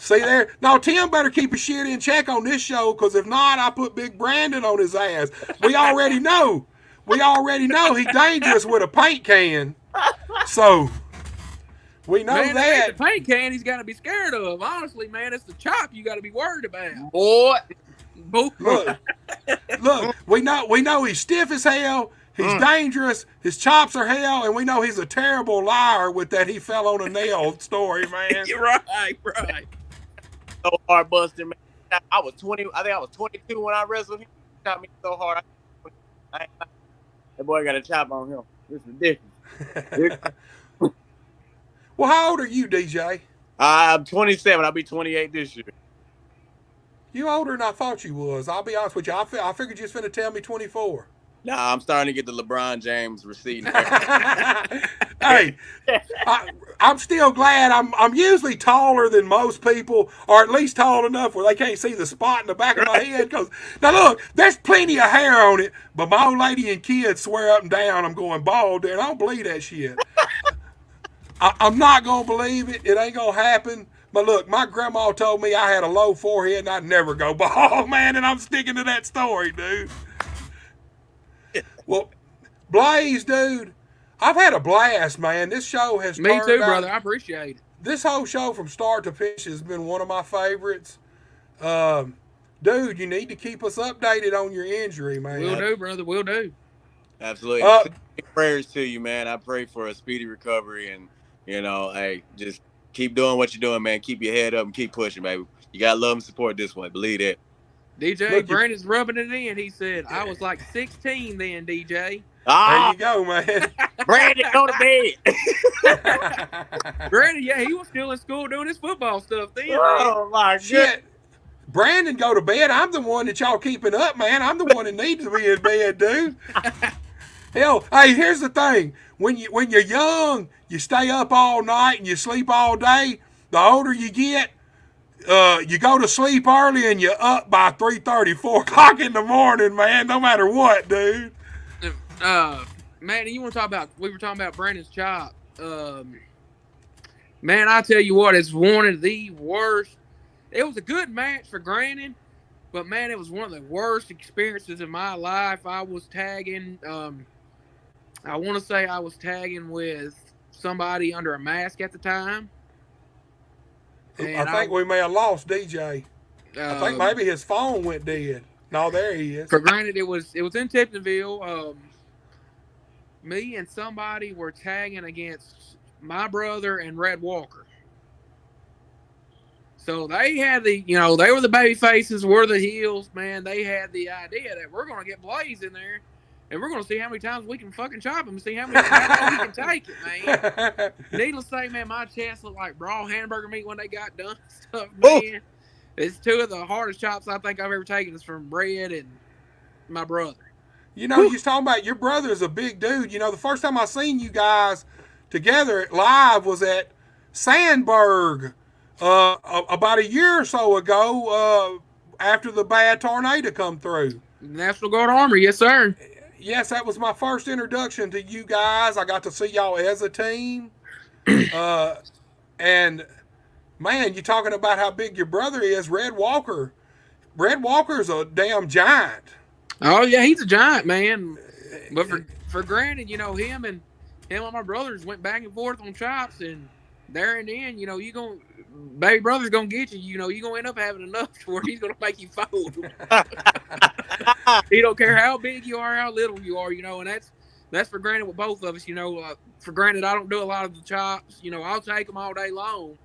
See there? No, Tim better keep his shit in check on this show, because if not, I put Big Brandon on his ass. We already know he's dangerous with a paint can. So, we know that. It's the paint can he's got to be scared of. Honestly, man, it's the chop you got to be worried about. Boy. Look, we know he's stiff as hell. He's dangerous. His chops are hell, and we know he's a terrible liar with that he fell on a nail story, man. You're right. So hard, Buster, man. I was 20. I think I was 22 when I wrestled him. He shot me so hard. That boy got a chop on him. It's ridiculous. Well, how old are you, DJ? I'm 27. I'll be 28 this year. You older than I thought you was. I'll be honest with you. I figured you was finna tell me 24. Nah, I'm starting to get the LeBron James receding. Hey, I'm still glad I'm usually taller than most people, or at least tall enough where they can't see the spot in the back of my head. Cause now look, there's plenty of hair on it, but my old lady and kids swear up and down I'm going bald there, and I don't believe that shit. I'm not gonna believe it. It ain't gonna happen. But look, my grandma told me I had a low forehead and I'd never go bald, man, and I'm sticking to that story, dude. Well, Blaze, dude, I've had a blast, man. This show has Me turned too, out. brother. I appreciate it. This whole show from start to finish has been one of my favorites. Dude, you need to keep us updated on your injury, man. Will do, brother. Will do. Absolutely. Prayers to you, man. I pray for a speedy recovery, and hey, just keep doing what you're doing, man. Keep your head up and keep pushing, baby. You gotta love and support this one. Believe that. DJ Look, Brandon's rubbing it in. He said, I was like 16 then, DJ. There you go, man. Brandon, go to bed. Brandon, yeah, he was still in school doing his football stuff then. Oh, my shit. Brandon, go to bed. I'm the one that y'all keeping up, man. I'm the one that needs to be in bed, dude. Hell, hey, here's the thing. When you're young, you stay up all night and you sleep all day. The older you get, you go to sleep early and you're up by 3:30, 4 o'clock in the morning, man, no matter what, dude. Man, you want to talk about, we were talking about Brandon's chop. Man, I tell you what, it's one of the worst. It was a good match for Brandon, but man, it was one of the worst experiences in my life. I was tagging, I want to say I was tagging with somebody under a mask at the time. And I think we may have lost DJ. I think maybe his phone went dead. No, there he is. For granted, it was in Tiptonville. Me and somebody were tagging against my brother and Red Walker. So they had they were the baby faces, we're the heels, man. They had the idea that we're going to get Blaze in there, and we're going to see how many times we can fucking chop him and see how long we can take it, man. Needless to say, man, my chest looked like raw hamburger meat when they got done stuff, man. It's two of the hardest chops I think I've ever taken is from Red and my brother. You know, you're talking about your brother is a big dude. You know, the first time I seen you guys together live was at Sandberg about a year or so ago after the bad tornado come through. National Guard Army, yes, sir. Yes, that was my first introduction to you guys. I got to see y'all as a team. And, man, you're talking about how big your brother is, Red Walker. Red Walker's a damn giant. Oh, yeah, he's a giant, man. But for granted, him and my brothers went back and forth on chops, and there and then, baby brother's going to get you. You're going to end up having enough to where he's going to make you fold. He don't care how big you are, how little you are, and that's for granted with both of us, For granted, I don't do a lot of the chops. I'll take them all day long.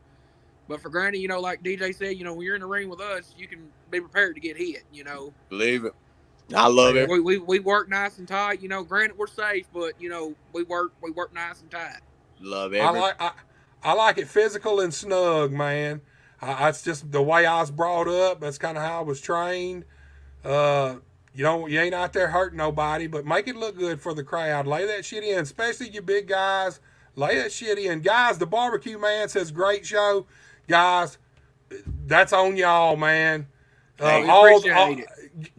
But for granted, like DJ said, when you're in the ring with us, you can be prepared to get hit, Believe it. I love it. We work nice and tight. Granted we're safe, but we work nice and tight. Love it. I like it physical and snug, man. It's just the way I was brought up. That's kind of how I was trained. You ain't out there hurting nobody, but make it look good for the crowd. Lay that shit in, especially you big guys. Lay that shit in, guys. The Barbecue Man says great show, guys. That's on y'all, man. We appreciate it.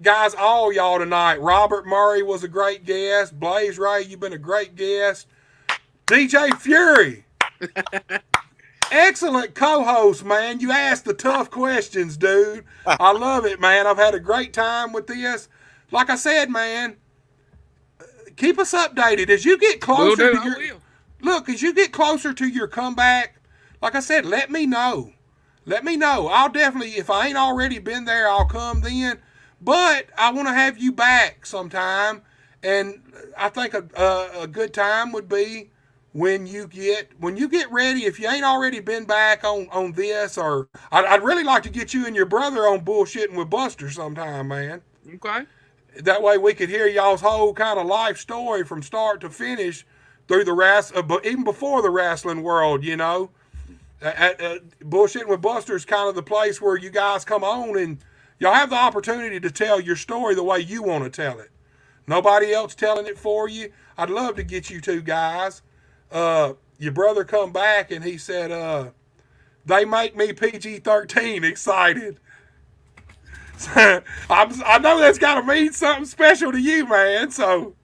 Guys, all y'all tonight. Robert Murray was a great guest. Blaze Ray, you've been a great guest. DJ Fury. Excellent co-host, man. You asked the tough questions, dude. I love it, man. I've had a great time with this. Like I said, man, keep us updated. As you get closer as you get closer to your comeback, like I said, let me know. Let me know. I'll definitely, if I ain't already been there, I'll come then. But I want to have you back sometime, and I think a good time would be when you get ready. If you ain't already been back on this, or I'd really like to get you and your brother on bullshitting with Buster sometime, man. Okay. That way we could hear y'all's whole kind of life story from start to finish through the even before the wrestling world, Bullshitting with Buster is kind of the place where you guys come on and y'all have the opportunity to tell your story the way you want to tell it. Nobody else telling it for you. I'd love to get you two guys. Your brother come back and he said, they make me PG-13 excited. I know that's got to mean something special to you, man. So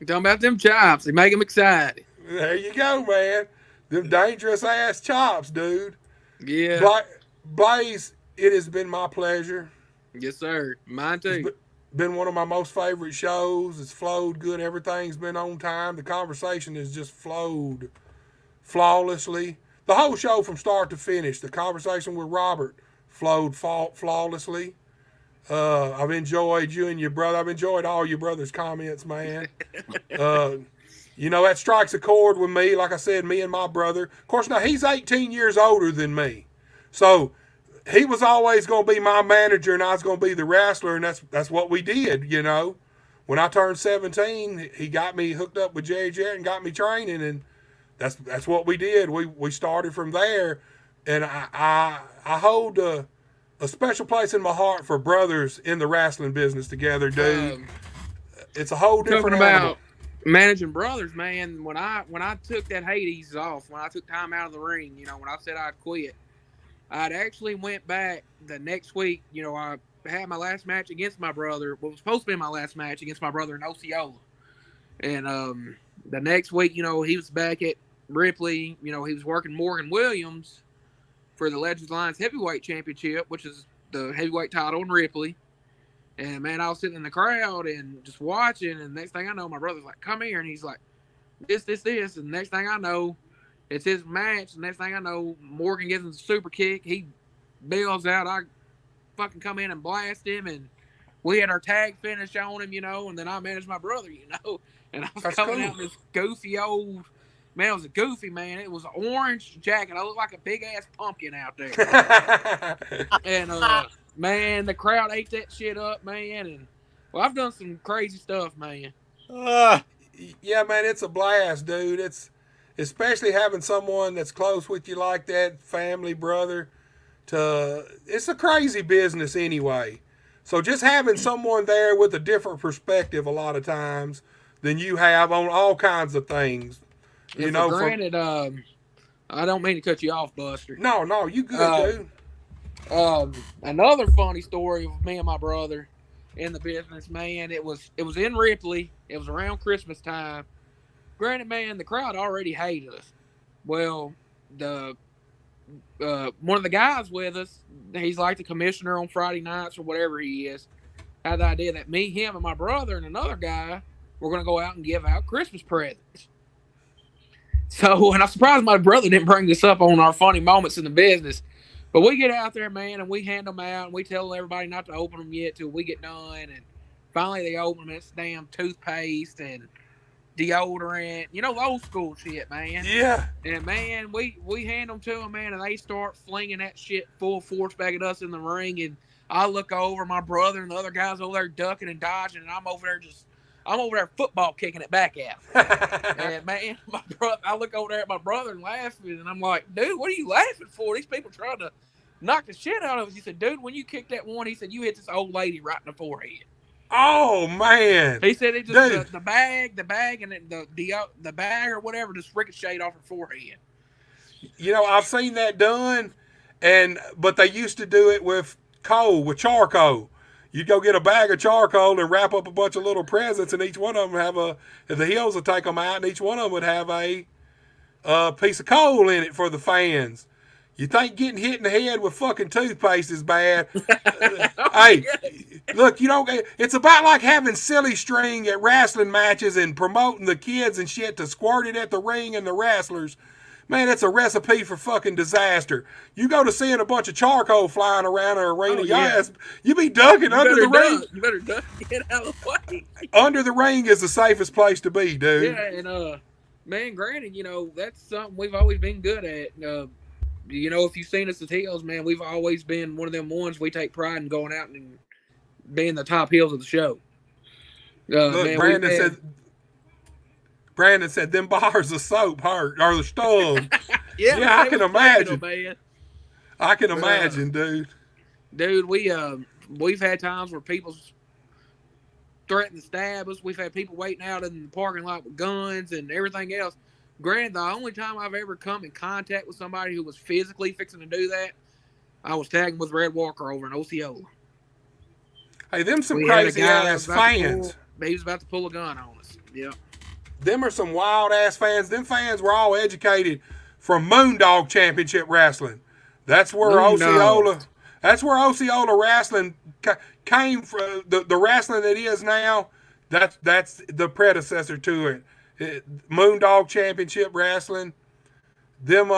Talking about them chops, they make them excited. there you go, man. Them dangerous ass chops, dude. Yeah. Blaze, it has been my pleasure. Yes, sir. Mine too. Been one of my most favorite shows. It's flowed good. Everything's been on time. The conversation has just flowed flawlessly. The whole show from start to finish. The conversation with Robert flowed flawlessly. I've enjoyed you and your brother. I've enjoyed all your brother's comments, man. That strikes a chord with me. Like I said, me and my brother. Of course, now he's 18 years older than me. So he was always going to be my manager and I was going to be the wrestler, and that's what we did, When I turned 17, he got me hooked up with Jerry Jarrett and got me training, and that's what we did. We started from there, and I hold a special place in my heart for brothers in the wrestling business together, dude. It's a whole different about managing brothers, man. When I took that Hades off, when I took time out of the ring, when I said I'd quit, I'd actually went back the next week. I had my last match against my brother. What was supposed to be my last match against my brother in Osceola. And the next week, he was back at Ripley. He was working Morgan Williams for the Legends Alliance Heavyweight Championship, which is the heavyweight title in Ripley. And, man, I was sitting in the crowd and just watching. And next thing I know, my brother's like, come here. And he's like, this. And next thing I know, it's his match. The next thing I know, Morgan gives him a super kick. He bails out. I fucking come in and blast him. And we had our tag finish on him, and then I managed my brother, And I was That's coming cool. out in this goofy old, man, it was a goofy, man. It was an orange jacket. I looked like a big-ass pumpkin out there. And, man, the crowd ate that shit up, man. And, well, I've done some crazy stuff, man. Yeah, man, it's a blast, dude. It's especially having someone that's close with you like that, family, brother. It's a crazy business anyway. So just having someone there with a different perspective a lot of times than you have on all kinds of things. Granted, I don't mean to cut you off, Buster. No, you good, dude. Another funny story of me and my brother in the business, man. It was in Ripley. It was around Christmas time. Granted, man, the crowd already hated us. Well, the one of the guys with us, he's like the commissioner on Friday nights or whatever he is, had the idea that me, him, and my brother and another guy were going to go out and give out Christmas presents. So, and I'm surprised my brother didn't bring this up on our funny moments in the business. But we get out there, man, and we hand them out, and we tell everybody not to open them yet till we get done. And finally they open them, and it's damn toothpaste and deodorant, the old school shit, man. Yeah. And, man, we hand them to them, man, and they start flinging that shit full force back at us in the ring. And I look over, my brother and the other guys over there ducking and dodging, and I'm over there football kicking it back out. And, man, I look over there at my brother and laughing, and I'm like, dude, what are you laughing for? These people trying to knock the shit out of us. He said, dude, when you kicked that one, he said, you hit this old lady right in the forehead. Oh, man. He said it just the bag, and the bag or whatever just ricocheted off her forehead. I've seen that done, but they used to do it with charcoal. You'd go get a bag of charcoal and wrap up a bunch of little presents, and each one of them the hills would take them out, and each one of them would have a piece of coal in it for the fans. You think getting hit in the head with fucking toothpaste is bad? Hey, look, it's about like having silly string at wrestling matches and promoting the kids and shit to squirt it at the ring and the wrestlers. Man, it's a recipe for fucking disaster. You go to seeing a bunch of charcoal flying around an arena, you be ducking under the ring. You better duck, get out of the way. Under the ring is the safest place to be, dude. Yeah, and man, granted, that's something we've always been good at. If you've seen us as heels, man, we've always been one of them ones we take pride in going out and being the top heels of the show. Look, man, Brandon said them bars of soap hurt or the stung. yeah, I can imagine. Man. I can imagine, dude. Dude, we've had times where people's threatened to stab us. We've had people waiting out in the parking lot with guns and everything else. Granted, the only time I've ever come in contact with somebody who was physically fixing to do that, I was tagging with Red Walker over in Osceola. Hey, them some We had a crazy guy that ass was about to fans. he was about to pull a gun on us. Yep. Them are some wild ass fans. Them fans were all educated from Moondog Championship Wrestling. That's where Osceola. That's where Osceola wrestling came from. The wrestling that is now. That's the predecessor to it. Moondog Championship Wrestling. Them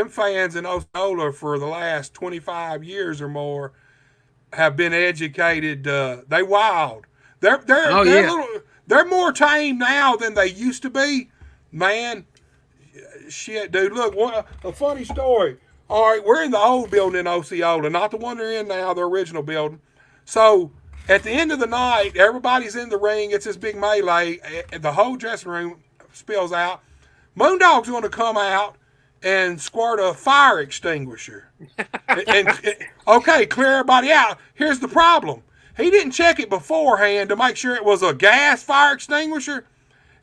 fans in Osceola for the last 25 years or more have been educated. They wild. They're little. They're more tame now than they used to be. Man, shit, dude. Look, a funny story. All right, we're in the old building in Osceola, not the one they're in now, the original building. So at the end of the night, everybody's in the ring. It's this big melee. The whole dressing room spills out. Moondog's going to come out and squirt a fire extinguisher. Okay, clear everybody out. Here's the problem. He didn't check it beforehand to make sure it was a gas fire extinguisher.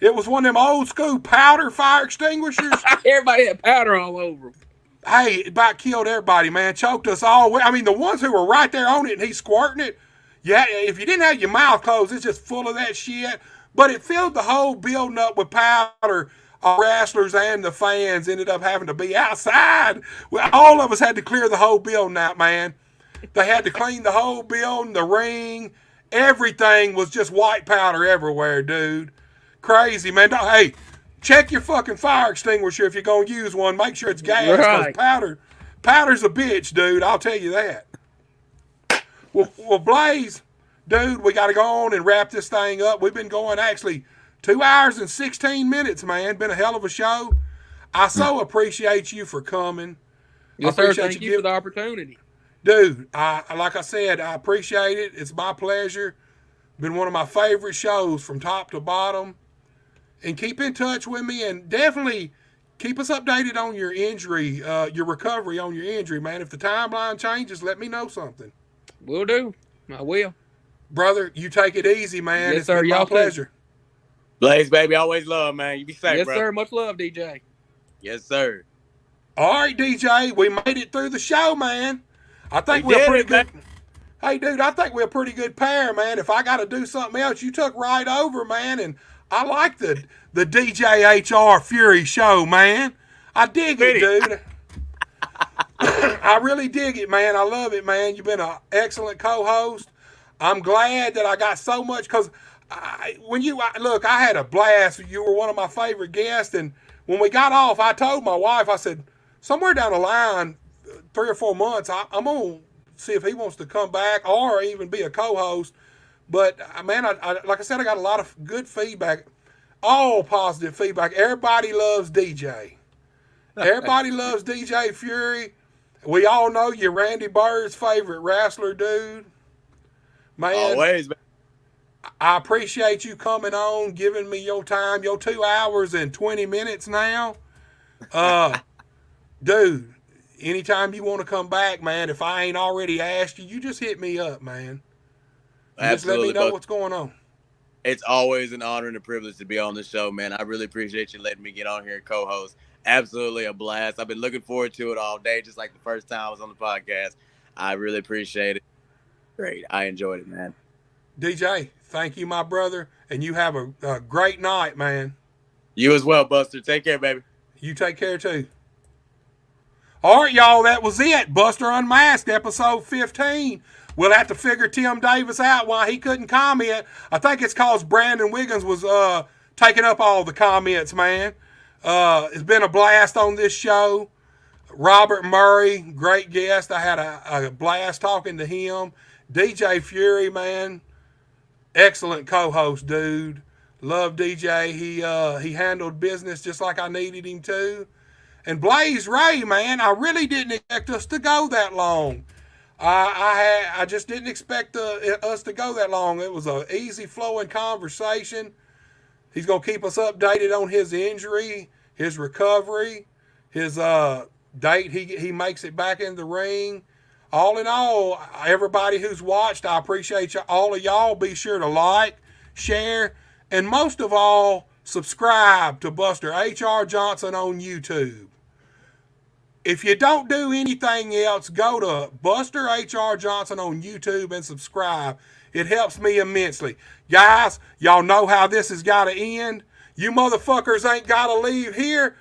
It was one of them old school powder fire extinguishers. Everybody had powder all over them. Hey, it about killed everybody, man. Choked us all. I mean, the ones who were right there on it and he's squirting it, yeah, if you didn't have your mouth closed, it's just full of that shit. But it filled the whole building up with powder. Wrestlers and the fans ended up having to be outside. Well, all of us had to clear the whole building out, man. They had to clean the whole building, the ring, everything was just white powder everywhere, dude. Crazy, man. Hey, check your fucking fire extinguisher if you're going to use one. Make sure it's gas, because powder's a bitch, dude. I'll tell you that. Well, Blaze, dude, we got to go on and wrap this thing up. We've been going actually 2 hours and 16 minutes, man. Been a hell of a show. I so appreciate you for coming. Yes, sir. Thank you for the opportunity. Dude, like I said, I appreciate it. It's my pleasure. Been one of my favorite shows from top to bottom. And keep in touch with me and definitely keep us updated on your injury, your recovery on your injury, man. If the timeline changes, let me know something. Will do. I will. Brother, you take it easy, man. Yes, it's sir. been my pleasure. Blaze, baby, always love, man. You be safe, yes, bro. Yes, sir. Much love, DJ. Yes, sir. All right, DJ, we made it through the show, man. I think we're pretty good. Man. Hey, dude, I think we're a pretty good pair, man. If I got to do something else, you took right over, man. And I like the DJ HR Fury show, man. I dig it, dude. I really dig it, man. I love it, man. You've been an excellent co-host. I'm glad that I got so much because look, I had a blast. You were one of my favorite guests, and when we got off, I told my wife, I said, somewhere down the line, 3 or 4 months, I'm gonna see if he wants to come back or even be a co-host. But man, I like I said, I got a lot of good feedback, all positive feedback. Everybody loves DJ. Everybody loves DJ Fury. We all know you're Randy Bird's favorite wrestler, dude. Man, always, man. I appreciate you coming on, giving me your time, your 2 hours and 20 minutes now. Dude, anytime you want to come back, man, if I ain't already asked you, you just hit me up, man. Just let me know what's going on. It's always an honor and a privilege to be on the show, man. I really appreciate you letting me get on here and co-host. Absolutely a blast. I've been looking forward to it all day, just like the first time I was on the podcast. I really appreciate it. Great. I enjoyed it, man. DJ, thank you, my brother. And you have a great night, man. You as well, Buster. Take care, baby. You take care, too. All right, y'all, that was it. Buster Unmasked, episode 15. We'll have to figure Tim Davis out why he couldn't comment. I think it's because Brandon Wiggins was taking up all the comments, man. It's been a blast on this show. Robert Murray, great guest. I had a blast talking to him. DJ Fury, man, excellent co-host, dude. Love DJ. He handled business just like I needed him to. And Blaze Ray, man, I really didn't expect us to go that long. I just didn't expect us to go that long. It was an easy flowing conversation. He's going to keep us updated on his injury, his recovery, his date he makes it back in the ring. all in all, everybody who's watched, I appreciate you. All of y'all, be sure to like, share, and most of all, subscribe to Buster H.R. Johnson on YouTube. If you don't do anything else, go to Buster H.R. Johnson on YouTube and subscribe. It helps me immensely. Guys, y'all know how this has got to end. You motherfuckers ain't got to leave here,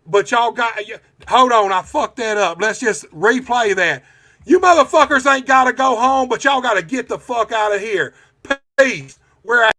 but y'all got... Hold on, I fucked that up. Let's just replay that. You motherfuckers ain't got to go home, but y'all got to get the fuck out of here. Peace. We're out.